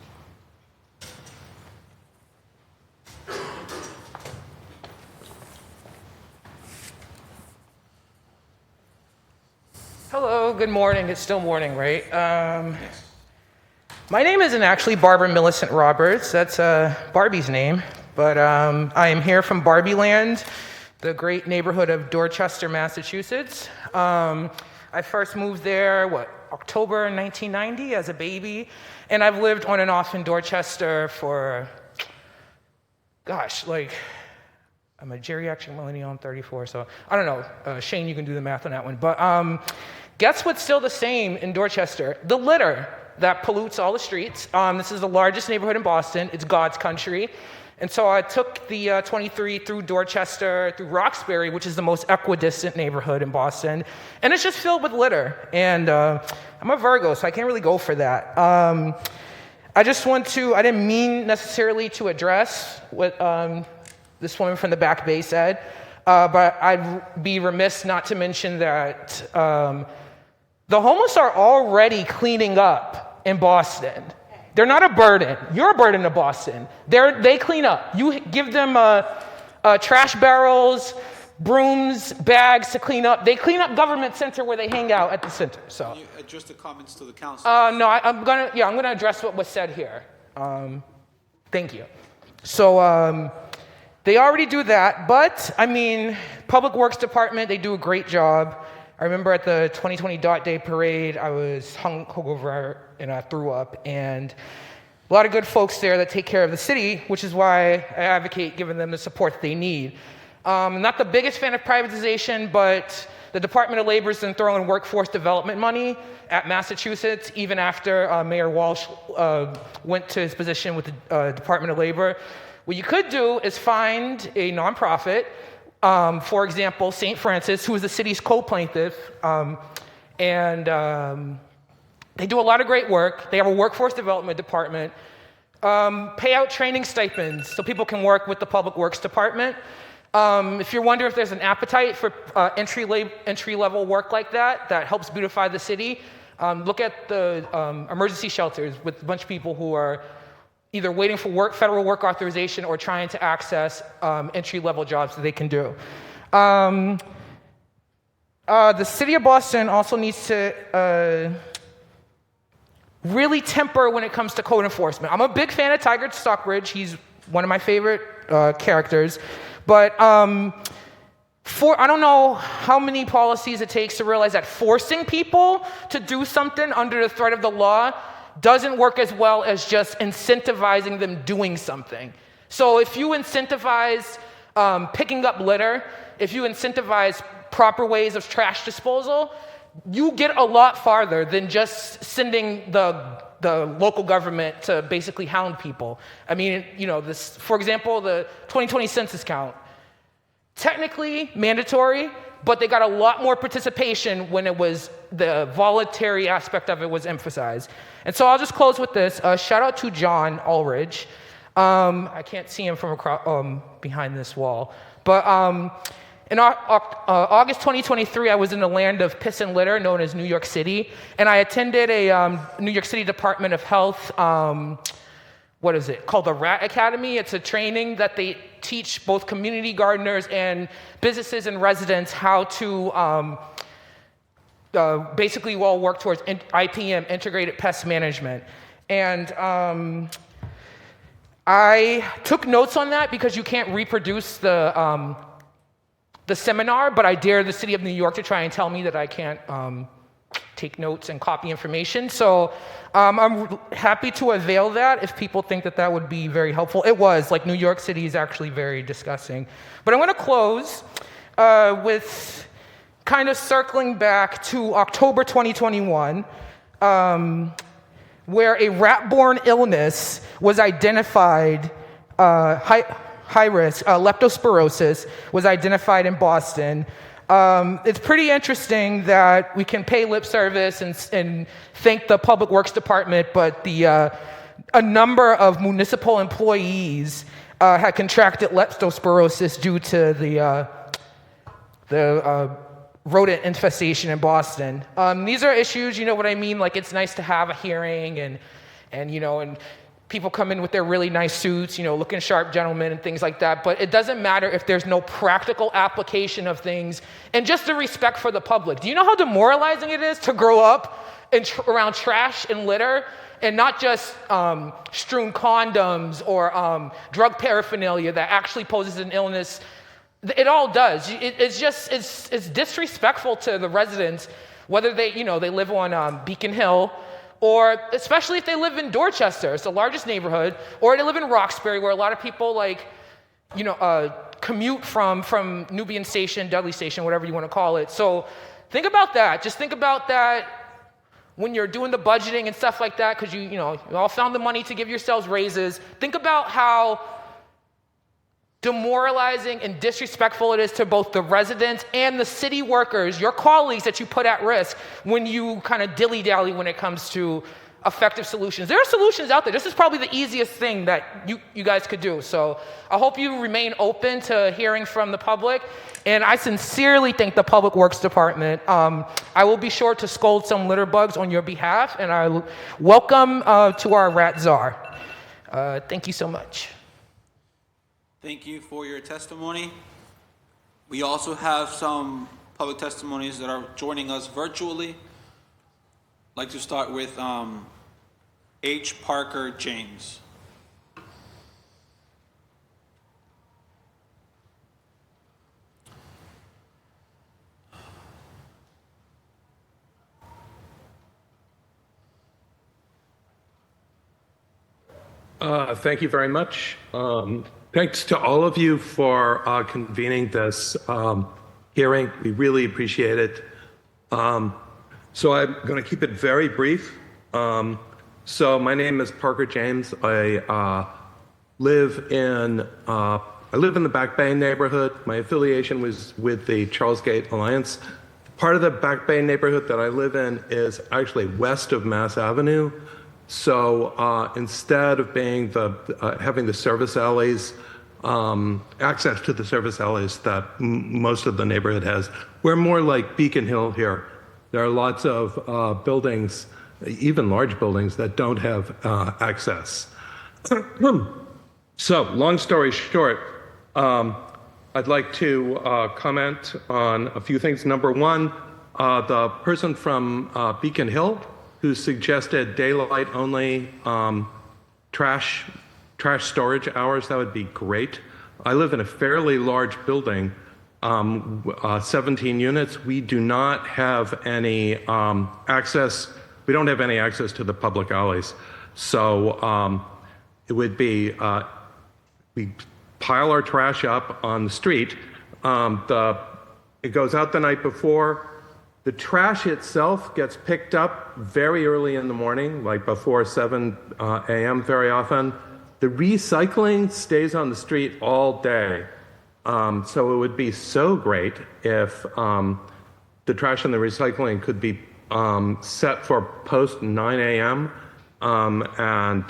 Hello, good morning. It's still morning, right? My name isn't actually Barbara Millicent Roberts. That's Barbie's name. But I am here from Barbie Land, the great neighborhood of Dorchester, Massachusetts. I first moved there, October 1990 as a baby. And I've lived on and off in Dorchester for, I'm a geriatric millennial, I'm 34, so I don't know. Shane, you can do the math on that one. But guess what's still the same in Dorchester? The litter that pollutes all the streets. This is the largest neighborhood in Boston. It's God's country. And so I took the 23 through Dorchester, through Roxbury, which is the most equidistant neighborhood in Boston. And it's just filled with litter. And I'm a Virgo, so I can't really go for that. I didn't mean necessarily to address what this woman from the Back Bay said, but I'd be remiss not to mention that the homeless are already cleaning up in Boston. They're not a burden. You're a burden to Boston. They clean up. You give them trash barrels, brooms, bags to clean up. They clean up Government Center where they hang out at the center. So. Can you address the comments to the council? No, I'm gonna address what was said here. Thank you. So they already do that, but I mean, Public Works Department, they do a great job. I remember at the 2020 Dot Day parade, I was hungover and I threw up, and a lot of good folks there that take care of the city, which is why I advocate giving them the support that they need. Not the biggest fan of privatization, but the Department of Labor has been throwing workforce development money at Massachusetts, even after Mayor Walsh went to his position with the Department of Labor. What you could do is find a nonprofit, for example, St. Francis, who is the city's co-plaintiff, and they do a lot of great work. They have a workforce development department. Pay out training stipends so people can work with the Public Works Department. If you're wondering if there's an appetite for entry-level work like that helps beautify the city, look at the emergency shelters with a bunch of people who are either waiting for federal work authorization or trying to access entry-level jobs that they can do. The city of Boston also needs to really temper when it comes to code enforcement. I'm a big fan of Tiger Stockbridge. He's one of my favorite characters. But I don't know how many policies it takes to realize that forcing people to do something under the threat of the law doesn't work as well as just incentivizing them doing something. So if you incentivize picking up litter, if you incentivize proper ways of trash disposal, you get a lot farther than just sending the local government to basically hound people. I mean, for example, the 2020 census count, technically mandatory, but they got a lot more participation when it was the voluntary aspect of it was emphasized. And so I'll just close with this. Shout out to John Ulrich. I can't see him from behind this wall, but in August 2023, I was in the land of piss and litter, known as New York City, and I attended a New York City Department of Health, what is it, called the Rat Academy. It's a training that they teach both community gardeners and businesses and residents how to basically all work towards IPM, Integrated Pest Management. And I took notes on that because you can't reproduce the seminar, but I dare the city of New York to try and tell me that I can't take notes and copy information. So I'm happy to avail that if people think that that would be very helpful. It was, like, New York City is actually very disgusting. But I'm going to close with kind of circling back to October 2021, where a rat-borne illness was identified, high risk, leptospirosis, was identified in Boston. It's pretty interesting that we can pay lip service and thank the Public Works Department, but a number of municipal employees had contracted leptospirosis due to the rodent infestation in Boston. These are issues, you know what I mean? Like, it's nice to have a hearing and people come in with their really nice suits, looking sharp gentlemen and things like that. But it doesn't matter if there's no practical application of things and just the respect for the public. Do you know how demoralizing it is to grow up around trash and litter and not just strewn condoms or drug paraphernalia that actually poses an illness? It all does. It's disrespectful to the residents, whether they live on Beacon Hill, or especially if they live in Dorchester, it's the largest neighborhood, or they live in Roxbury, where a lot of people commute from Nubian Station, Dudley Station, whatever you want to call it. So think about that. Just think about that when you're doing the budgeting and stuff like that, because you all found the money to give yourselves raises. Think about how demoralizing and disrespectful it is to both the residents and the city workers, your colleagues that you put at risk when you kind of dilly-dally when it comes to effective solutions. There are solutions out there. This is probably the easiest thing that you guys could do. So I hope you remain open to hearing from the public. And I sincerely thank the Public Works Department. I will be sure to scold some litter bugs on your behalf, and I welcome to our rat czar. Thank you so much. Thank you for your testimony. We also have some public testimonies that are joining us virtually. I'd like to start with H. Parker James. Thank you very much. Thanks to all of you for convening this hearing. We really appreciate it. So I'm going to keep it very brief. So my name is Parker James. I live in the Back Bay neighborhood. My affiliation was with the Charles Gate Alliance. Part of the Back Bay neighborhood that I live in is actually west of Mass Avenue. So instead of being having the service alleys, access to the service alleys that most of the neighborhood has, we're more like Beacon Hill here. There are lots of buildings, even large buildings, that don't have access. So, long story short, I'd like to comment on a few things. Number one, the person from Beacon Hill who suggested daylight only trash storage hours, that would be great. I live in a fairly large building, 17 units. We do not have any access. We don't have any access to the public alleys. So it would be, we pile our trash up on the street. It goes out the night before. The trash itself gets picked up very early in the morning, like before 7 a.m. very often. The recycling stays on the street all day. So it would be so great if the trash and the recycling could be set for post 9 a.m. And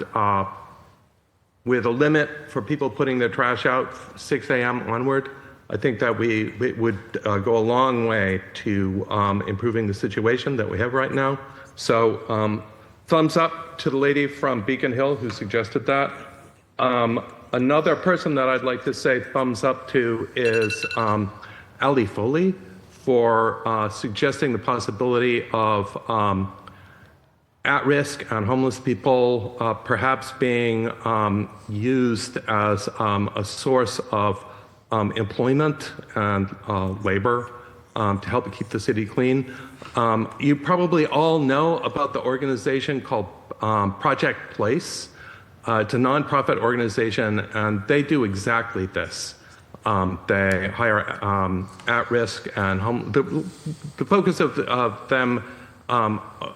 with a limit for people putting their trash out 6 a.m. onward. I think that we would go a long way to improving the situation that we have right now. So thumbs up to the lady from Beacon Hill who suggested that. Another person that I'd like to say thumbs up to is Ali Foley for suggesting the possibility of at-risk and homeless people perhaps being used as a source of employment and labor to help keep the city clean. You probably all know about the organization called Project Place. It's a nonprofit organization, and they do exactly this. They hire at-risk and the focus of them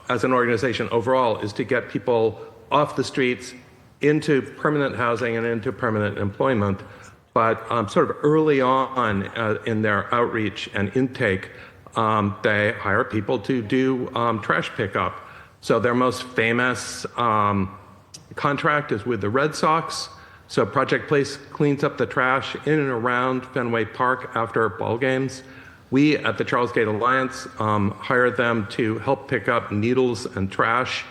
as an organization overall is to get people off the streets into permanent housing and into permanent employment. But sort of early on in their outreach and intake, they hire people to do trash pickup. So their most famous contract is with the Red Sox. So Project Place cleans up the trash in and around Fenway Park after ball games. We at the Charles Gate Alliance hire them to help pick up needles and trash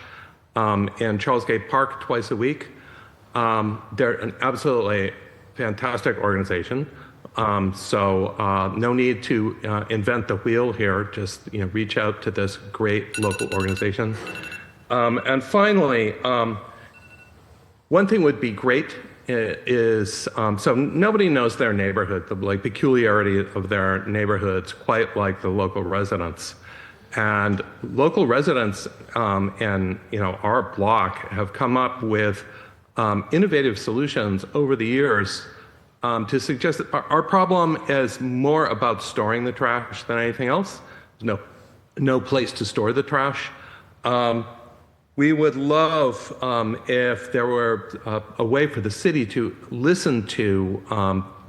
in Charles Gate Park twice a week. They're an absolutely fantastic organization. So no need to invent the wheel here. Just reach out to this great local organization. And finally, one thing would be great is so nobody knows their neighborhood, the peculiarity of their neighborhoods, quite like the local residents. And local residents in our block have come up with innovative solutions over the years to suggest that our problem is more about storing the trash than anything else. There's no place to store the trash. We would love if there were a way for the city to listen to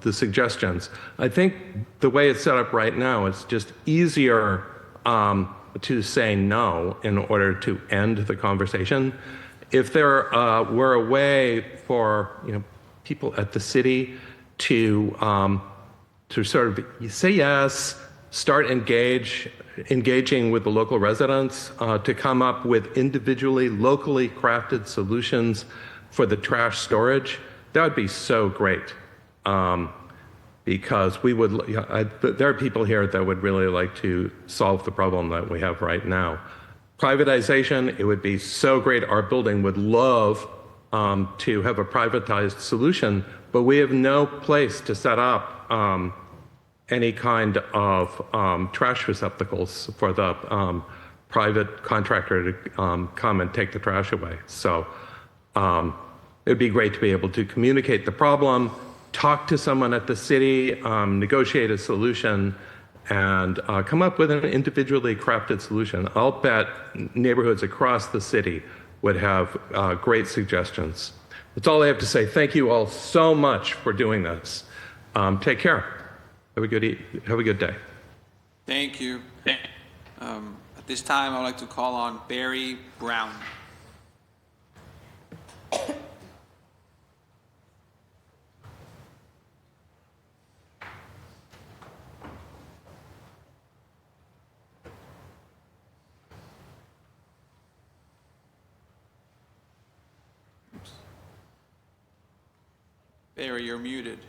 the suggestions. I think the way it's set up right now, it's just easier to say no in order to end the conversation. If there were a way for people at the city to sort of say yes, start engaging with the local residents to come up with individually, locally crafted solutions for the trash storage, that would be so great. Because there are people here that would really like to solve the problem that we have right now. Privatization, it would be so great. Our building would love to have a privatized solution, but we have no place to set up any kind of trash receptacles for the private contractor to come and take the trash away. So it would be great to be able to communicate the problem, talk to someone at the city, negotiate a solution, and come up with an individually crafted solution. I'll bet neighborhoods across the city would have great suggestions. That's all I have to say. Thank you all so much for doing this. Take care. Have a good day. Thank you. At this time, I'd like to call on Barry Brown. Barry, you're muted.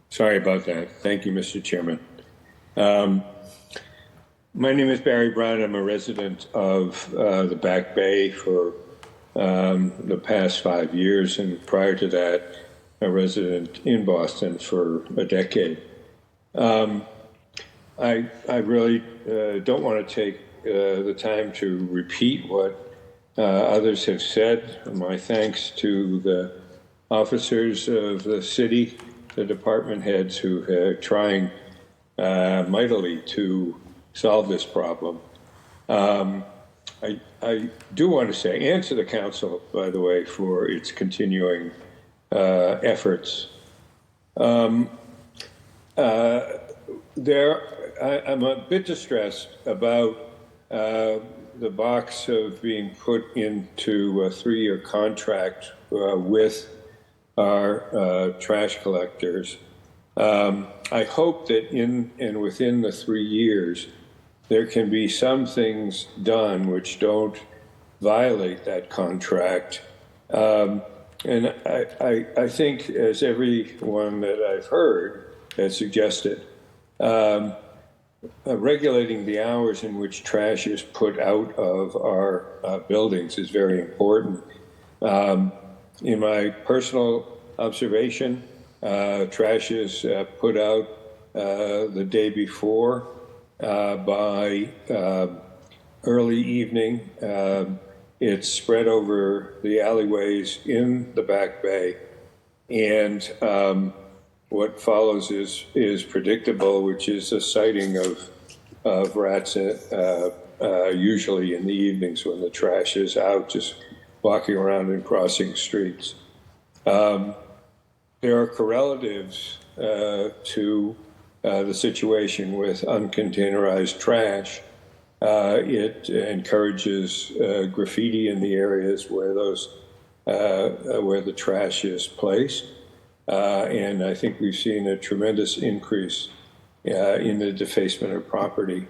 Sorry about that. Thank you, Mr. Chairman. My name is Barry Brown. I'm a resident of the Back Bay for the past 5 years, and prior to that, a resident in Boston for a decade. I really don't want to take the time to repeat what others have said. My thanks to the officers of the city, the department heads who are trying mightily to solve this problem. I do want to say, and to the council, by the way, for its continuing efforts. I'm a bit distressed about the box of being put into a 3-year contract with our trash collectors. I hope that within the 3 years, there can be some things done which don't violate that contract. And I think, as everyone that I've heard has suggested, regulating the hours in which trash is put out of our buildings is very important. In my personal observation, trash is put out the day before by early evening. It's spread over the alleyways in the Back Bay, and what follows is predictable, which is a sighting of rats, usually in the evenings when the trash is out, just walking around and crossing streets. There are correlatives to the situation with uncontainerized trash. It encourages graffiti in the areas where the trash is placed. And I think we've seen a tremendous increase in the defacement of property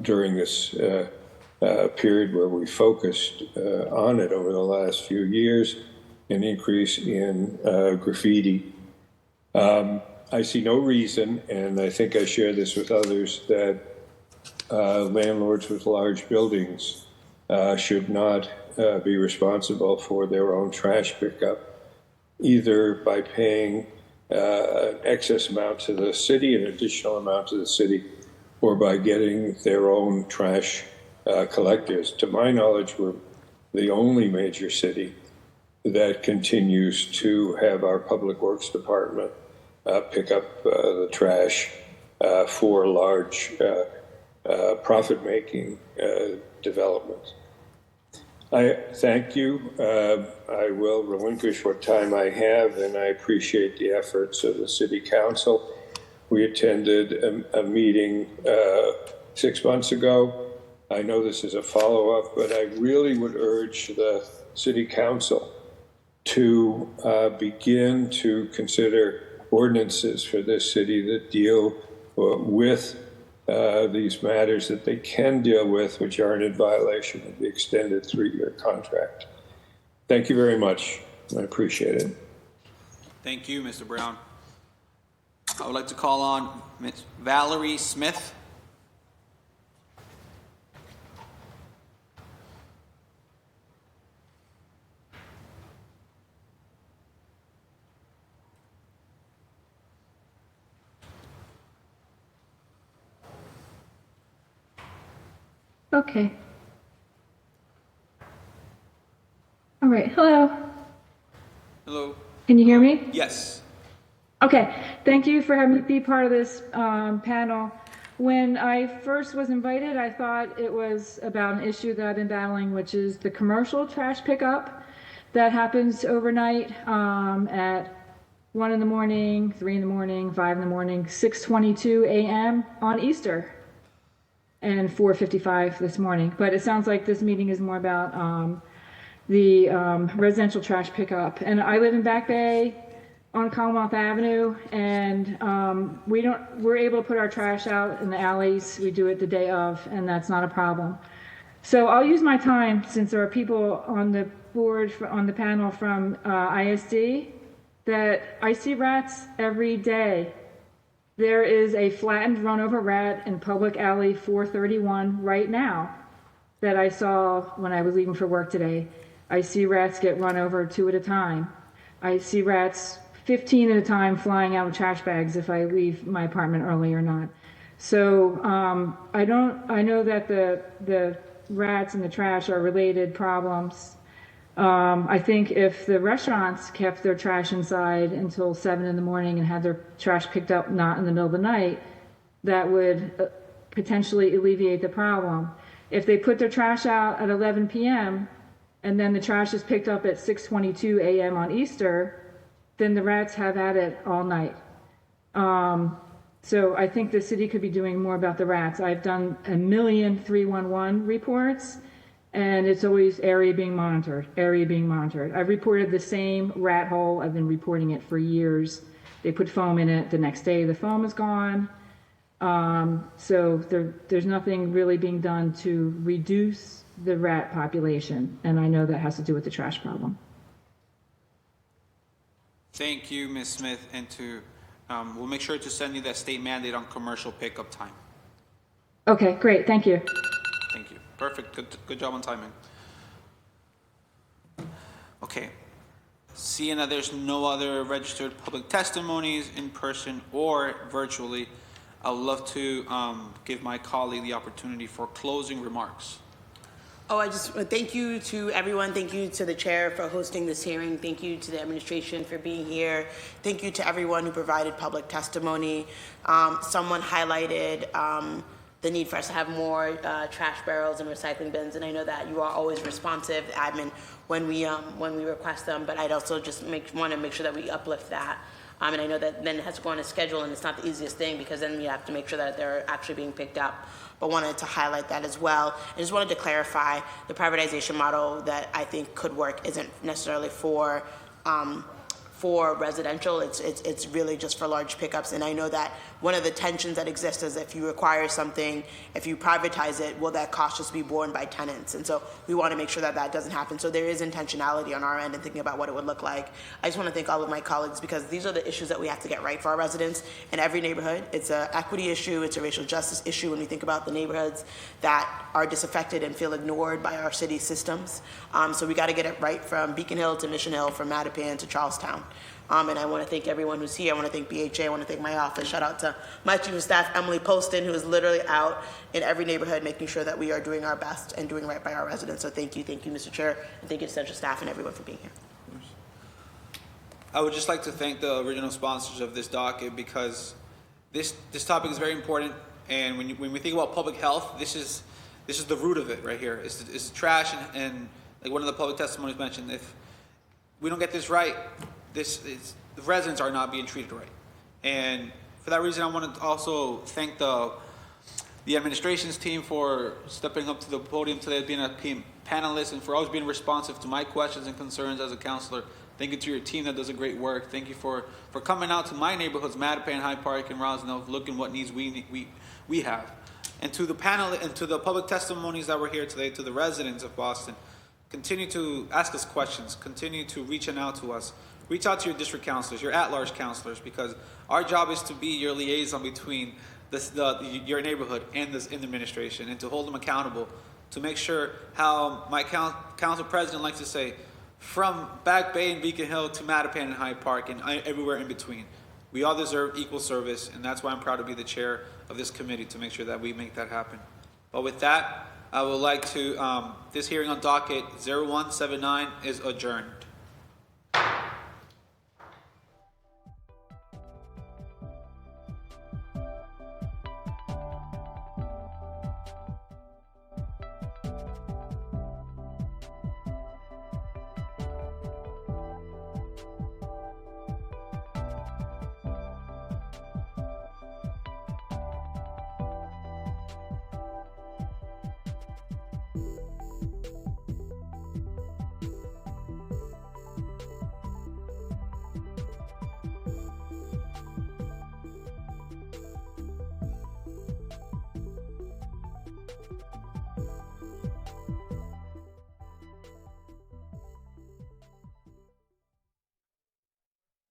during this period where we focused on it over the last few years, an increase in graffiti. I see no reason, and I think I share this with others, that landlords with large buildings should not be responsible for their own trash pickup, either by paying an excess amount to the city, an additional amount to the city, or by getting their own trash collectors. To my knowledge, we're the only major city that continues to have our public works department pick up the trash for large profit-making developments. I thank you. I will relinquish what time I have, and I appreciate the efforts of the City Council. We attended a meeting 6 months ago. I know this is a follow-up, but I really would urge the City Council to begin to consider ordinances for this city that deal with these matters that they can deal with, which aren't in violation of the extended 3-year contract. Thank you very much. I appreciate it. Thank you, Mr. Brown. I would like to call on Ms. Valerie Smith. Okay. All right. Hello. Hello. Can you hear me? Yes. Okay. Thank you for having me be part of this panel. When I first was invited, I thought it was about an issue that I've been battling, which is the commercial trash pickup that happens overnight at 1 in the morning, 3 in the morning, 5 in the morning, 6:22 a.m. on Easter, and 4:55 this morning. But it sounds like this meeting is more about the residential trash pickup. And I live in Back Bay on Commonwealth Avenue, and we're able to put our trash out in the alleys. We do it the day of, and that's not a problem. So I'll use my time, since there are people on the board, on the panel from ISD, that I see rats every day. There is a flattened run-over rat in Public Alley 431 right now that I saw when I was leaving for work today. I see rats get run over 2 at a time. I see rats 15 at a time flying out of trash bags if I leave my apartment early or not. So I know that the rats and the trash are related problems. I think if the restaurants kept their trash inside until 7 in the morning and had their trash picked up not in the middle of the night, that would potentially alleviate the problem. If they put their trash out at 11 p.m. and then the trash is picked up at 6:22 a.m. on Easter, then the rats have at it all night. So I think the city could be doing more about the rats. I've done a million 311 reports, and it's always area being monitored, area being monitored. I've reported the same rat hole. I've been reporting it for years. They put foam in it. The next day, the foam is gone. So there's nothing really being done to reduce the rat population, and I know that has to do with the trash problem. Thank you, Ms. Smith, and we'll make sure to send you that state mandate on commercial pickup time. Okay, great. Thank you. Thank you. Perfect. Good job on timing. Okay. Seeing that there's no other registered public testimonies in person or virtually, I would love to give my colleague the opportunity for closing remarks. Oh, I just thank you to everyone. Thank you to the chair for hosting this hearing. Thank you to the administration for being here. Thank you to everyone who provided public testimony. Someone highlighted the need for us to have more trash barrels and recycling bins, and I know that you are always responsive, admin, when we request them. But I'd also just want to make sure that we uplift that. And I know that then it has to go on a schedule, and it's not the easiest thing because then you have to make sure that they're actually being picked up. But wanted to highlight that as well. I just wanted to clarify the privatization model that I think could work isn't necessarily for residential. It's really just for large pickups. And I know that one of the tensions that exist is if you require something, if you privatize it, will that cost just be borne by tenants? And so we want to make sure that that doesn't happen. So there is intentionality on our end and thinking about what it would look like. I just want to thank all of my colleagues because these are the issues that we have to get right for our residents in every neighborhood. It's an equity issue. It's a racial justice issue when we think about the neighborhoods that are disaffected and feel ignored by our city systems. So we got to get it right from Beacon Hill to Mission Hill, from Mattapan to Charlestown. And I want to thank everyone who's here. I want to thank BHA. I want to thank my office. Shout out to my chief of staff, Emily Poston, who is literally out in every neighborhood making sure that we are doing our best and doing right by our residents. So thank you, Mr. Chair, and thank you to central staff and everyone for being here. I would just like to thank the original sponsors of this docket because this topic is very important. And when we think about public health, this is the root of it right here. It's trash and like one of the public testimonies mentioned, if we don't get this right, the residents are not being treated right. And for that reason, I want to also thank the administration's team for stepping up to the podium today, being a panelist, and for always being responsive to my questions and concerns as a counselor. Thank you to your team that does a great work. Thank you for coming out to my neighborhoods, Mattapan, Hyde Park, and Rosnell, looking what needs we have. And to the panel and to the public testimonies that were here today, to the residents of Boston, continue to ask us questions. Continue to reach out to us. Reach out to your district counselors, your at-large counselors, because our job is to be your liaison between your neighborhood and this administration, and to hold them accountable, to make sure how my council president likes to say, from Back Bay and Beacon Hill to Mattapan and Hyde Park and everywhere in between. We all deserve equal service, and that's why I'm proud to be the chair of this committee, to make sure that we make that happen. But with that, I would like to, this hearing on docket 0179 is adjourned.